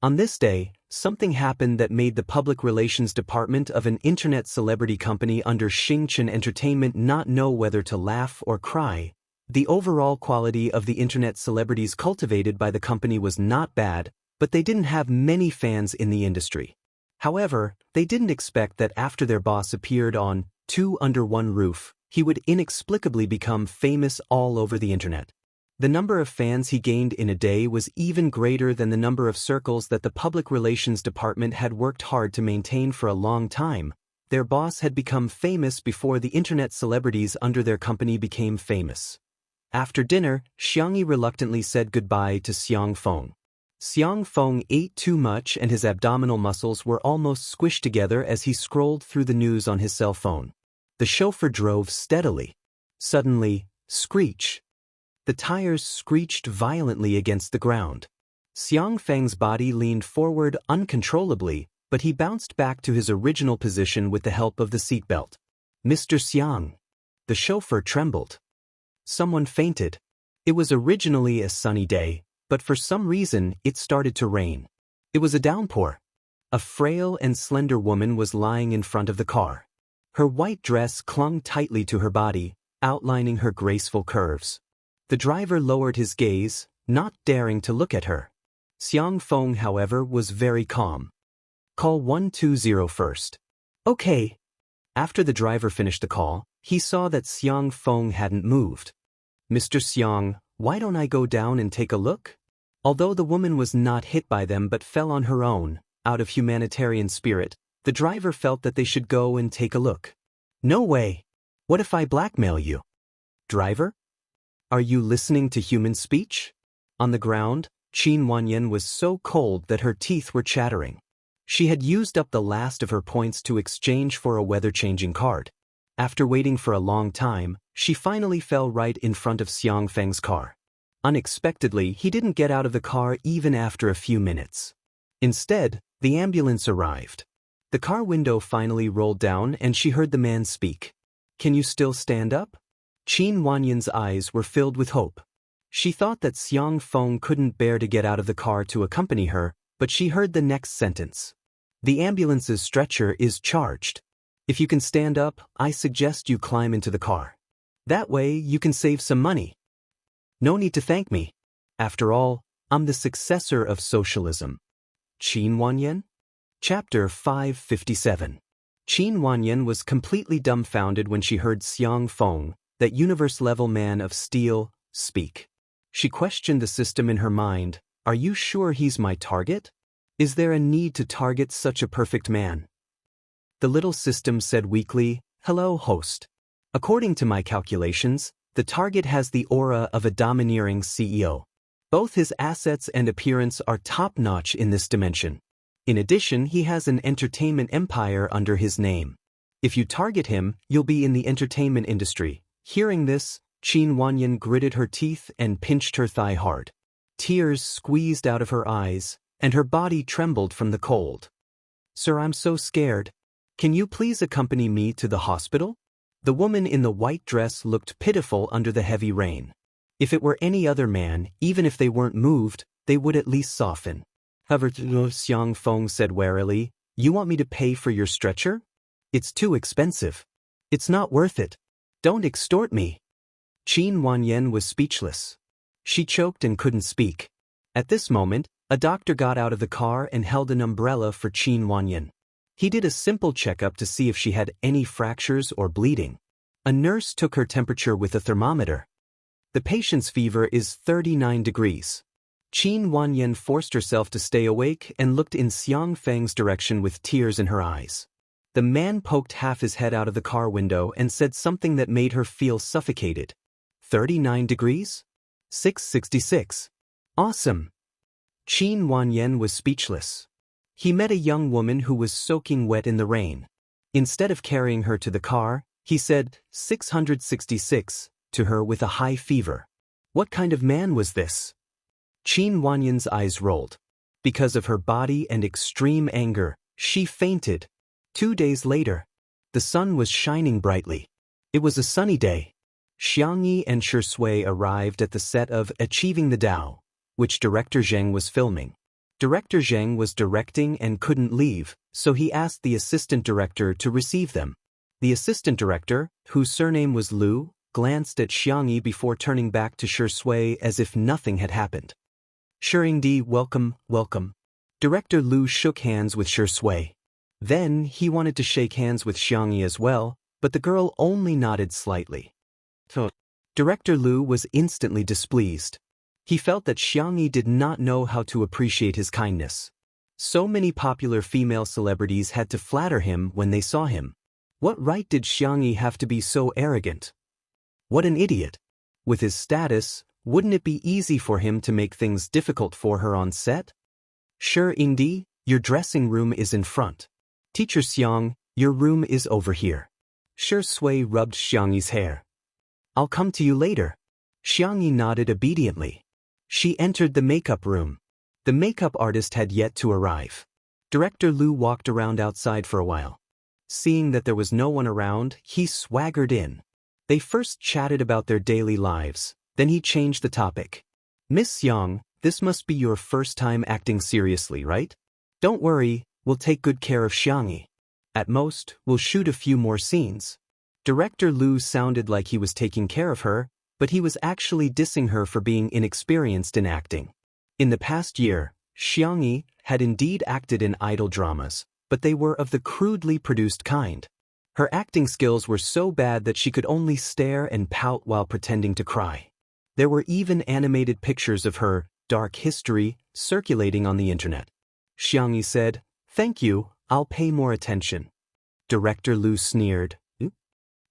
On this day, something happened that made the public relations department of an internet celebrity company under Xingchen Entertainment not know whether to laugh or cry. The overall quality of the internet celebrities cultivated by the company was not bad, but they didn't have many fans in the industry. However, they didn't expect that after their boss appeared on Two Under One Roof, he would inexplicably become famous all over the internet. The number of fans he gained in a day was even greater than the number of circles that the public relations department had worked hard to maintain for a long time. Their boss had become famous before the internet celebrities under their company became famous. After dinner, Xiangyi reluctantly said goodbye to Xiang Feng. Xiang Feng ate too much and his abdominal muscles were almost squished together as he scrolled through the news on his cell phone. The chauffeur drove steadily. Suddenly, screech. The tires screeched violently against the ground. Xiang Feng's body leaned forward uncontrollably, but he bounced back to his original position with the help of the seatbelt. Mr. Xiang. The chauffeur trembled. Someone fainted. It was originally a sunny day, but for some reason it started to rain. It was a downpour. A frail and slender woman was lying in front of the car. Her white dress clung tightly to her body, outlining her graceful curves. The driver lowered his gaze, not daring to look at her. Xiang Feng, however, was very calm. Call 120 first. Okay. After the driver finished the call, he saw that Xiang Feng hadn't moved. Mr. Xiang, why don't I go down and take a look? Although the woman was not hit by them but fell on her own, out of humanitarian spirit, the driver felt that they should go and take a look. No way. What if I blackmail you? Driver? Are you listening to human speech? On the ground, Qin Wanyan was so cold that her teeth were chattering. She had used up the last of her points to exchange for a weather-changing card. After waiting for a long time, she finally fell right in front of Xiang Feng's car. Unexpectedly, he didn't get out of the car even after a few minutes. Instead, the ambulance arrived. The car window finally rolled down and she heard the man speak. Can you still stand up? Qin Wanyan's eyes were filled with hope. She thought that Xiang Feng couldn't bear to get out of the car to accompany her, but she heard the next sentence. The ambulance's stretcher is charged. If you can stand up, I suggest you climb into the car. That way you can save some money. No need to thank me. After all, I'm the successor of socialism. Qin Wanyan? Chapter 557. Qin Wanyan was completely dumbfounded when she heard Xiang Feng, that universe-level man of steel, speak. She questioned the system in her mind. Are you sure he's my target? Is there a need to target such a perfect man? The little system said weakly, Hello, host. According to my calculations, the target has the aura of a domineering CEO. Both his assets and appearance are top-notch in this dimension. In addition, he has an entertainment empire under his name. If you target him, you'll be in the entertainment industry. Hearing this, Qin Wanyan gritted her teeth and pinched her thigh hard. Tears squeezed out of her eyes, and her body trembled from the cold. Sir, I'm so scared. Can you please accompany me to the hospital? The woman in the white dress looked pitiful under the heavy rain. If it were any other man, even if they weren't moved, they would at least soften. However, Xiang Feng said warily, You want me to pay for your stretcher? It's too expensive. It's not worth it. Don't extort me. Qin Wanyan was speechless. She choked and couldn't speak. At this moment, a doctor got out of the car and held an umbrella for Qin Wanyan. He did a simple checkup to see if she had any fractures or bleeding. A nurse took her temperature with a thermometer. The patient's fever is 39 degrees. Qin Wanyan forced herself to stay awake and looked in Xiang Feng's direction with tears in her eyes. The man poked half his head out of the car window and said something that made her feel suffocated. 39 degrees? 666. Awesome. Qin Wanyan was speechless. He met a young woman who was soaking wet in the rain. Instead of carrying her to the car, he said 666 to her with a high fever. What kind of man was this? Qin Wanyan's eyes rolled. Because of her body and extreme anger, she fainted. 2 days later, the sun was shining brightly. It was a sunny day. Xiangyi and Shui arrived at the set of Achieving the Tao, which director Zheng was filming. Director Zheng was directing and couldn't leave, so he asked the assistant director to receive them. The assistant director, whose surname was Lu, glanced at Xiangyi before turning back to Shui as if nothing had happened. Shiringdi, welcome, welcome. Director Lu shook hands with Shui. Then he wanted to shake hands with Xiangyi as well, but the girl only nodded slightly. Director Lu was instantly displeased. He felt that Xiangyi did not know how to appreciate his kindness. So many popular female celebrities had to flatter him when they saw him. What right did Xiangyi have to be so arrogant? What an idiot. With his status, wouldn't it be easy for him to make things difficult for her on set? Sure, Ingdi, your dressing room is in front. Teacher Xiang, your room is over here. Shui rubbed Xiangyi's hair. I'll come to you later. Xiangyi nodded obediently. She entered the makeup room. The makeup artist had yet to arrive. Director Lu walked around outside for a while. Seeing that there was no one around, he swaggered in. They first chatted about their daily lives, then he changed the topic. Miss Xiang, this must be your first time acting seriously, right? Don't worry, we'll take good care of Xiangyi. At most, we'll shoot a few more scenes. Director Lu sounded like he was taking care of her, but he was actually dissing her for being inexperienced in acting. In the past year, Xiangyi had indeed acted in idol dramas, but they were of the crudely produced kind. Her acting skills were so bad that she could only stare and pout while pretending to cry. There were even animated pictures of her dark history circulating on the internet. Xiangyi said, "Thank you, I'll pay more attention." Director Lu sneered.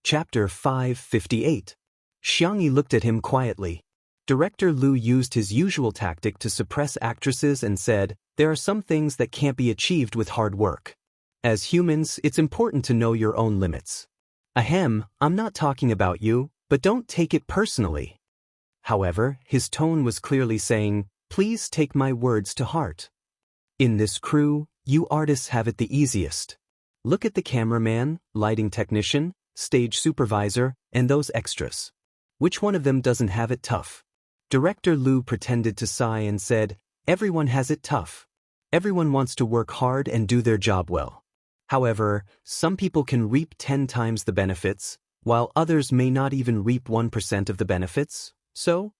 Chapter 558. Xiangyi looked at him quietly. Director Lu used his usual tactic to suppress actresses and said, "There are some things that can't be achieved with hard work. As humans, it's important to know your own limits. Ahem, I'm not talking about you, but don't take it personally." However, his tone was clearly saying, "Please take my words to heart. In this crew, you artists have it the easiest. Look at the cameraman, lighting technician, stage supervisor, and those extras. Which one of them doesn't have it tough?" Director Lu pretended to sigh and said, "Everyone has it tough. Everyone wants to work hard and do their job well. However, some people can reap 10 times the benefits, while others may not even reap 1% of the benefits. So?"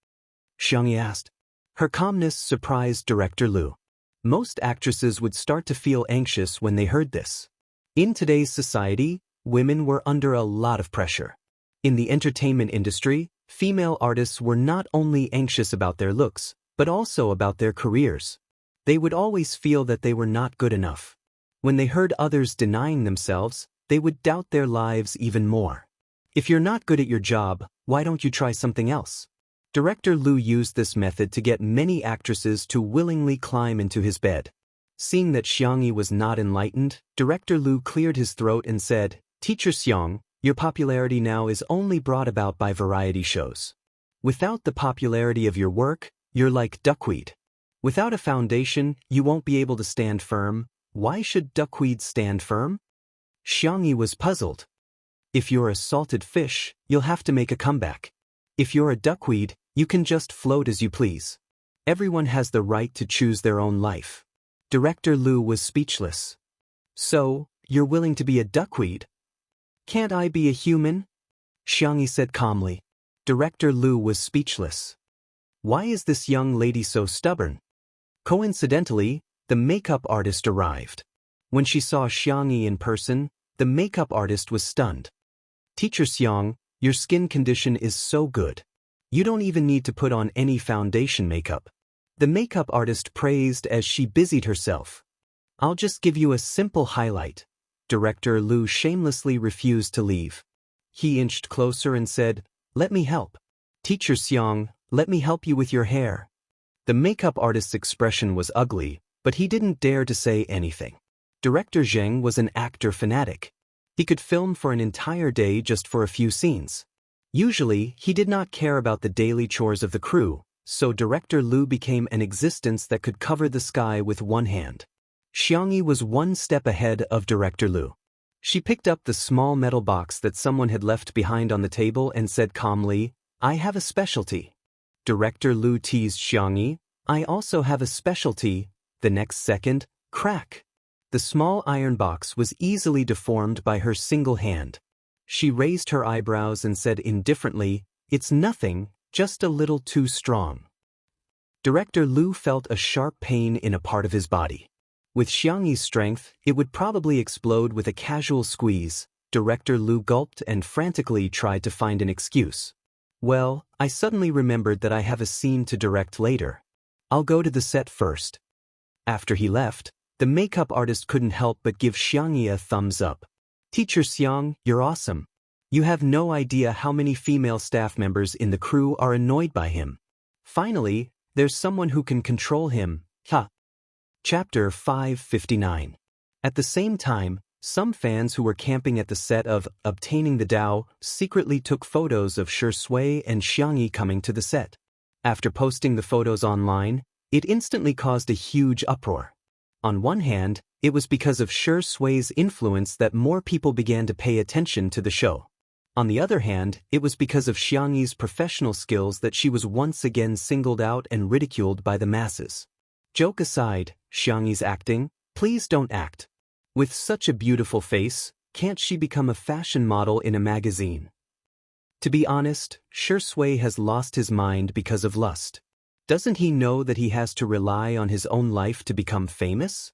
Xiangyi asked. Her calmness surprised Director Lu. Most actresses would start to feel anxious when they heard this. In today's society, women were under a lot of pressure. In the entertainment industry, female artists were not only anxious about their looks, but also about their careers. They would always feel that they were not good enough. When they heard others denying themselves, they would doubt their lives even more. If you're not good at your job, why don't you try something else? Director Lu used this method to get many actresses to willingly climb into his bed. Seeing that Xiangyi was not enlightened, Director Lu cleared his throat and said, "Teacher Xiang, your popularity now is only brought about by variety shows. Without the popularity of your work, you're like duckweed. Without a foundation, you won't be able to stand firm. Why should duckweed stand firm?" Xiangyi was puzzled. If you're a salted fish, you'll have to make a comeback. If you're a duckweed, you can just float as you please. Everyone has the right to choose their own life. Director Lu was speechless. "So, you're willing to be a duckweed? Can't I be a human?" Xiangyi said calmly. Director Lu was speechless. Why is this young lady so stubborn? Coincidentally, the makeup artist arrived. When she saw Xiangyi in person, the makeup artist was stunned. "Teacher Xiang, your skin condition is so good. You don't even need to put on any foundation makeup." The makeup artist praised as she busied herself. "I'll just give you a simple highlight." Director Lu shamelessly refused to leave. He inched closer and said, "Let me help. Teacher Xiang, let me help you with your hair." The makeup artist's expression was ugly, but he didn't dare to say anything. Director Zheng was an actor fanatic. He could film for an entire day just for a few scenes. Usually, he did not care about the daily chores of the crew, so Director Lu became an existence that could cover the sky with one hand. Xiangyi was one step ahead of Director Lu. She picked up the small metal box that someone had left behind on the table and said calmly, "I have a specialty." Director Lu teased Xiangyi, "I also have a specialty." The next second, crack. The small iron box was easily deformed by her single hand. She raised her eyebrows and said indifferently, "It's nothing, just a little too strong." Director Lu felt a sharp pain in a part of his body. With Xiangyi's strength, it would probably explode with a casual squeeze. Director Lu gulped and frantically tried to find an excuse. "Well, I suddenly remembered that I have a scene to direct later. I'll go to the set first." After he left, the makeup artist couldn't help but give Xiangyi a thumbs up. "Teacher Xiang, you're awesome. You have no idea how many female staff members in the crew are annoyed by him. Finally, there's someone who can control him, ha." Chapter 559. At the same time, some fans who were camping at the set of Obtaining the Tao secretly took photos of Shi Sui and Xiangyi coming to the set. After posting the photos online, it instantly caused a huge uproar. On one hand, it was because of Shi Sui's influence that more people began to pay attention to the show. On the other hand, it was because of Xiangyi's professional skills that she was once again singled out and ridiculed by the masses. Joke aside, Xiangyi's acting, please don't act. With such a beautiful face, can't she become a fashion model in a magazine? To be honest, Shi Sui has lost his mind because of lust. Doesn't he know that he has to rely on his own life to become famous?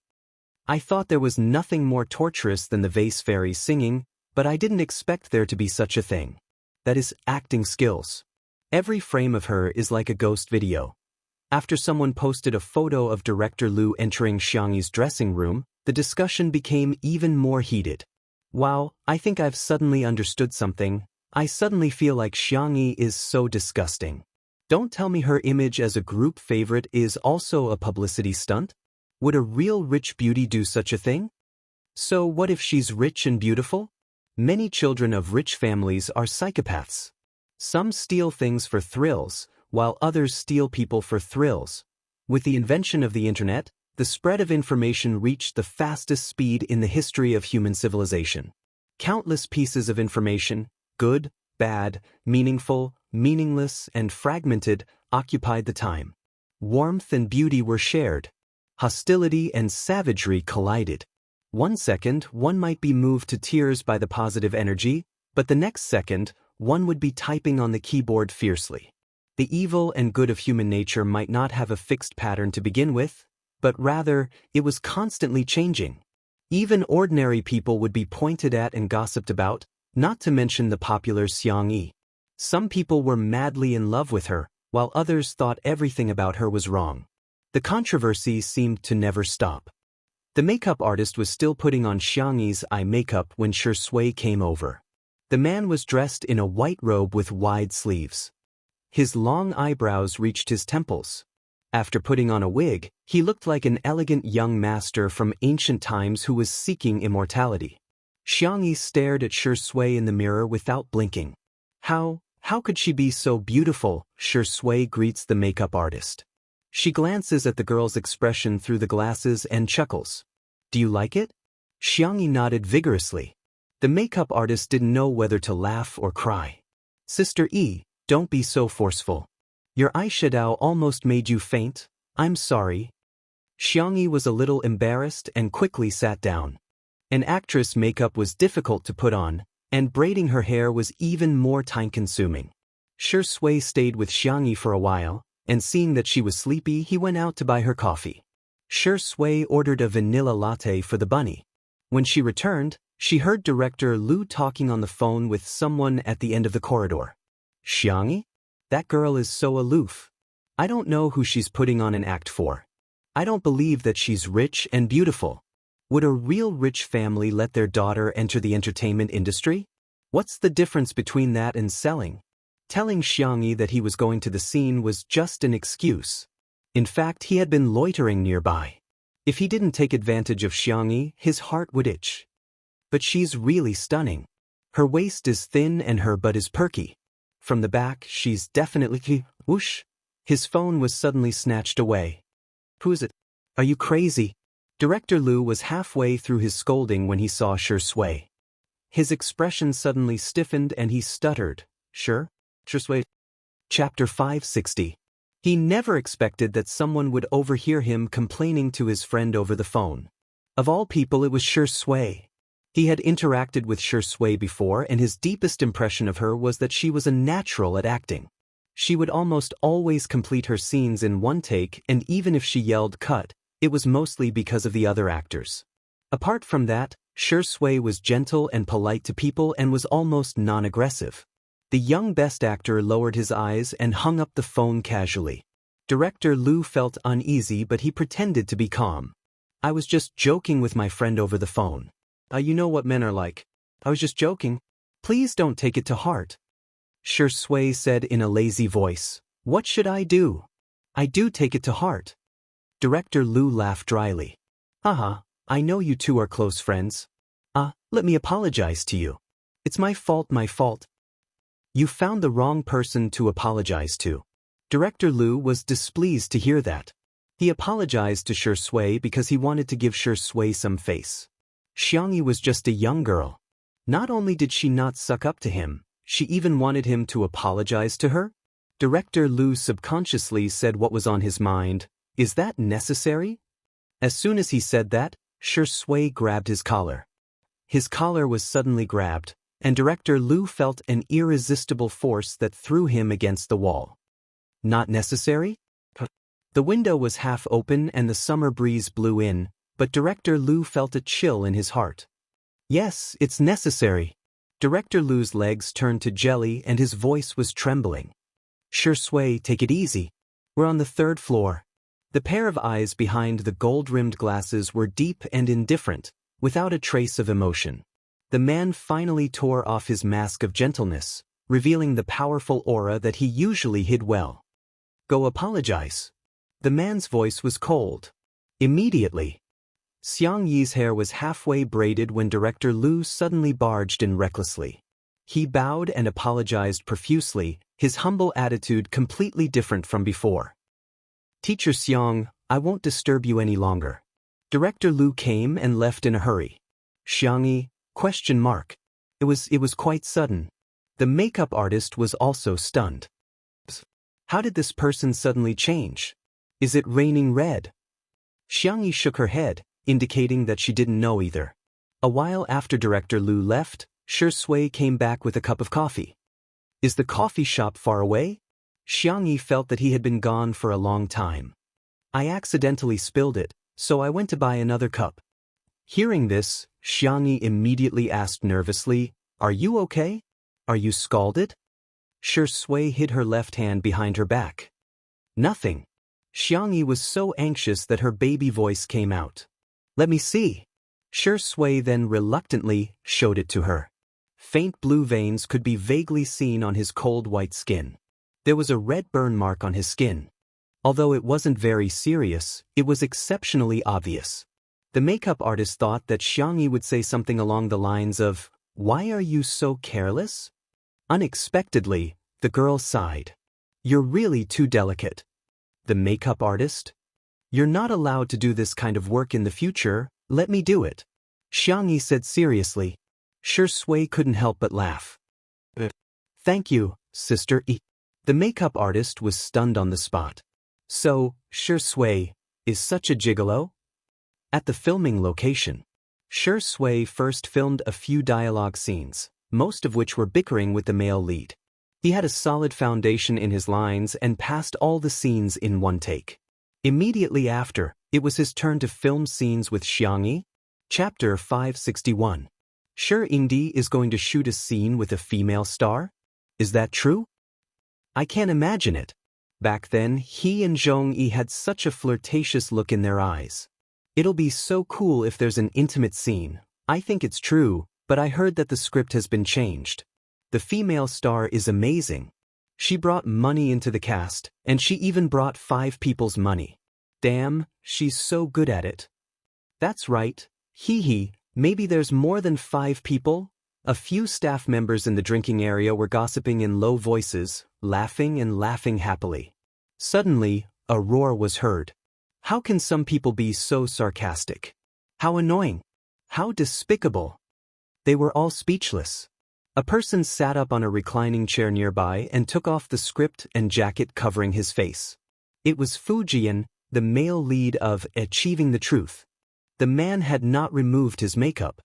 I thought there was nothing more torturous than the vase fairy singing, but I didn't expect there to be such a thing. That is acting skills. Every frame of her is like a ghost video. After someone posted a photo of Director Lu entering Xiangyi's dressing room, the discussion became even more heated. Wow, I think I've suddenly understood something. I suddenly feel like Xiangyi is so disgusting. Don't tell me her image as a group favorite is also a publicity stunt? Would a real rich beauty do such a thing? So what if she's rich and beautiful? Many children of rich families are psychopaths. Some steal things for thrills, while others steal people for thrills. With the invention of the internet, the spread of information reached the fastest speed in the history of human civilization. Countless pieces of information, good, bad, meaningful, meaningless, and fragmented, occupied the time. Warmth and beauty were shared. Hostility and savagery collided. One second, one might be moved to tears by the positive energy, but the next second, one would be typing on the keyboard fiercely. The evil and good of human nature might not have a fixed pattern to begin with, but rather, it was constantly changing. Even ordinary people would be pointed at and gossiped about, not to mention the popular Xiangyi. Some people were madly in love with her, while others thought everything about her was wrong. The controversy seemed to never stop. The makeup artist was still putting on Xiangyi's eye makeup when Shi Sui came over. The man was dressed in a white robe with wide sleeves. His long eyebrows reached his temples. After putting on a wig, he looked like an elegant young master from ancient times who was seeking immortality. Xiangyi stared at Shi Sui in the mirror without blinking. How could she be so beautiful? Shi Sui greets the makeup artist. She glances at the girl's expression through the glasses and chuckles. Do you like it? Xiangyi nodded vigorously. The makeup artist didn't know whether to laugh or cry. Sister E, don't be so forceful. Your eyeshadow almost made you faint. I'm sorry. Xiangyi was a little embarrassed and quickly sat down. An actress' makeup was difficult to put on, and braiding her hair was even more time-consuming. Shi Sui stayed with Xiangyi for a while, and seeing that she was sleepy, he went out to buy her coffee. Shi Sui ordered a vanilla latte for the bunny. When she returned, she heard Director Lu talking on the phone with someone at the end of the corridor. Xiangyi? That girl is so aloof. I don't know who she's putting on an act for. I don't believe that she's rich and beautiful. Would a real rich family let their daughter enter the entertainment industry? What's the difference between that and selling? Telling Xiangyi that he was going to the scene was just an excuse. In fact, he had been loitering nearby. If he didn't take advantage of Jianghu, his heart would itch. But she's really stunning. Her waist is thin and her butt is perky. From the back, she's definitely whoosh. His phone was suddenly snatched away. Who is it? Are you crazy? Director Liu was halfway through his scolding when he saw Shi Sui. His expression suddenly stiffened and he stuttered. Shi Sui. Chapter 560. He never expected that someone would overhear him complaining to his friend over the phone. Of all people, it was Shi Sui. He had interacted with Shi Sui before, and his deepest impression of her was that she was a natural at acting. She would almost always complete her scenes in one take, and even if she yelled cut, it was mostly because of the other actors. Apart from that, Shi Sui was gentle and polite to people and was almost non-aggressive. The young best actor lowered his eyes and hung up the phone casually. Director Liu felt uneasy, but he pretended to be calm. I was just joking with my friend over the phone. You know what men are like. I was just joking. Please don't take it to heart. Shi Sui said in a lazy voice. What should I do? I do take it to heart. Director Liu laughed dryly. Haha, I know you two are close friends. Let me apologize to you. It's my fault. You found the wrong person to apologize to. Director Liu was displeased to hear that. He apologized to Shi Sui because he wanted to give Shi Sui some face. Jianghu was just a young girl. Not only did she not suck up to him, she even wanted him to apologize to her? Director Liu subconsciously said what was on his mind. Is that necessary? As soon as he said that, Shi Sui grabbed his collar. His collar was suddenly grabbed, and Director Liu felt an irresistible force that threw him against the wall. Not necessary? The window was half open and the summer breeze blew in, but Director Liu felt a chill in his heart. Yes, it's necessary. Director Liu's legs turned to jelly and his voice was trembling. Shi Sui, take it easy. We're on the 3rd floor. The pair of eyes behind the gold-rimmed glasses were deep and indifferent, without a trace of emotion. The man finally tore off his mask of gentleness, revealing the powerful aura that he usually hid well. Go apologize. The man's voice was cold. Immediately. Xiang Yi's hair was halfway braided when Director Liu suddenly barged in recklessly. He bowed and apologized profusely, his humble attitude completely different from before. Teacher Xiang, I won't disturb you any longer. Director Liu came and left in a hurry. Xiangyi? ? It was quite sudden. The makeup artist was also stunned. How did this person suddenly change? Is it raining red? Xiangyi shook her head, indicating that she didn't know either. A while after Director Liu left, Shi Sui came back with a cup of coffee. Is the coffee shop far away? Xiangyi felt that he had been gone for a long time. I accidentally spilled it, so I went to buy another cup. Hearing this, Xiangyi immediately asked nervously, Are you okay? Are you scalded? Shi Sui hid her left hand behind her back. Nothing. Xiangyi was so anxious that her baby voice came out. Let me see. Shi Sui then reluctantly showed it to her. Faint blue veins could be vaguely seen on his cold white skin. There was a red burn mark on his skin. Although it wasn't very serious, it was exceptionally obvious. The makeup artist thought that Xiangyi would say something along the lines of, Why are you so careless? Unexpectedly, the girl sighed. You're really too delicate. The makeup artist? You're not allowed to do this kind of work in the future, let me do it. Xiangyi said seriously. Shi Sui couldn't help but laugh. Thank you, Sister E. The makeup artist was stunned on the spot. So, Shi Sui is such a gigolo? At the filming location, Shi Sui first filmed a few dialogue scenes, most of which were bickering with the male lead. He had a solid foundation in his lines and passed all the scenes in one take. Immediately after, it was his turn to film scenes with Xiangyi. Chapter 561. Shi Yingdi is going to shoot a scene with a female star? Is that true? I can't imagine it. Back then, he and Zhongyi had such a flirtatious look in their eyes. It'll be so cool if there's an intimate scene. I think it's true, but I heard that the script has been changed. The female star is amazing. She brought money into the cast, and she even brought 5 people's money. Damn, she's so good at it. That's right. Hee hee, maybe there's more than 5 people? A few staff members in the drinking area were gossiping in low voices, laughing and laughing happily. Suddenly, a roar was heard. How can some people be so sarcastic? How annoying! How despicable! They were all speechless. A person sat up on a reclining chair nearby and took off the script and jacket covering his face. It was Fu Jian, the male lead of Achieving the Truth. The man had not removed his makeup.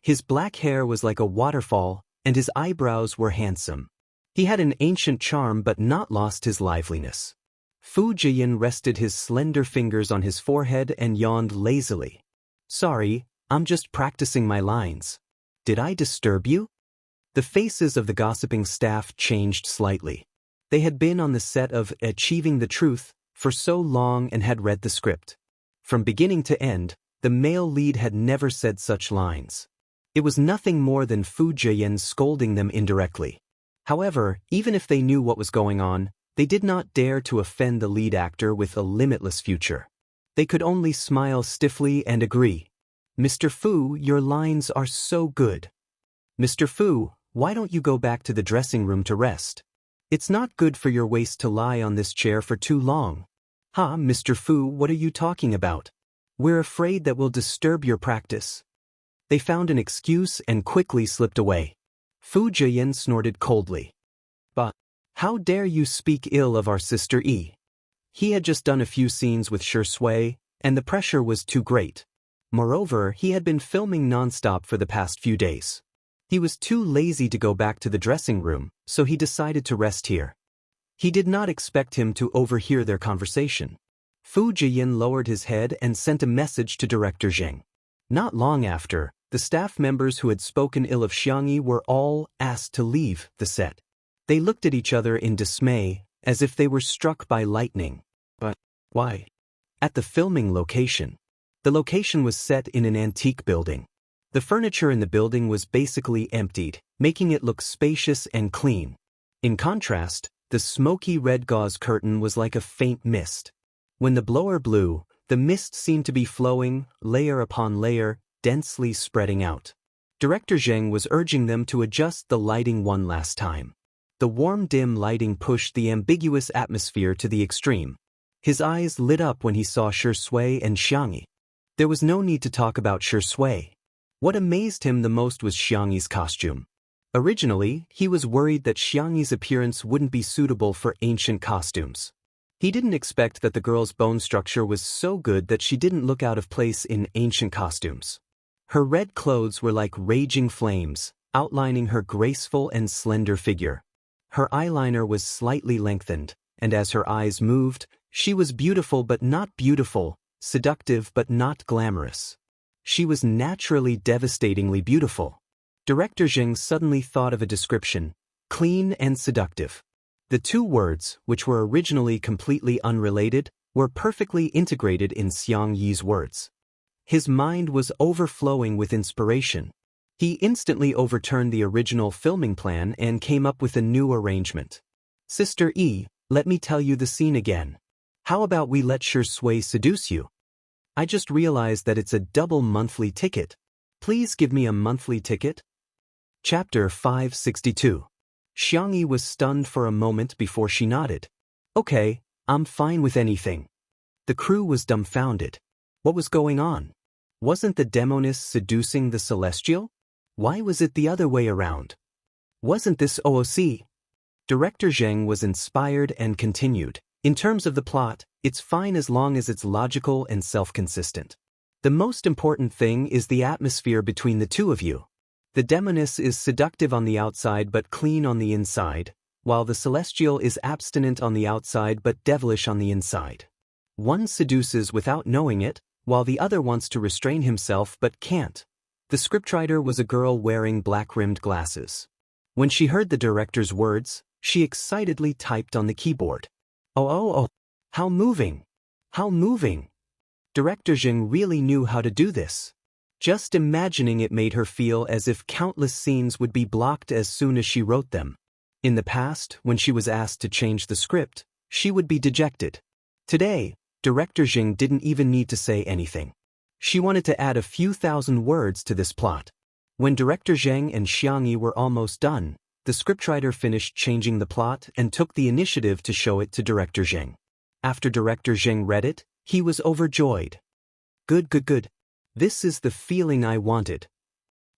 His black hair was like a waterfall, and his eyebrows were handsome. He had an ancient charm but not lost his liveliness. Fu Jian rested his slender fingers on his forehead and yawned lazily. Sorry, I'm just practicing my lines. Did I disturb you? The faces of the gossiping staff changed slightly. They had been on the set of Achieving the Truth for so long and had read the script. From beginning to end, the male lead had never said such lines. It was nothing more than Fu Jian scolding them indirectly. However, even if they knew what was going on, they did not dare to offend the lead actor with a limitless future. They could only smile stiffly and agree. Mr. Fu, your lines are so good. Mr. Fu, why don't you go back to the dressing room to rest? It's not good for your waist to lie on this chair for too long. Ha, Mr. Fu, what are you talking about? We're afraid that we'll disturb your practice. They found an excuse and quickly slipped away. Fu Jian snorted coldly. But, how dare you speak ill of our sister Yi? He had just done a few scenes with Shi Sui, and the pressure was too great. Moreover, he had been filming non-stop for the past few days. He was too lazy to go back to the dressing room, so he decided to rest here. He did not expect him to overhear their conversation. Fu Jian lowered his head and sent a message to Director Zheng. Not long after, the staff members who had spoken ill of Jianghu were all asked to leave the set. They looked at each other in dismay, as if they were struck by lightning. But why? At the filming location. The location was set in an antique building. The furniture in the building was basically emptied, making it look spacious and clean. In contrast, the smoky red gauze curtain was like a faint mist. When the blower blew, the mist seemed to be flowing, layer upon layer, densely spreading out. Director Zheng was urging them to adjust the lighting one last time. The warm dim lighting pushed the ambiguous atmosphere to the extreme. His eyes lit up when he saw Shi Sui and Jianghu. There was no need to talk about Shi Sui. What amazed him the most was Xiangyi's costume. Originally, he was worried that Xiangyi's appearance wouldn't be suitable for ancient costumes. He didn't expect that the girl's bone structure was so good that she didn't look out of place in ancient costumes. Her red clothes were like raging flames, outlining her graceful and slender figure. Her eyeliner was slightly lengthened, and as her eyes moved, she was beautiful but not beautiful, seductive but not glamorous. She was naturally devastatingly beautiful. Director Zheng suddenly thought of a description: clean and seductive. The two words, which were originally completely unrelated, were perfectly integrated in Xiang Yi's words. His mind was overflowing with inspiration. He instantly overturned the original filming plan and came up with a new arrangement. Sister Yi, let me tell you the scene again. How about we let Shi Sui seduce you? I just realized that it's a double monthly ticket. Please give me a monthly ticket. Chapter 562. Xiangyi was stunned for a moment before she nodded. Okay, I'm fine with anything. The crew was dumbfounded. What was going on? Wasn't the demoness seducing the celestial? Why was it the other way around? Wasn't this OOC? Director Zheng was inspired and continued. In terms of the plot, it's fine as long as it's logical and self-consistent. The most important thing is the atmosphere between the two of you. The demoness is seductive on the outside but clean on the inside, while the celestial is abstinent on the outside but devilish on the inside. One seduces without knowing it, while the other wants to restrain himself but can't. The scriptwriter was a girl wearing black-rimmed glasses. When she heard the director's words, she excitedly typed on the keyboard. Oh, how moving! How moving! Director Zheng really knew how to do this. Just imagining it made her feel as if countless scenes would be blocked as soon as she wrote them. In the past, when she was asked to change the script, she would be dejected. Today, Director Jing didn't even need to say anything. She wanted to add a few thousand words to this plot. When Director Zheng and Xiangyi were almost done, the scriptwriter finished changing the plot and took the initiative to show it to Director Zheng. After Director Zheng read it, he was overjoyed. Good, good, good. This is the feeling I wanted.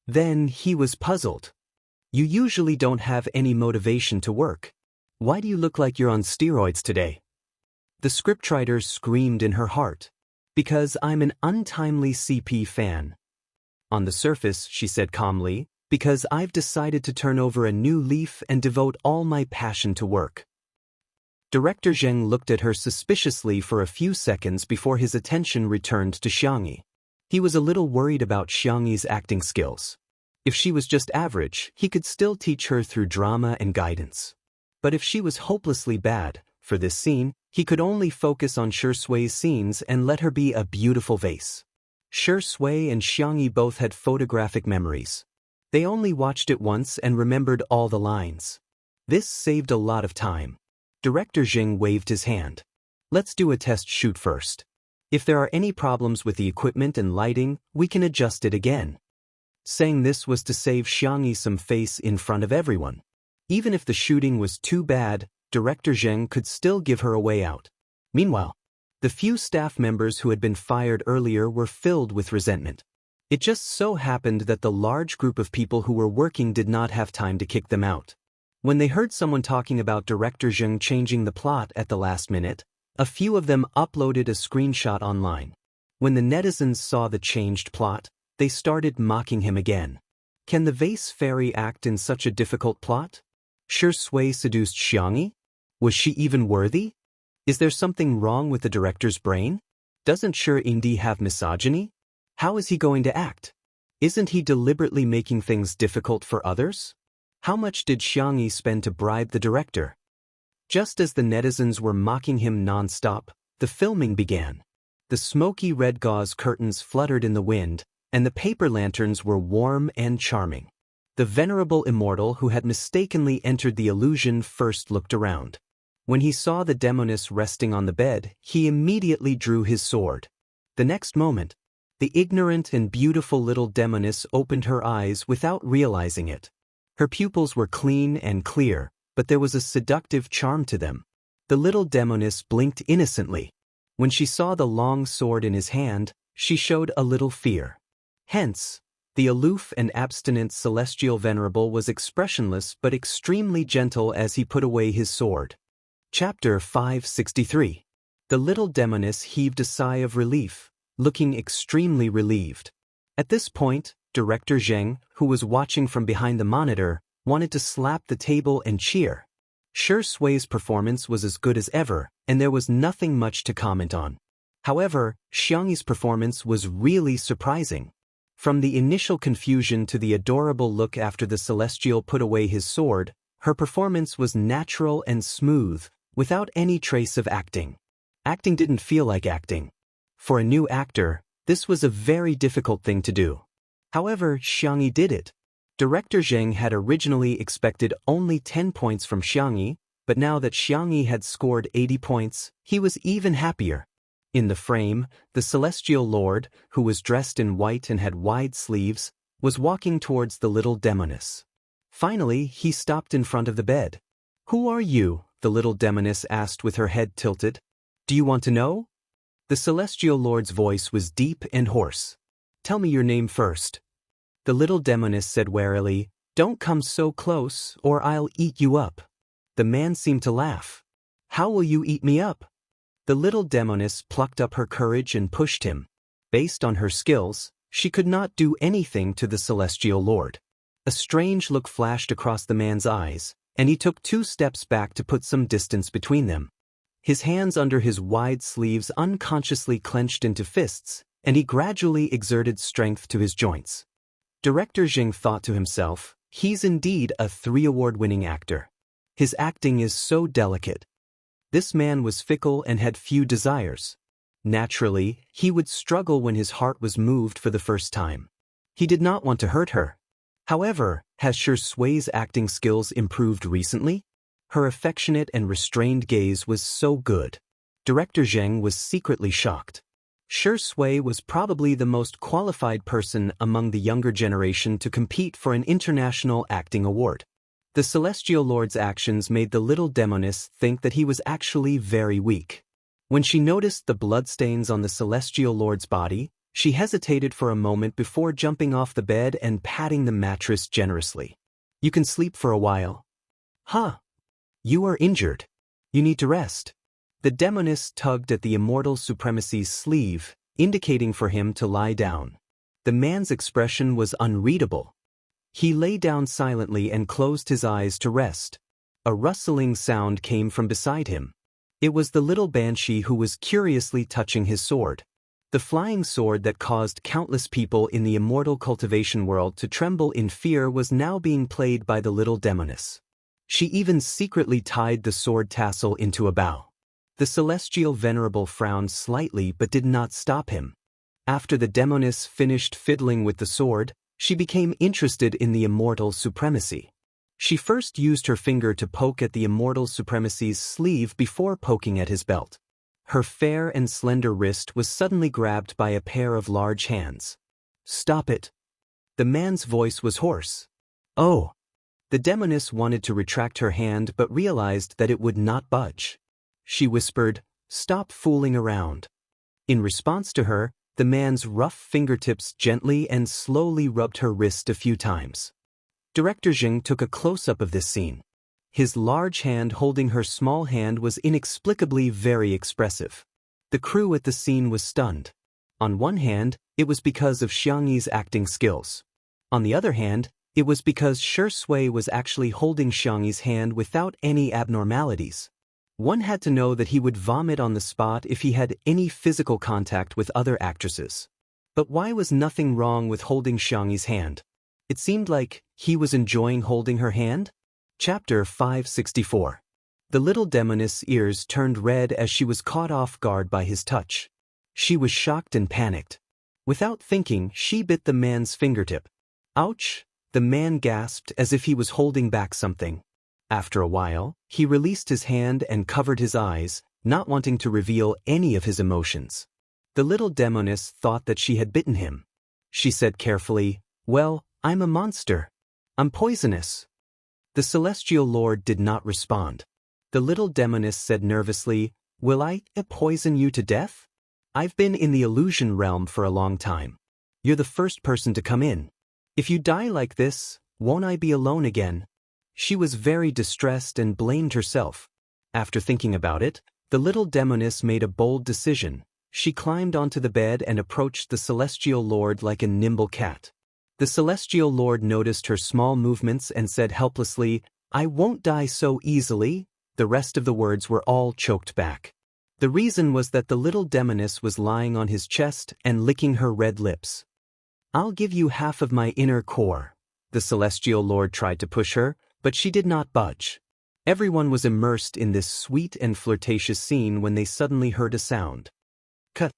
Then he was puzzled. You usually don't have any motivation to work. Why do you look like you're on steroids today? The scriptwriter screamed in her heart. Because I'm an untimely CP fan. On the surface, she said calmly, because I've decided to turn over a new leaf and devote all my passion to work. Director Zheng looked at her suspiciously for a few seconds before his attention returned to Xiangyi. He was a little worried about Xiangyi's acting skills. If she was just average, he could still teach her through drama and guidance. But if she was hopelessly bad, for this scene, he could only focus on Shi Sui's scenes and let her be a beautiful vase. Shi Sui and Xiangyi both had photographic memories. They only watched it once and remembered all the lines. This saved a lot of time. Director Jing waved his hand. Let's do a test shoot first. If there are any problems with the equipment and lighting, we can adjust it again. Saying this was to save Xiangyi some face in front of everyone. Even if the shooting was too bad, Director Zheng could still give her a way out. Meanwhile, the few staff members who had been fired earlier were filled with resentment. It just so happened that the large group of people who were working did not have time to kick them out. When they heard someone talking about Director Zheng changing the plot at the last minute, a few of them uploaded a screenshot online. When the netizens saw the changed plot, they started mocking him again. Can the vase fairy act in such a difficult plot? Shi Sui seduced Xiangyi? Was she even worthy? Is there something wrong with the director's brain? Doesn't Shi Indi have misogyny? How is he going to act? Isn't he deliberately making things difficult for others? How much did Xiangyi spend to bribe the director? Just as the netizens were mocking him non-stop, the filming began. The smoky red gauze curtains fluttered in the wind, and the paper lanterns were warm and charming. The venerable Immortal who had mistakenly entered the illusion first looked around. When he saw the demoness resting on the bed, he immediately drew his sword. The next moment, the ignorant and beautiful little demoness opened her eyes without realizing it. Her pupils were clean and clear, but there was a seductive charm to them. The little demoness blinked innocently. When she saw the long sword in his hand, she showed a little fear. Hence, the aloof and abstinent celestial venerable was expressionless but extremely gentle as he put away his sword. Chapter 563. The little demoness heaved a sigh of relief, looking extremely relieved. At this point, Director Zheng, who was watching from behind the monitor, wanted to slap the table and cheer. Shi Sui's performance was as good as ever, and there was nothing much to comment on. However, Xiangyi's performance was really surprising. From the initial confusion to the adorable look after the celestial put away his sword, her performance was natural and smooth, without any trace of acting. Acting didn't feel like acting. For a new actor, this was a very difficult thing to do. However, Xiangyi did it. Director Zheng had originally expected only 10 points from Xiangyi, but now that Xiangyi had scored 80 points, he was even happier. In the frame, the celestial lord, who was dressed in white and had wide sleeves, was walking towards the little demoness. Finally, he stopped in front of the bed. "Who are you?" the little demoness asked with her head tilted. "Do you want to know?" The celestial lord's voice was deep and hoarse. "Tell me your name first." The little demoness said warily, "Don't come so close, or I'll eat you up." The man seemed to laugh. "How will you eat me up?" The little demoness plucked up her courage and pushed him. Based on her skills, she could not do anything to the celestial lord. A strange look flashed across the man's eyes, and he took 2 steps back to put some distance between them. His hands under his wide sleeves unconsciously clenched into fists, and he gradually exerted strength to his joints. Director Zheng thought to himself, he's indeed a 3-award-winning actor. His acting is so delicate. This man was fickle and had few desires. Naturally, he would struggle when his heart was moved for the first time. He did not want to hurt her. However, has Shi Sui's acting skills improved recently? Her affectionate and restrained gaze was so good. Director Zheng was secretly shocked. Shi Sui was probably the most qualified person among the younger generation to compete for an international acting award. The Celestial Lord's actions made the little demoness think that he was actually very weak. When she noticed the bloodstains on the Celestial Lord's body, she hesitated for a moment before jumping off the bed and patting the mattress generously. "You can sleep for a while." "Huh? You are injured. You need to rest." The demoness tugged at the Immortal Supremacy's sleeve, indicating for him to lie down. The man's expression was unreadable. He lay down silently and closed his eyes to rest. A rustling sound came from beside him. It was the little banshee who was curiously touching his sword. The flying sword that caused countless people in the immortal cultivation world to tremble in fear was now being played by the little demoness. She even secretly tied the sword tassel into a bow. The celestial venerable frowned slightly but did not stop him. After the demoness finished fiddling with the sword, she became interested in the immortal supremacy. She first used her finger to poke at the immortal supremacy's sleeve before poking at his belt. Her fair and slender wrist was suddenly grabbed by a pair of large hands. "Stop it." The man's voice was hoarse. "Oh." The demoness wanted to retract her hand but realized that it would not budge. She whispered, "Stop fooling around." In response to her, the man's rough fingertips gently and slowly rubbed her wrist a few times. Director Zheng took a close-up of this scene. His large hand holding her small hand was inexplicably very expressive. The crew at the scene was stunned. On one hand, it was because of Xiangyi's acting skills. On the other hand, it was because Shi Sui was actually holding Xiangyi's hand without any abnormalities. One had to know that he would vomit on the spot if he had any physical contact with other actresses. But why was nothing wrong with holding Xiangyi's hand? It seemed like he was enjoying holding her hand? Chapter 564. The little demoness' ears turned red as she was caught off guard by his touch. She was shocked and panicked. Without thinking, she bit the man's fingertip. "Ouch!" the man gasped as if he was holding back something. After a while, he released his hand and covered his eyes, not wanting to reveal any of his emotions. The little demoness thought that she had bitten him. She said carefully, "Well, I'm a monster. I'm poisonous." The Celestial Lord did not respond. The little demoness said nervously, "Will I poison you to death? I've been in the illusion realm for a long time. You're the first person to come in. If you die like this, won't I be alone again?" She was very distressed and blamed herself. After thinking about it, the little demoness made a bold decision. She climbed onto the bed and approached the Celestial Lord like a nimble cat. The Celestial Lord noticed her small movements and said helplessly, "I won't die so easily." The rest of the words were all choked back. The reason was that the little demoness was lying on his chest and licking her red lips. "I'll give you half of my inner core." The Celestial Lord tried to push her, but she did not budge. Everyone was immersed in this sweet and flirtatious scene when they suddenly heard a sound. Cut.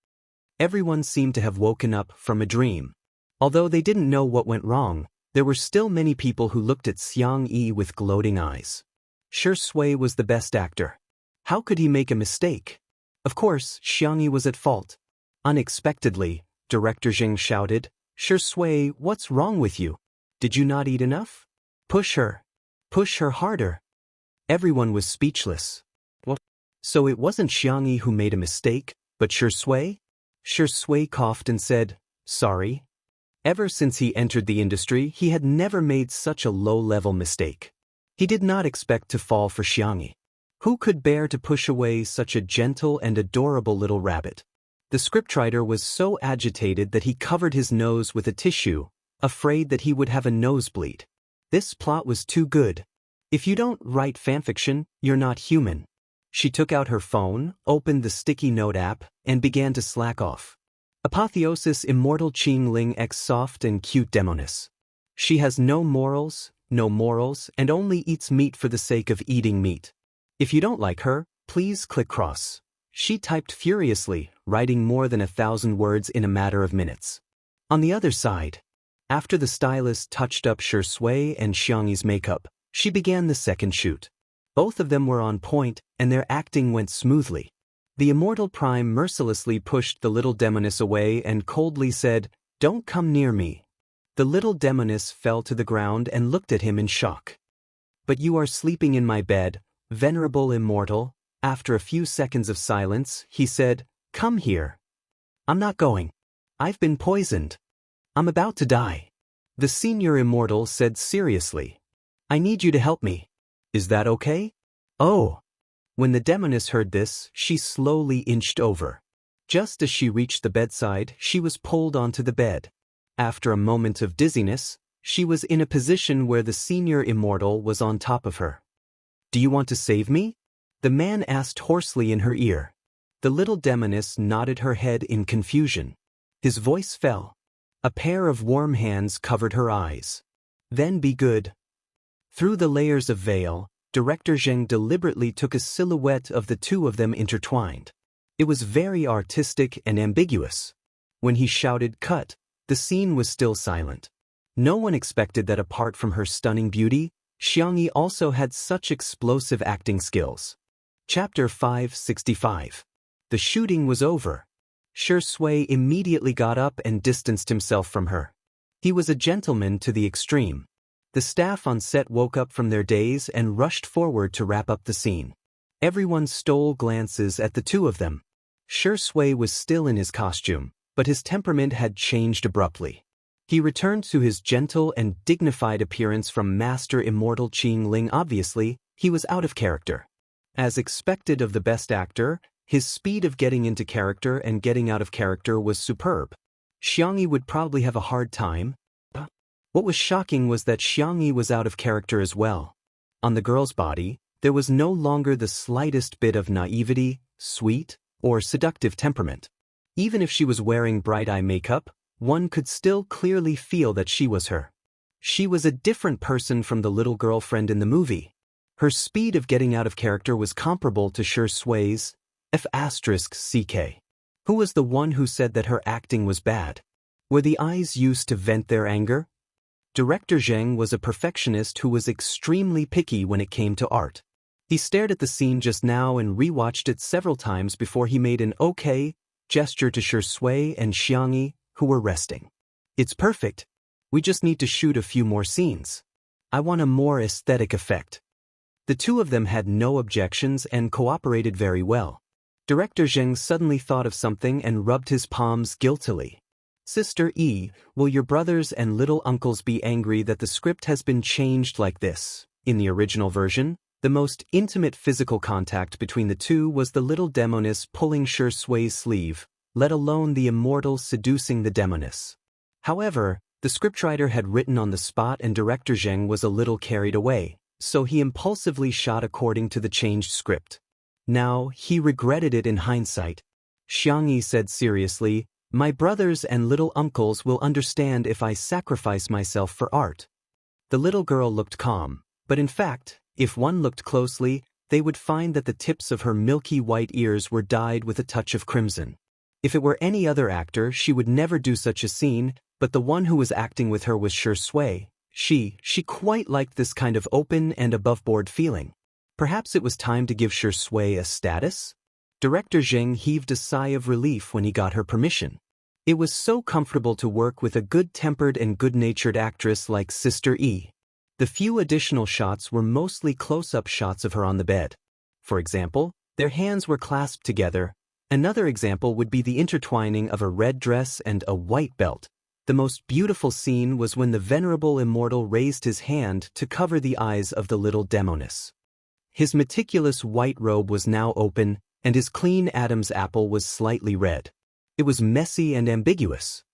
Everyone seemed to have woken up from a dream. Although they didn't know what went wrong, there were still many people who looked at Xiangyi with gloating eyes. Shi Sui was the best actor. How could he make a mistake? Of course, Xiangyi was at fault. Unexpectedly, Director Zheng shouted, "Shi Sui, what's wrong with you? Did you not eat enough? Push her. Push her harder." Everyone was speechless. What? So it wasn't Xiangyi who made a mistake, but Shi Sui? Shi Sui coughed and said, "Sorry." Ever since he entered the industry, he had never made such a low-level mistake. He did not expect to fall for Xiangyi. Who could bear to push away such a gentle and adorable little rabbit? The scriptwriter was so agitated that he covered his nose with a tissue, afraid that he would have a nosebleed. This plot was too good. If you don't write fanfiction, you're not human. She took out her phone, opened the sticky note app, and began to slack off. Apotheosis Immortal Qingling X soft and cute demoness. She has no morals, and only eats meat for the sake of eating meat. If you don't like her, please click cross. She typed furiously, writing more than 1,000 words in a matter of minutes. On the other side, after the stylist touched up Shi Sui and Xiangyi's makeup, she began the second shoot. Both of them were on point, and their acting went smoothly. The Immortal Prime mercilessly pushed the little demoness away and coldly said, "Don't come near me." The little demoness fell to the ground and looked at him in shock. "But you are sleeping in my bed, venerable Immortal." After a few seconds of silence, he said, "Come here." "I'm not going. I've been poisoned. I'm about to die." The senior Immortal said seriously, "I need you to help me. Is that okay?" "Oh." When the demoness heard this, she slowly inched over. Just as she reached the bedside, she was pulled onto the bed. After a moment of dizziness, she was in a position where the senior Immortal was on top of her. "Do you want to save me?" the man asked hoarsely in her ear. The little demoness nodded her head in confusion. His voice fell. A pair of warm hands covered her eyes. "Then be good." Through the layers of veil, Director Jianghu deliberately took a silhouette of the two of them intertwined. It was very artistic and ambiguous. When he shouted "cut," the scene was still silent. No one expected that apart from her stunning beauty, Jianghu also had such explosive acting skills. Chapter 565. The shooting was over. Shi Sui immediately got up and distanced himself from her. He was a gentleman to the extreme. The staff on set woke up from their daze and rushed forward to wrap up the scene. Everyone stole glances at the two of them. Shi Sui was still in his costume, but his temperament had changed abruptly. He returned to his gentle and dignified appearance from Master Immortal Qing Ling. Obviously, he was out of character. As expected of the best actor, his speed of getting into character and getting out of character was superb. Jianghu would probably have a hard time. What was shocking was that Jianghu was out of character as well. On the girl's body, there was no longer the slightest bit of naivety, sweet, or seductive temperament. Even if she was wearing bright eye makeup, one could still clearly feel that she was her. She was a different person from the little girlfriend in the movie. Her speed of getting out of character was comparable to Shi Sui's F***ck. Who was the one who said that her acting was bad? Were the eyes used to vent their anger? Director Jianghu was a perfectionist who was extremely picky when it came to art. He stared at the scene just now and rewatched it several times before he made an okay gesture to Shi Sui and Jianghu, who were resting. "It's perfect. We just need to shoot a few more scenes. I want a more aesthetic effect." The two of them had no objections and cooperated very well. Director Jianghu suddenly thought of something and rubbed his palms guiltily. "Sister E, will your brothers and little uncles be angry that the script has been changed like this?" In the original version, the most intimate physical contact between the two was the little demoness pulling Shi Sui's sleeve, let alone the Immortal seducing the demoness. However, the scriptwriter had written on the spot and Director Jianghu was a little carried away, so he impulsively shot according to the changed script. Now, he regretted it in hindsight. Jianghu said seriously, "My brothers and little uncles will understand if I sacrifice myself for art." The little girl looked calm, but in fact, if one looked closely, they would find that the tips of her milky white ears were dyed with a touch of crimson. If it were any other actor, she would never do such a scene, but the one who was acting with her was Shi Sui. She quite liked this kind of open and above-board feeling. Perhaps it was time to give Shi Sui a status? Director Jianghu heaved a sigh of relief when he got her permission. It was so comfortable to work with a good-tempered and good-natured actress like Sister E. The few additional shots were mostly close-up shots of her on the bed. For example, their hands were clasped together. Another example would be the intertwining of a red dress and a white belt. The most beautiful scene was when the venerable Immortal raised his hand to cover the eyes of the little demoness. His meticulous white robe was now open, and his clean Adam's apple was slightly red. It was messy and ambiguous.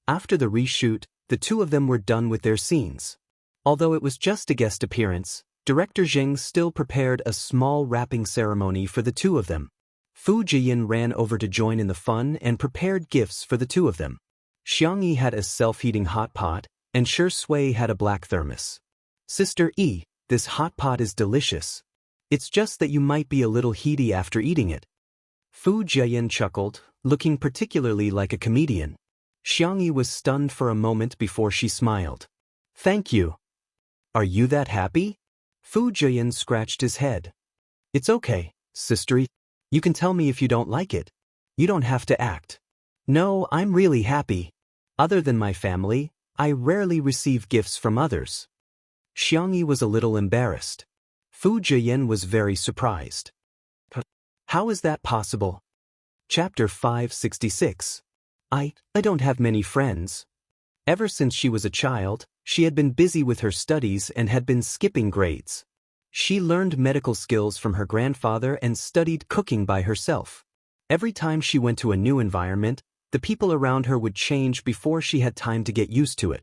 After the reshoot, the two of them were done with their scenes. Although it was just a guest appearance, Director Jianghu still prepared a small wrapping ceremony for the two of them. Fu Jian ran over to join in the fun and prepared gifts for the two of them. Jianghu had a self-heating hot pot, and Shi Sui had a black thermos. "Sister E, this hot pot is delicious. It's just that you might be a little heaty after eating it." Fu Jian chuckled, looking particularly like a comedian. Jianghu was stunned for a moment before she smiled. "Thank you. Are you that happy?" Fu Jian scratched his head. "It's okay, Sister E. You can tell me if you don't like it. You don't have to act. No, I'm really happy. Other than my family, I rarely receive gifts from others. Xiangyi was a little embarrassed. Fu Jiyan was very surprised. How is that possible? Chapter 566. I don't have many friends. Ever since she was a child, she had been busy with her studies and had been skipping grades. She learned medical skills from her grandfather and studied cooking by herself. Every time she went to a new environment, the people around her would change before she had time to get used to it.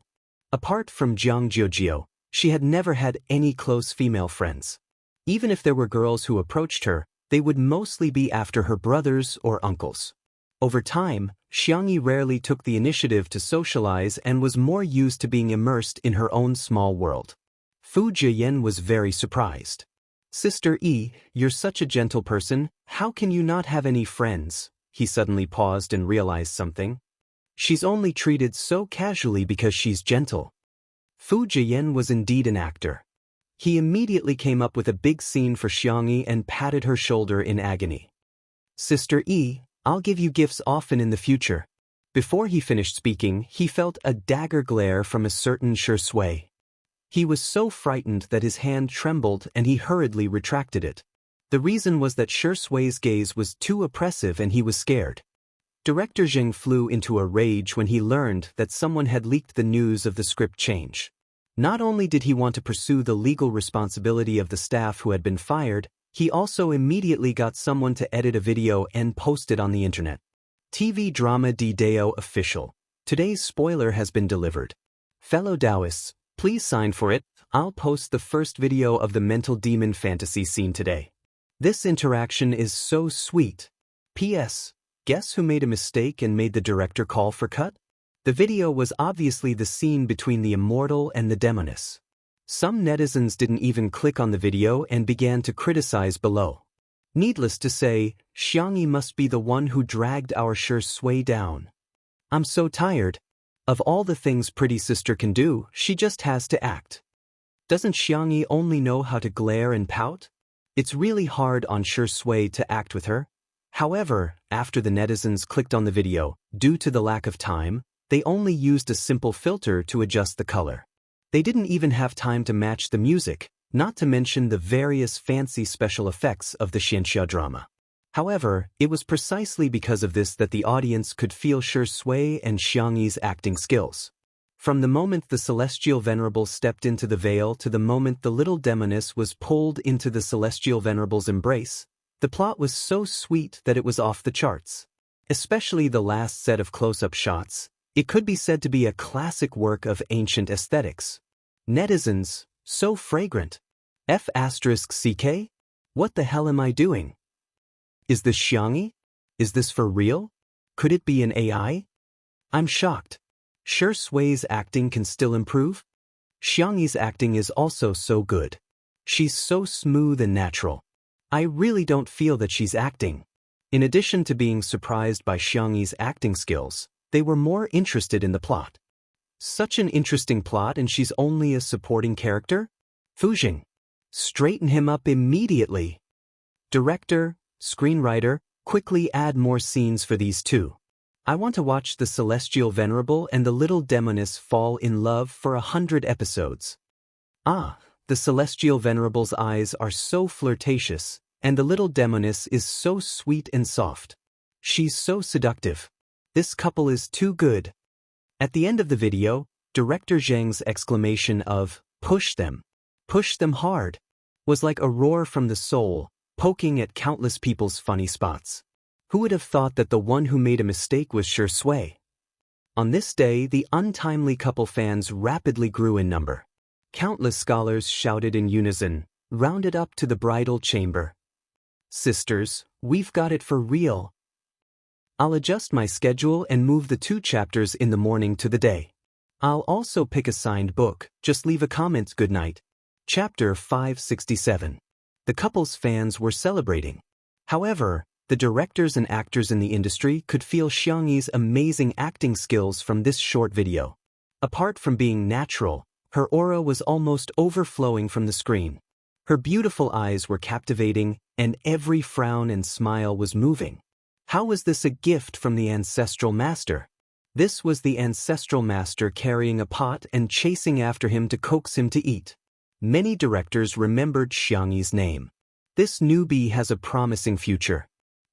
Apart from Jianghu, she had never had any close female friends. Even if there were girls who approached her, they would mostly be after her brothers or uncles. Over time, Xiangyi rarely took the initiative to socialize and was more used to being immersed in her own small world. Fu Jiyan was very surprised. Sister Yi, you're such a gentle person, how can you not have any friends? He suddenly paused and realized something. She's only treated so casually because she's gentle. Fu Jiyan was indeed an actor. He immediately came up with a big scene for Xiangyi and patted her shoulder in agony. Sister Yi, I'll give you gifts often in the future. Before he finished speaking, he felt a dagger glare from a certain Shui. He was so frightened that his hand trembled and he hurriedly retracted it. The reason was that Shui's gaze was too oppressive and he was scared. Director Zheng flew into a rage when he learned that someone had leaked the news of the script change. Not only did he want to pursue the legal responsibility of the staff who had been fired, he also immediately got someone to edit a video and post it on the internet. TV drama Dideo official. Today's spoiler has been delivered. Fellow Taoists, please sign for it. I'll post the first video of the mental demon fantasy scene today. This interaction is so sweet. P.S. Guess who made a mistake and made the director call for cut? The video was obviously the scene between the Immortal and the Demoness. Some netizens didn't even click on the video and began to criticize below. Needless to say, Xiangyi must be the one who dragged our Shui down. I'm so tired. Of all the things pretty sister can do, she just has to act. Doesn't Xiangyi only know how to glare and pout? It's really hard on Shui to act with her. However, after the netizens clicked on the video, due to the lack of time, they only used a simple filter to adjust the color. They didn't even have time to match the music, not to mention the various fancy special effects of the Xianxia drama. However, it was precisely because of this that the audience could feel Shui and Xiangyi's acting skills. From the moment the Celestial Venerable stepped into the veil to the moment the little demoness was pulled into the Celestial Venerable's embrace, the plot was so sweet that it was off the charts. Especially the last set of close-up shots. It could be said to be a classic work of ancient aesthetics. Netizens, so fragrant. F*CK? What the hell am I doing? Is this Xiangyi? Is this for real? Could it be an AI? I'm shocked. Shui's acting can still improve? Xiangyi's acting is also so good. She's so smooth and natural. I really don't feel that she's acting. In addition to being surprised by Xiangyi's acting skills, they were more interested in the plot. Such an interesting plot and she's only a supporting character? Fujing. Straighten him up immediately. Director, screenwriter, quickly add more scenes for these two. I want to watch the Celestial Venerable and the little demoness fall in love for 100 episodes. Ah, the Celestial Venerable's eyes are so flirtatious, and the little demoness is so sweet and soft. She's so seductive. This couple is too good. At the end of the video, Director Zheng's exclamation of, push them hard, was like a roar from the soul, poking at countless people's funny spots. Who would have thought that the one who made a mistake was Shui? On this day, the untimely couple fans rapidly grew in number. Countless scholars shouted in unison, rounded up to the bridal chamber. Sisters, we've got it for real. I'll adjust my schedule and move the 2 chapters in the morning to the day. I'll also pick a signed book, just leave a comment. Good night. Chapter 567. The couple's fans were celebrating. However, the directors and actors in the industry could feel Xiangyi's amazing acting skills from this short video. Apart from being natural, her aura was almost overflowing from the screen. Her beautiful eyes were captivating, and every frown and smile was moving. How was this a gift from the ancestral master? This was the ancestral master carrying a pot and chasing after him to coax him to eat. Many directors remembered Xiangyi's name. This newbie has a promising future.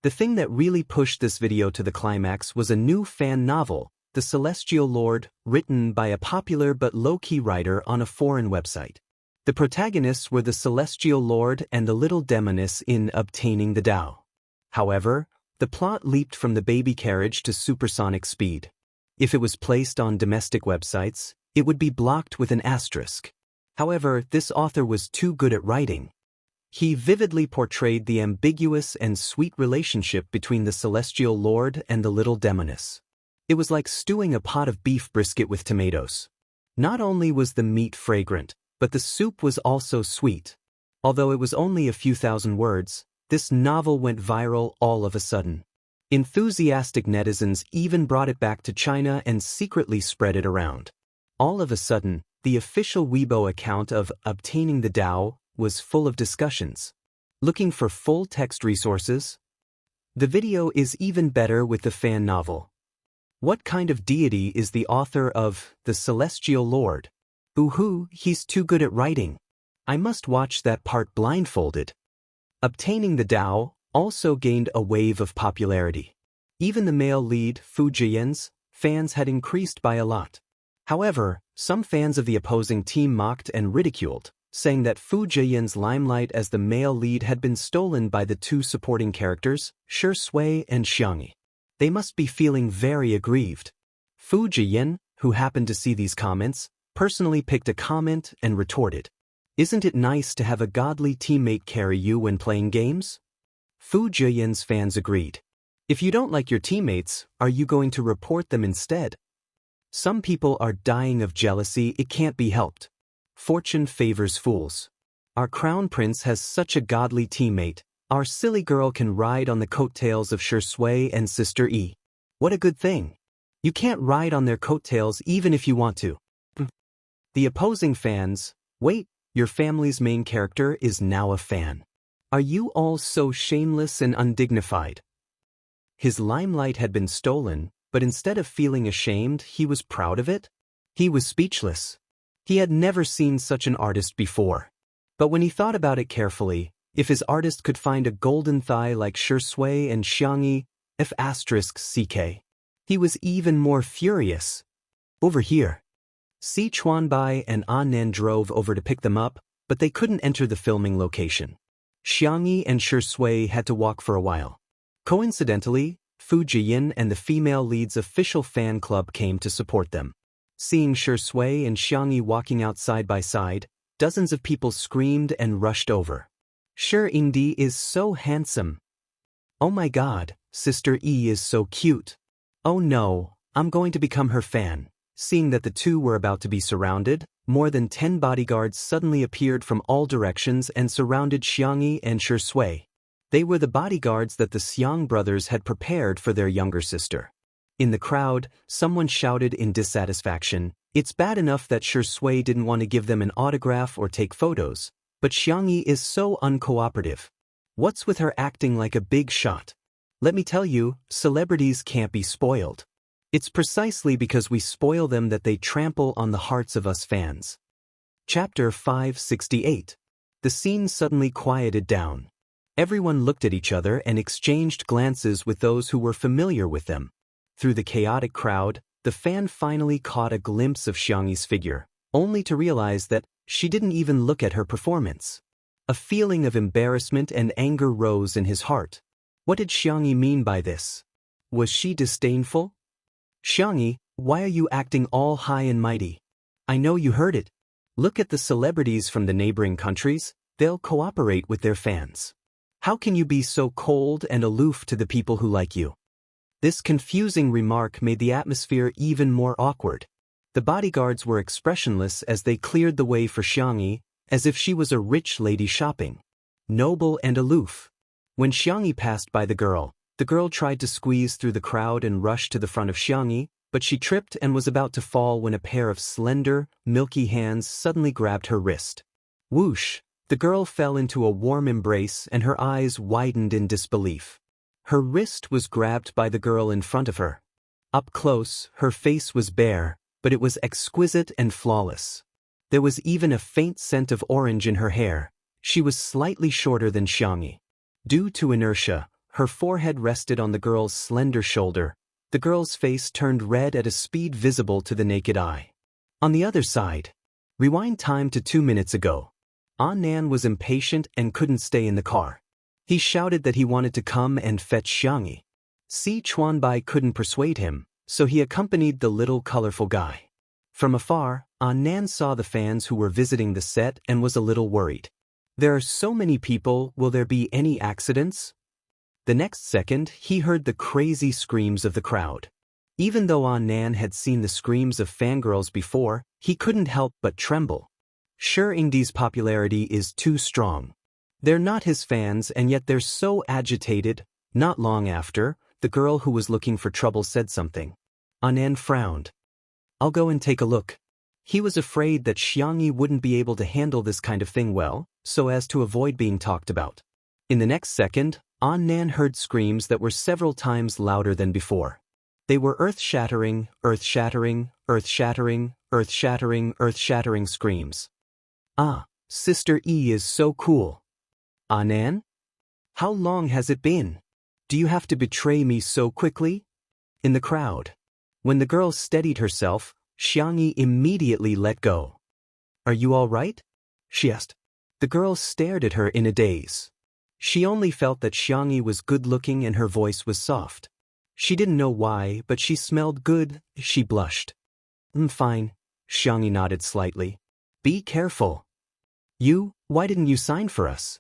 The thing that really pushed this video to the climax was a new fan novel, The Celestial Lord, written by a popular but low-key writer on a foreign website. The protagonists were the Celestial Lord and the little demoness in Obtaining the Tao. However, the plot leaped from the baby carriage to supersonic speed. If it was placed on domestic websites, it would be blocked with an asterisk. However, this author was too good at writing. He vividly portrayed the ambiguous and sweet relationship between the Celestial Lord and the little demoness. It was like stewing a pot of beef brisket with tomatoes. Not only was the meat fragrant, but the soup was also sweet. Although it was only a few thousand words, this novel went viral all of a sudden. Enthusiastic netizens even brought it back to China and secretly spread it around. All of a sudden, the official Weibo account of Obtaining the Tao was full of discussions. Looking for full text resources? The video is even better with the fan novel. What kind of deity is the author of The Celestial Lord? Ooh, he's too good at writing. I must watch that part blindfolded. Obtaining the Tao also gained a wave of popularity. Even the male lead, Fu Jian's, fans had increased by a lot. However, some fans of the opposing team mocked and ridiculed, saying that Fu Jian's limelight as the male lead had been stolen by the two supporting characters, Shi Sui and Xiangyi. They must be feeling very aggrieved. Fu Jian, who happened to see these comments, personally picked a comment and retorted, "Isn't it nice to have a godly teammate carry you when playing games?" Fu Jian's fans agreed. If you don't like your teammates, are you going to report them instead? Some people are dying of jealousy, it can't be helped. Fortune favors fools. Our crown prince has such a godly teammate. Our silly girl can ride on the coattails of Shi Sui and Sister Yi. What a good thing. You can't ride on their coattails even if you want to. The opposing fans, wait, your family's main character is now a fan. Are you all so shameless and undignified? His limelight had been stolen, but instead of feeling ashamed, he was proud of it? He was speechless. He had never seen such an artist before. But when he thought about it carefully, if his artist could find a golden thigh like Shi Sui and Xiangyi, F***ck, he was even more furious. Over here. Si Chuanbai and An Nan drove over to pick them up, but they couldn't enter the filming location. Xiangyi and Shi Sui had to walk for a while. Coincidentally, Fu Jian and the female lead's official fan club came to support them. Seeing Shi Sui and Xiangyi walking out side by side, dozens of people screamed and rushed over. Shi Yingdi is so handsome. Oh my god, Sister Yi is so cute. Oh no, I'm going to become her fan. Seeing that the two were about to be surrounded, more than 10 bodyguards suddenly appeared from all directions and surrounded Xiangyi and Shi Sui. They were the bodyguards that the Xiang brothers had prepared for their younger sister. In the crowd, someone shouted in dissatisfaction, "It's bad enough that Shi Sui didn't want to give them an autograph or take photos, but Xiangyi is so uncooperative. What's with her acting like a big shot? Let me tell you, celebrities can't be spoiled. It's precisely because we spoil them that they trample on the hearts of us fans." Chapter 568. The scene suddenly quieted down. Everyone looked at each other and exchanged glances with those who were familiar with them. Through the chaotic crowd, the fan finally caught a glimpse of Xiangyi's figure, only to realize that she didn't even look at her performance. A feeling of embarrassment and anger rose in his heart. What did Xiangyi mean by this? Was she disdainful? "Xiangyi, why are you acting all high and mighty? I know you heard it. Look at the celebrities from the neighboring countries, they'll cooperate with their fans. How can you be so cold and aloof to the people who like you?" This confusing remark made the atmosphere even more awkward. The bodyguards were expressionless as they cleared the way for Xiangyi, as if she was a rich lady shopping. Noble and aloof. When Xiangyi passed by the girl tried to squeeze through the crowd and rush to the front of Xiangyi, but she tripped and was about to fall when a pair of slender, milky hands suddenly grabbed her wrist. Whoosh! The girl fell into a warm embrace and her eyes widened in disbelief. Her wrist was grabbed by the girl in front of her. Up close, her face was bare, but it was exquisite and flawless. There was even a faint scent of orange in her hair. She was slightly shorter than Xiangyi. Due to inertia, her forehead rested on the girl's slender shoulder. The girl's face turned red at a speed visible to the naked eye. On the other side, rewind time to 2 minutes ago. Nan was impatient and couldn't stay in the car. He shouted that he wanted to come and fetch Xiangyi. Si Chuanbai couldn't persuade him, so he accompanied the little colorful guy. From afar, Nan saw the fans who were visiting the set and was a little worried. There are so many people, will there be any accidents? The next second, he heard the crazy screams of the crowd. Even though Nan had seen the screams of fangirls before, he couldn't help but tremble. Sure, Ingdi's popularity is too strong. They're not his fans and yet they're so agitated. Not long after, the girl who was looking for trouble said something. Nan frowned. I'll go and take a look. He was afraid that Xiangyi wouldn't be able to handle this kind of thing well, so as to avoid being talked about. In the next second, Nan heard screams that were several times louder than before. They were earth-shattering, earth-shattering, earth-shattering, earth-shattering, earth-shattering screams. Sister E is so cool. Nan? How long has it been? Do you have to betray me so quickly? In the crowd. When the girl steadied herself, Xiangyi immediately let go. Are you all right? She asked. The girl stared at her in a daze. She only felt that Xiangyi was good-looking and her voice was soft. She didn't know why, but she smelled good. She blushed. Fine. Xiangyi nodded slightly. Be careful. Why didn't you sign for us?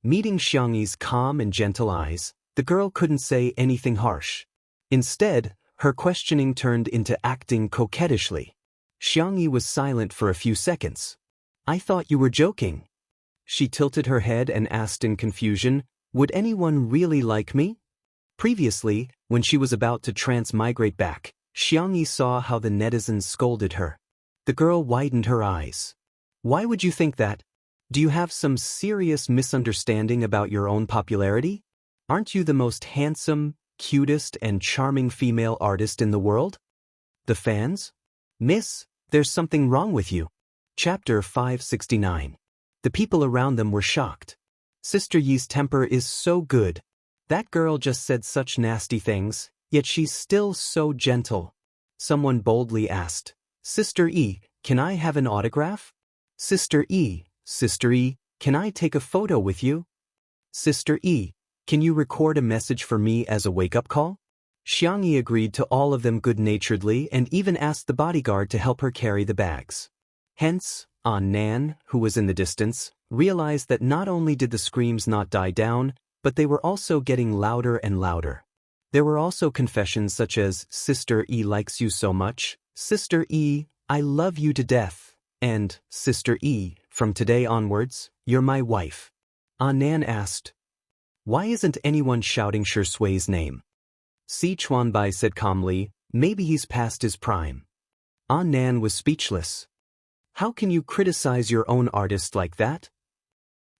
Meeting Xiangyi's calm and gentle eyes, the girl couldn't say anything harsh. Instead, her questioning turned into acting coquettishly. Xiangyi was silent for a few seconds. I thought you were joking. She tilted her head and asked in confusion, would anyone really like me? Previously, when she was about to transmigrate back, Xiangyi saw how the netizens scolded her. The girl widened her eyes. Why would you think that? Do you have some serious misunderstanding about your own popularity? Aren't you the most handsome, cutest, and charming female artist in the world? The fans? Miss, there's something wrong with you. Chapter 569. The people around them were shocked. Sister Yi's temper is so good. That girl just said such nasty things, yet she's still so gentle. Someone boldly asked, Sister E, can I have an autograph? Sister E, can I take a photo with you? Sister E, can you record a message for me as a wake-up call? Xiangyi agreed to all of them good-naturedly and even asked the bodyguard to help her carry the bags. Hence, Nan, who was in the distance, realized that not only did the screams not die down, but they were also getting louder and louder. There were also confessions such as, Sister E likes you so much, Sister E, I love you to death, and, Sister E, from today onwards, you're my wife. Nan asked, why isn't anyone shouting Shi Sui's name? Si Chuanbai said calmly, maybe he's past his prime. Nan was speechless. How can you criticize your own artist like that?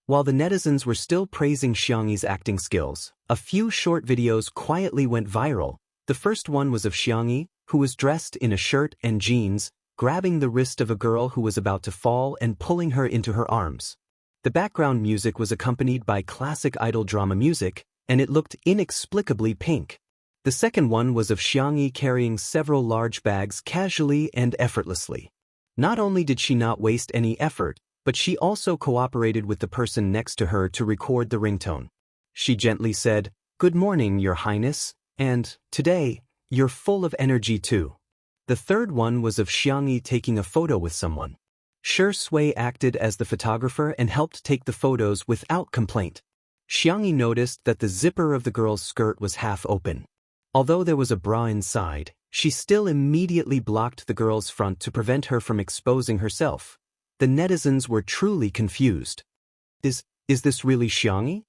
While the netizens were still praising Xiangyi's acting skills, a few short videos quietly went viral. The first one was of Xiangyi, who was dressed in a shirt and jeans, grabbing the wrist of a girl who was about to fall and pulling her into her arms. The background music was accompanied by classic idol drama music, and it looked inexplicably pink. The second one was of Xiangyi carrying several large bags casually and effortlessly. Not only did she not waste any effort, but she also cooperated with the person next to her to record the ringtone. She gently said, Good morning, Your Highness, and, today, you're full of energy too. The third one was of Xiangyi taking a photo with someone. Shi Sui acted as the photographer and helped take the photos without complaint. Xiangyi noticed that the zipper of the girl's skirt was half open. Although there was a bra inside, she still immediately blocked the girl's front to prevent her from exposing herself. The netizens were truly confused. Is this really Xiangyi?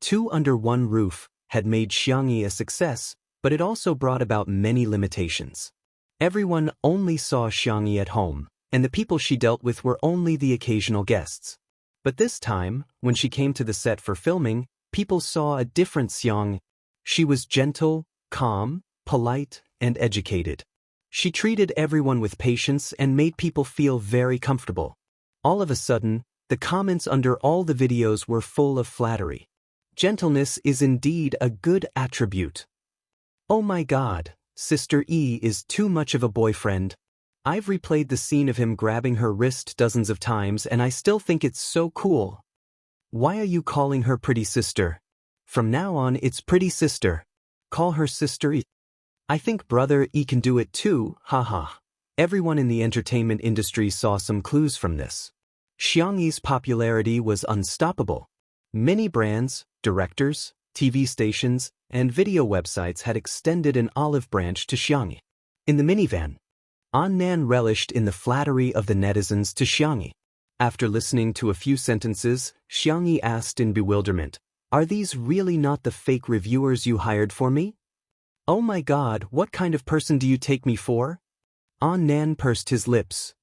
Two under one roof had made Xiangyi a success, but it also brought about many limitations. Everyone only saw Xiangyi at home, and the people she dealt with were only the occasional guests. But this time, when she came to the set for filming, people saw a different Xiang. She was gentle, calm, polite, and educated. She treated everyone with patience and made people feel very comfortable. All of a sudden, the comments under all the videos were full of flattery. Gentleness is indeed a good attribute. Oh my God, Sister E is too much of a boyfriend. I've replayed the scene of him grabbing her wrist dozens of times and I still think it's so cool. Why are you calling her pretty sister? From now on it's pretty sister. Call her Sister E. I think brother E can do it too, haha. Everyone in the entertainment industry saw some clues from this. Xiang Yi's popularity was unstoppable. Many brands, directors, TV stations, and video websites had extended an olive branch to Xiang Yi. In the minivan, Nan relished in the flattery of the netizens to Xiang Yi. After listening to a few sentences, Xiang Yi asked in bewilderment, "Are these really not the fake reviewers you hired for me? Oh my God, what kind of person do you take me for?" Nan pursed his lips.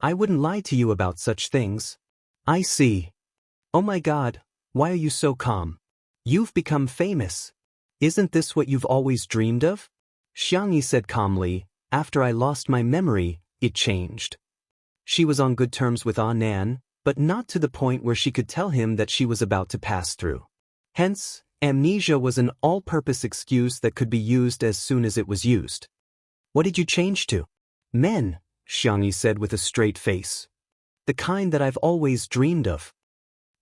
"I wouldn't lie to you about such things." "I see. Oh my God, why are you so calm? You've become famous. Isn't this what you've always dreamed of?" Xiang Yi said calmly, "After I lost my memory, it changed." She was on good terms with Nan, but not to the point where she could tell him that she was about to pass through. Hence, amnesia was an all-purpose excuse that could be used as soon as it was used. "What did you change to?" "Men," Xiang Yi said with a straight face. "The kind that I've always dreamed of."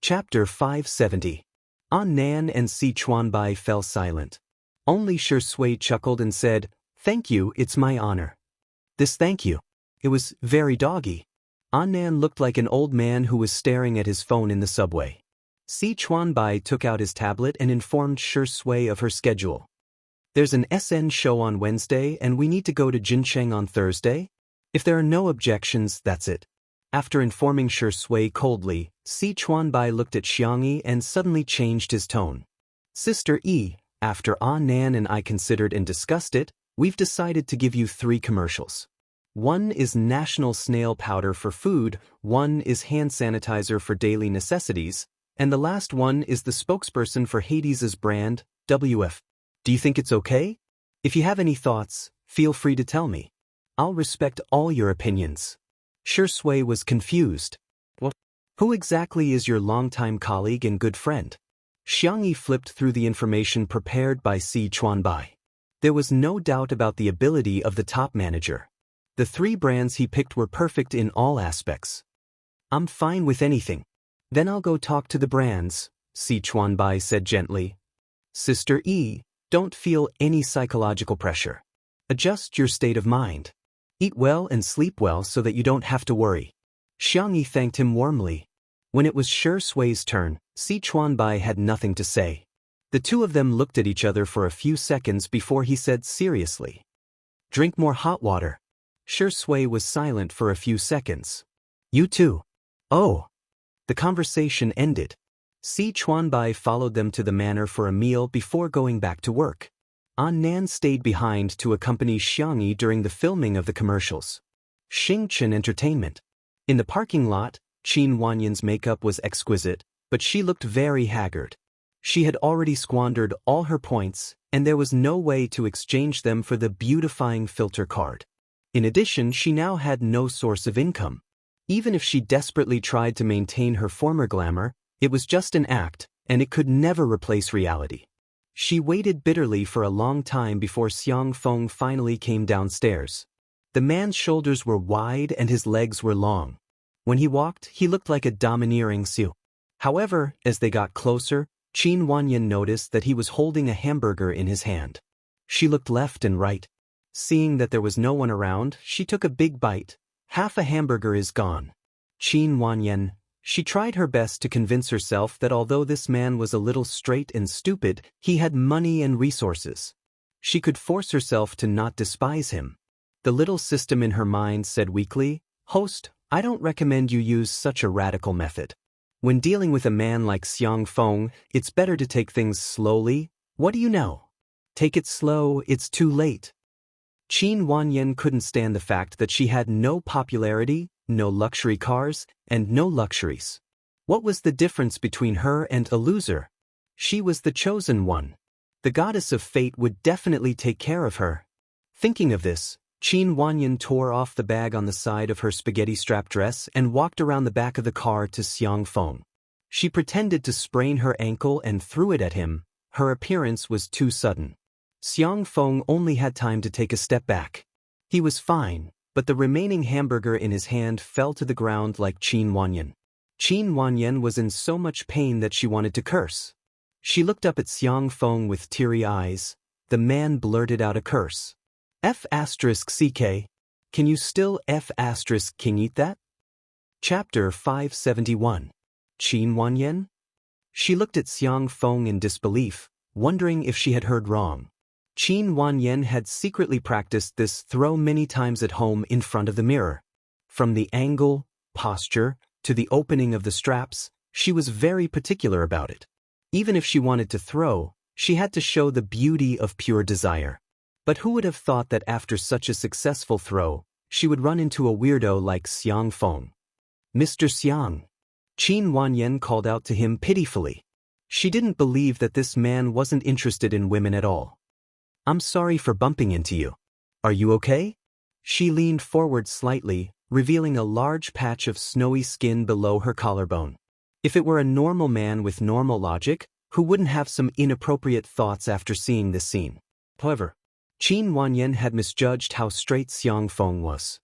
Chapter 570. Nan and Si Chuanbai fell silent. Only Shi Sui chuckled and said, "Thank you, it's my honor." This thank you. It was very doggy. Nan looked like an old man who was staring at his phone in the subway. Si Chuanbai took out his tablet and informed Shi Sui of her schedule. "There's an SN show on Wednesday and we need to go to Jincheng on Thursday. If there are no objections, that's it." After informing Shi Sui coldly, Si Chuanbai looked at Xiang Yi and suddenly changed his tone. "Sister E, after Nan and I considered and discussed it, we've decided to give you 3 commercials. One is National Snail Powder for food, one is hand sanitizer for daily necessities, and the last one is the spokesperson for Hades's brand, WF. Do you think it's okay? If you have any thoughts, feel free to tell me. I'll respect all your opinions." Shi Sui was confused. "What? Who exactly is your longtime colleague and good friend?" Xiang Yi flipped through the information prepared by Si Chuanbai. There was no doubt about the ability of the top manager. The 3 brands he picked were perfect in all aspects. "I'm fine with anything. Then I'll go talk to the brands," Si Chuanbai said gently. "Sister E, don't feel any psychological pressure. Adjust your state of mind. Eat well and sleep well so that you don't have to worry." Xiang Yi thanked him warmly. When it was Shi Sui's turn, Si Chuanbai had nothing to say. The two of them looked at each other for a few seconds before he said seriously, "Drink more hot water." Shi Sui was silent for a few seconds. "You too." "Oh." The conversation ended. Si Chuanbai followed them to the manor for a meal before going back to work. Nan stayed behind to accompany Xiang Yi during the filming of the commercials. Xingchen Entertainment. In the parking lot, Qin Wanyan's makeup was exquisite, but she looked very haggard. She had already squandered all her points, and there was no way to exchange them for the beautifying filter card. In addition, she now had no source of income. Even if she desperately tried to maintain her former glamour, it was just an act, and it could never replace reality. She waited bitterly for a long time before Xiang Feng finally came downstairs. The man's shoulders were wide and his legs were long. When he walked, he looked like a domineering Sioux. However, as they got closer, Qin Wanyan noticed that he was holding a hamburger in his hand. She looked left and right. Seeing that there was no one around, she took a big bite. Half a hamburger is gone. Qin Wanyan. She tried her best to convince herself that although this man was a little straight and stupid, he had money and resources. She could force herself to not despise him. The little system in her mind said weakly, "Host, I don't recommend you use such a radical method. When dealing with a man like Xiang Feng, it's better to take things slowly. What do you know? Take it slow, it's too late." Qin Wanyan couldn't stand the fact that she had no popularity, no luxury cars, and no luxuries. What was the difference between her and a loser? She was the chosen one. The goddess of fate would definitely take care of her. Thinking of this, Qin Wanyan tore off the bag on the side of her spaghetti-strap dress and walked around the back of the car to Xiang Feng. She pretended to sprain her ankle and threw it at him. Her appearance was too sudden. Xiang Feng only had time to take a step back. He was fine, but the remaining hamburger in his hand fell to the ground like Qin Wanyan. Qin Wanyan was in so much pain that she wanted to curse. She looked up at Xiang Feng with teary eyes. The man blurted out a curse. F***CK. Can you still F***king eat that? Chapter 571. Qin Wanyan? She looked at Xiang Feng in disbelief, wondering if she had heard wrong. Qin Wanyan had secretly practiced this throw many times at home in front of the mirror. From the angle, posture, to the opening of the straps, she was very particular about it. Even if she wanted to throw, she had to show the beauty of pure desire. But who would have thought that after such a successful throw, she would run into a weirdo like Xiang Feng? Mr. Xiang. Qin Wanyan called out to him pitifully. She didn't believe that this man wasn't interested in women at all. I'm sorry for bumping into you. Are you okay? She leaned forward slightly, revealing a large patch of snowy skin below her collarbone. If it were a normal man with normal logic, who wouldn't have some inappropriate thoughts after seeing this scene? However, Qin Wanyan had misjudged how straight Xiang Feng was.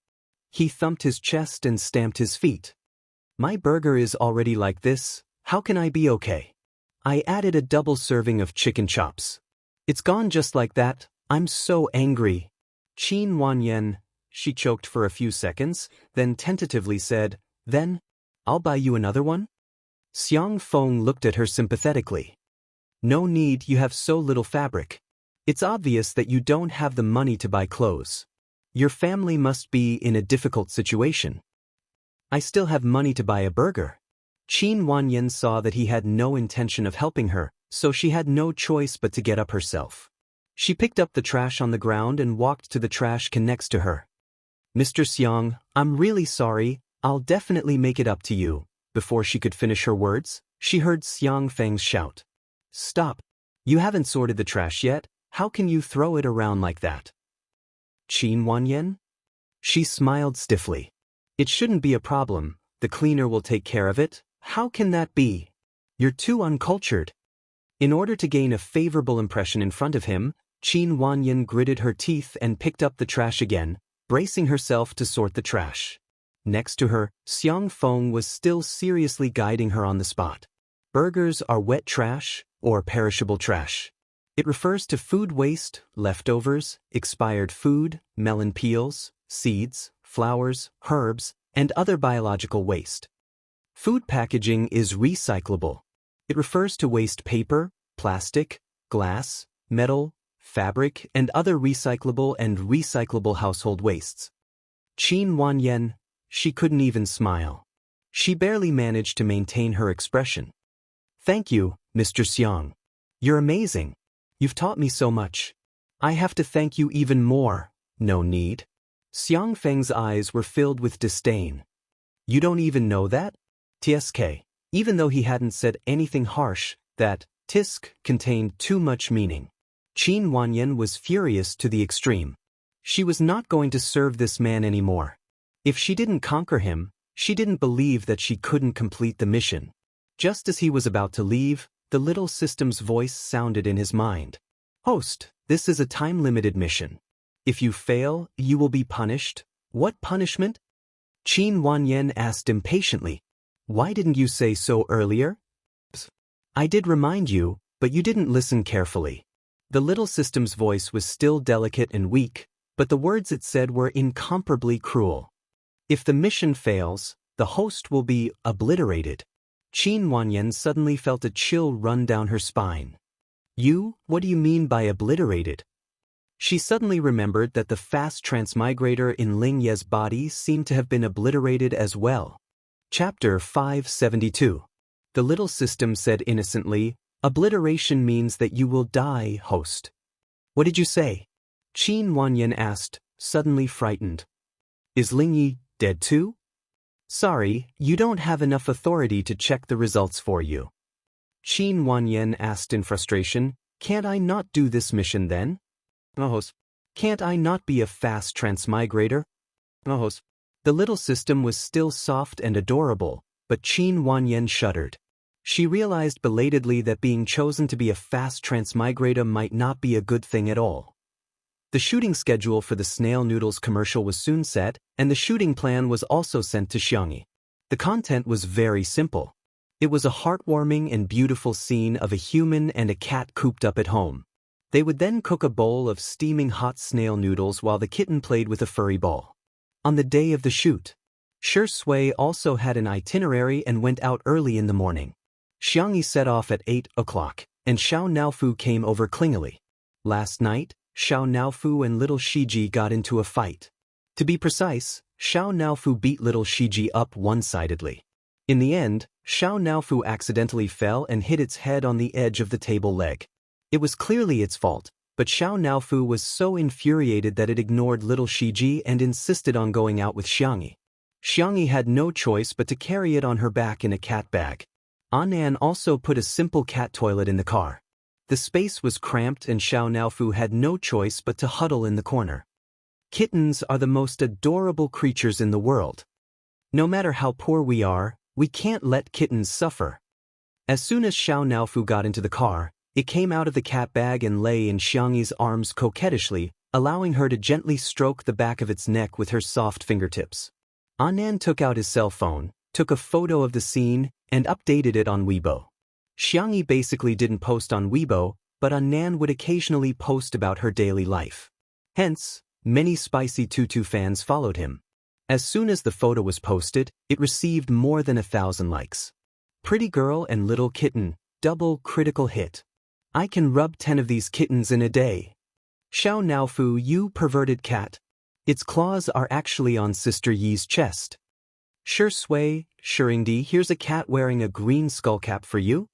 He thumped his chest and stamped his feet. My burger is already like this, how can I be okay? I added a double serving of chicken chops. It's gone just like that, I'm so angry. Qin Wanyan, she choked for a few seconds, then tentatively said, then, I'll buy you another one? Xiang Feng looked at her sympathetically. No need, you have so little fabric. It's obvious that you don't have the money to buy clothes. Your family must be in a difficult situation. I still have money to buy a burger. Qin Wanyan saw that he had no intention of helping her, so she had no choice but to get up herself. She picked up the trash on the ground and walked to the trash can next to her. Mr. Xiang, I'm really sorry, I'll definitely make it up to you. Before she could finish her words, she heard Xiang Feng's shout. Stop. You haven't sorted the trash yet, how can you throw it around like that? Qin Wanyan? She smiled stiffly. It shouldn't be a problem, the cleaner will take care of it. How can that be? You're too uncultured. In order to gain a favorable impression in front of him, Qin Wanyan gritted her teeth and picked up the trash again, bracing herself to sort the trash. Next to her, Xiang Feng was still seriously guiding her on the spot. Burgers are wet trash, or perishable trash. It refers to food waste, leftovers, expired food, melon peels, seeds, flowers, herbs, and other biological waste. Food packaging is recyclable. It refers to waste paper, plastic, glass, metal, fabric, and other recyclable household wastes. Qin Wanyan, she couldn't even smile. She barely managed to maintain her expression. Thank you, Mr. Xiang. You're amazing. You've taught me so much. I have to thank you even more. No need. Xiang Feng's eyes were filled with disdain. You don't even know that? Tsk. Even though he hadn't said anything harsh, that tisk contained too much meaning. Qin Wanyan was furious to the extreme. She was not going to serve this man anymore. If she didn't conquer him, she didn't believe that she couldn't complete the mission. Just as he was about to leave, the little system's voice sounded in his mind. Host, this is a time-limited mission. If you fail, you will be punished. What punishment? Qin Wanyan asked impatiently. Why didn't you say so earlier? I did remind you, but you didn't listen carefully. The little system's voice was still delicate and weak, but the words it said were incomparably cruel. If the mission fails, the host will be obliterated. Qin Wanyan suddenly felt a chill run down her spine. What do you mean by obliterated? She suddenly remembered that the fast transmigrator in Ling Ye's body seemed to have been obliterated as well. Chapter 572. The little system said innocently, obliteration means that you will die, host. What did you say? Qin Wanyan asked, suddenly frightened. Is Ling Yi dead too? Sorry, you don't have enough authority to check the results for you. Qin Wanyan asked in frustration, can't I not do this mission then? Ohos. Can't I not be a fast transmigrator? Ohos. The little system was still soft and adorable, but Qin Wanyan shuddered. She realized belatedly that being chosen to be a fast transmigrator might not be a good thing at all. The shooting schedule for the snail noodles commercial was soon set, and the shooting plan was also sent to Jianghu. The content was very simple. It was a heartwarming and beautiful scene of a human and a cat cooped up at home. They would then cook a bowl of steaming hot snail noodles while the kitten played with a furry ball. On the day of the shoot, Shi Sui also had an itinerary and went out early in the morning. Jianghu set off at 8 o'clock, and Xiao Naofu came over clingily. Last night, Xiao Naofu and little Shiji got into a fight. To be precise, Xiao Naofu beat little Shiji up one-sidedly. In the end, Xiao Naofu accidentally fell and hit its head on the edge of the table leg. It was clearly its fault, but Xiao Naofu was so infuriated that it ignored little Shiji and insisted on going out with Jianghu. Jianghu had no choice but to carry it on her back in a cat bag. Anan also put a simple cat toilet in the car. The space was cramped and Xiao Naofu had no choice but to huddle in the corner. Kittens are the most adorable creatures in the world. No matter how poor we are, we can't let kittens suffer. As soon as Xiao Naofu got into the car, it came out of the cat bag and lay in Xianghu's arms coquettishly, allowing her to gently stroke the back of its neck with her soft fingertips. Anan took out his cell phone, took a photo of the scene, and updated it on Weibo. Jianghu basically didn't post on Weibo, but Anan would occasionally post about her daily life. Hence, many Spicy Tutu fans followed him. As soon as the photo was posted, it received more than 1,000 likes. Pretty girl and little kitten, double critical hit. I can rub 10 of these kittens in a day. Xiao Naofu, you perverted cat. Its claws are actually on Sister Yi's chest. Shi Sui, Shiringdi, here's a cat wearing a green skullcap for you.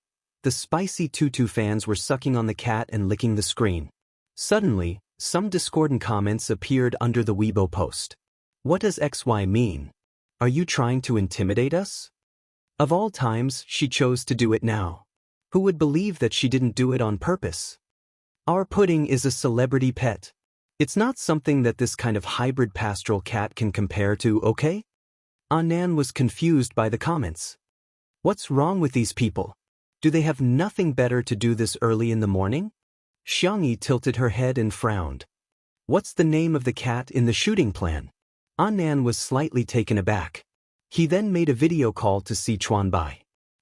The Spicy Tutu fans were sucking on the cat and licking the screen. Suddenly, some discordant comments appeared under the Weibo post. What does XY mean? Are you trying to intimidate us? Of all times, she chose to do it now. Who would believe that she didn't do it on purpose? Our pudding is a celebrity pet. It's not something that this kind of hybrid pastoral cat can compare to, okay? Anan was confused by the comments. What's wrong with these people? Do they have nothing better to do this early in the morning? Jianghu tilted her head and frowned. What's the name of the cat in the shooting plan? Anan was slightly taken aback. He then made a video call to Si Chuanbai.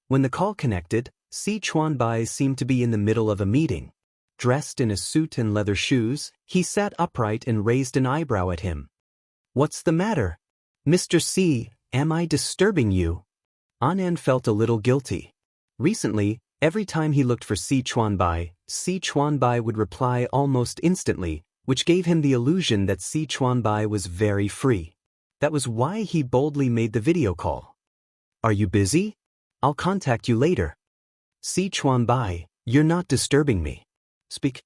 When the call connected, Si Chuanbai seemed to be in the middle of a meeting. Dressed in a suit and leather shoes, he sat upright and raised an eyebrow at him. What's the matter? Mr. Si, am I disturbing you? Anan felt a little guilty. Recently, every time he looked for Si Chuanbai would reply almost instantly, which gave him the illusion that Si Chuanbai was very free. That was why he boldly made the video call. Are you busy? I'll contact you later. Si Chuanbai, you're not disturbing me. Speak.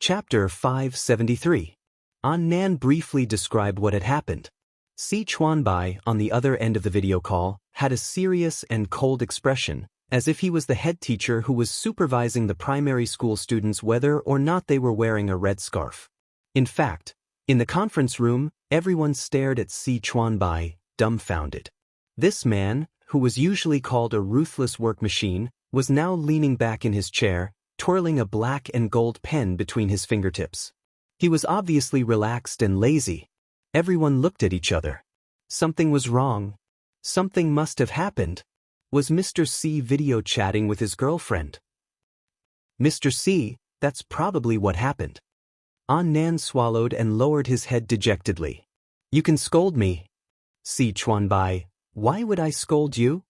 Chapter 573. Anan briefly described what had happened. Si Chuanbai, on the other end of the video call, had a serious and cold expression, as if he was the head teacher who was supervising the primary school students whether or not they were wearing a red scarf. In fact, in the conference room, everyone stared at Si Chuanbai, dumbfounded. This man, who was usually called a ruthless work machine, was now leaning back in his chair, twirling a black and gold pen between his fingertips. He was obviously relaxed and lazy. Everyone looked at each other. Something was wrong. Something must have happened. Was Mr. C video chatting with his girlfriend? Mr. C, that's probably what happened. Anan swallowed and lowered his head dejectedly. You can scold me. Si Chuanbai, why would I scold you?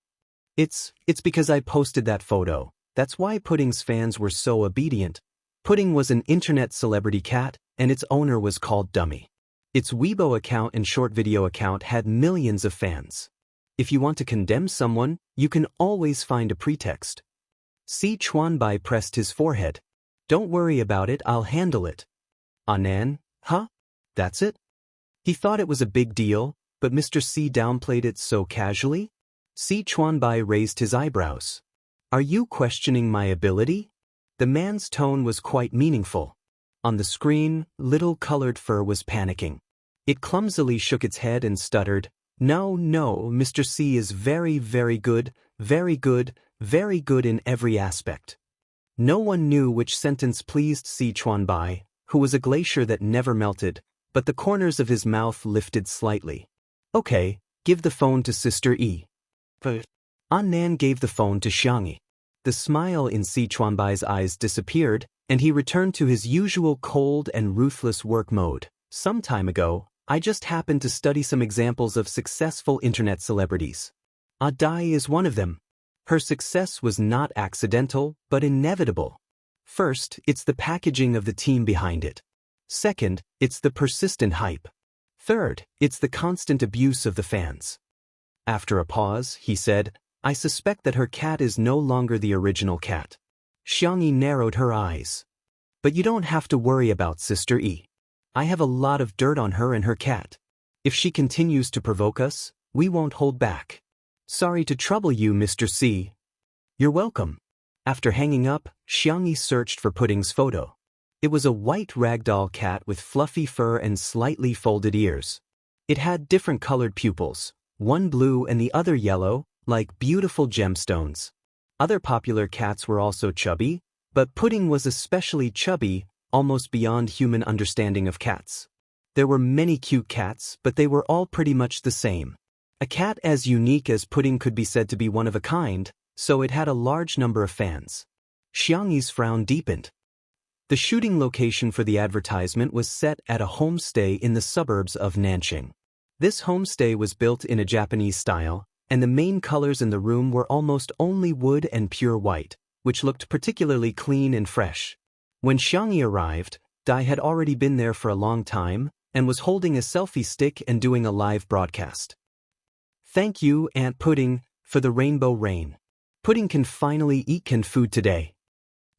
It's because I posted that photo. That's why Pudding's fans were so obedient. Pudding was an internet celebrity cat, and its owner was called Dummy. Its Weibo account and short video account had millions of fans. If you want to condemn someone, you can always find a pretext. Si Chuanbai pressed his forehead. Don't worry about it, I'll handle it. Anan, huh? That's it? He thought it was a big deal, but Mr. C downplayed it so casually? Si Chuanbai raised his eyebrows. Are you questioning my ability? The man's tone was quite meaningful. On the screen, little colored fur was panicking. It clumsily shook its head and stuttered, No, Mr. C is very, very good in every aspect. No one knew which sentence pleased Si Chuanbai, who was a glacier that never melted, but the corners of his mouth lifted slightly. Okay, give the phone to Sister E. An Nan gave the phone to Xiangyi. The smile in Si Chuanbai's eyes disappeared, and he returned to his usual cold and ruthless work mode. Some time ago, I just happened to study some examples of successful internet celebrities. Dai is one of them. Her success was not accidental, but inevitable. First, it's the packaging of the team behind it. Second, it's the persistent hype. Third, it's the constant abuse of the fans. After a pause, he said, I suspect that her cat is no longer the original cat. Xiangyi narrowed her eyes. But you don't have to worry about Sister E. I have a lot of dirt on her and her cat. If she continues to provoke us, we won't hold back. Sorry to trouble you, Mr. C. You're welcome. After hanging up, Xiangyi searched for Pudding's photo. It was a white ragdoll cat with fluffy fur and slightly folded ears. It had different colored pupils, one blue and the other yellow, like beautiful gemstones. Other popular cats were also chubby, but Pudding was especially chubby, almost beyond human understanding of cats. There were many cute cats, but they were all pretty much the same. A cat as unique as Pudding could be said to be one of a kind, so it had a large number of fans. Xiangyi's frown deepened. The shooting location for the advertisement was set at a homestay in the suburbs of Nanjing. This homestay was built in a Japanese style, and the main colors in the room were almost only wood and pure white, which looked particularly clean and fresh. When Xiangyi arrived, Dai had already been there for a long time and was holding a selfie stick and doing a live broadcast. Thank you, Aunt Pudding, for the rainbow rain. Pudding can finally eat canned food today.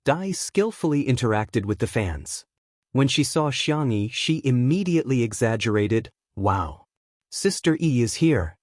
Dai skillfully interacted with the fans. When she saw Xiangyi, she immediately exaggerated, Wow. Sister E is here.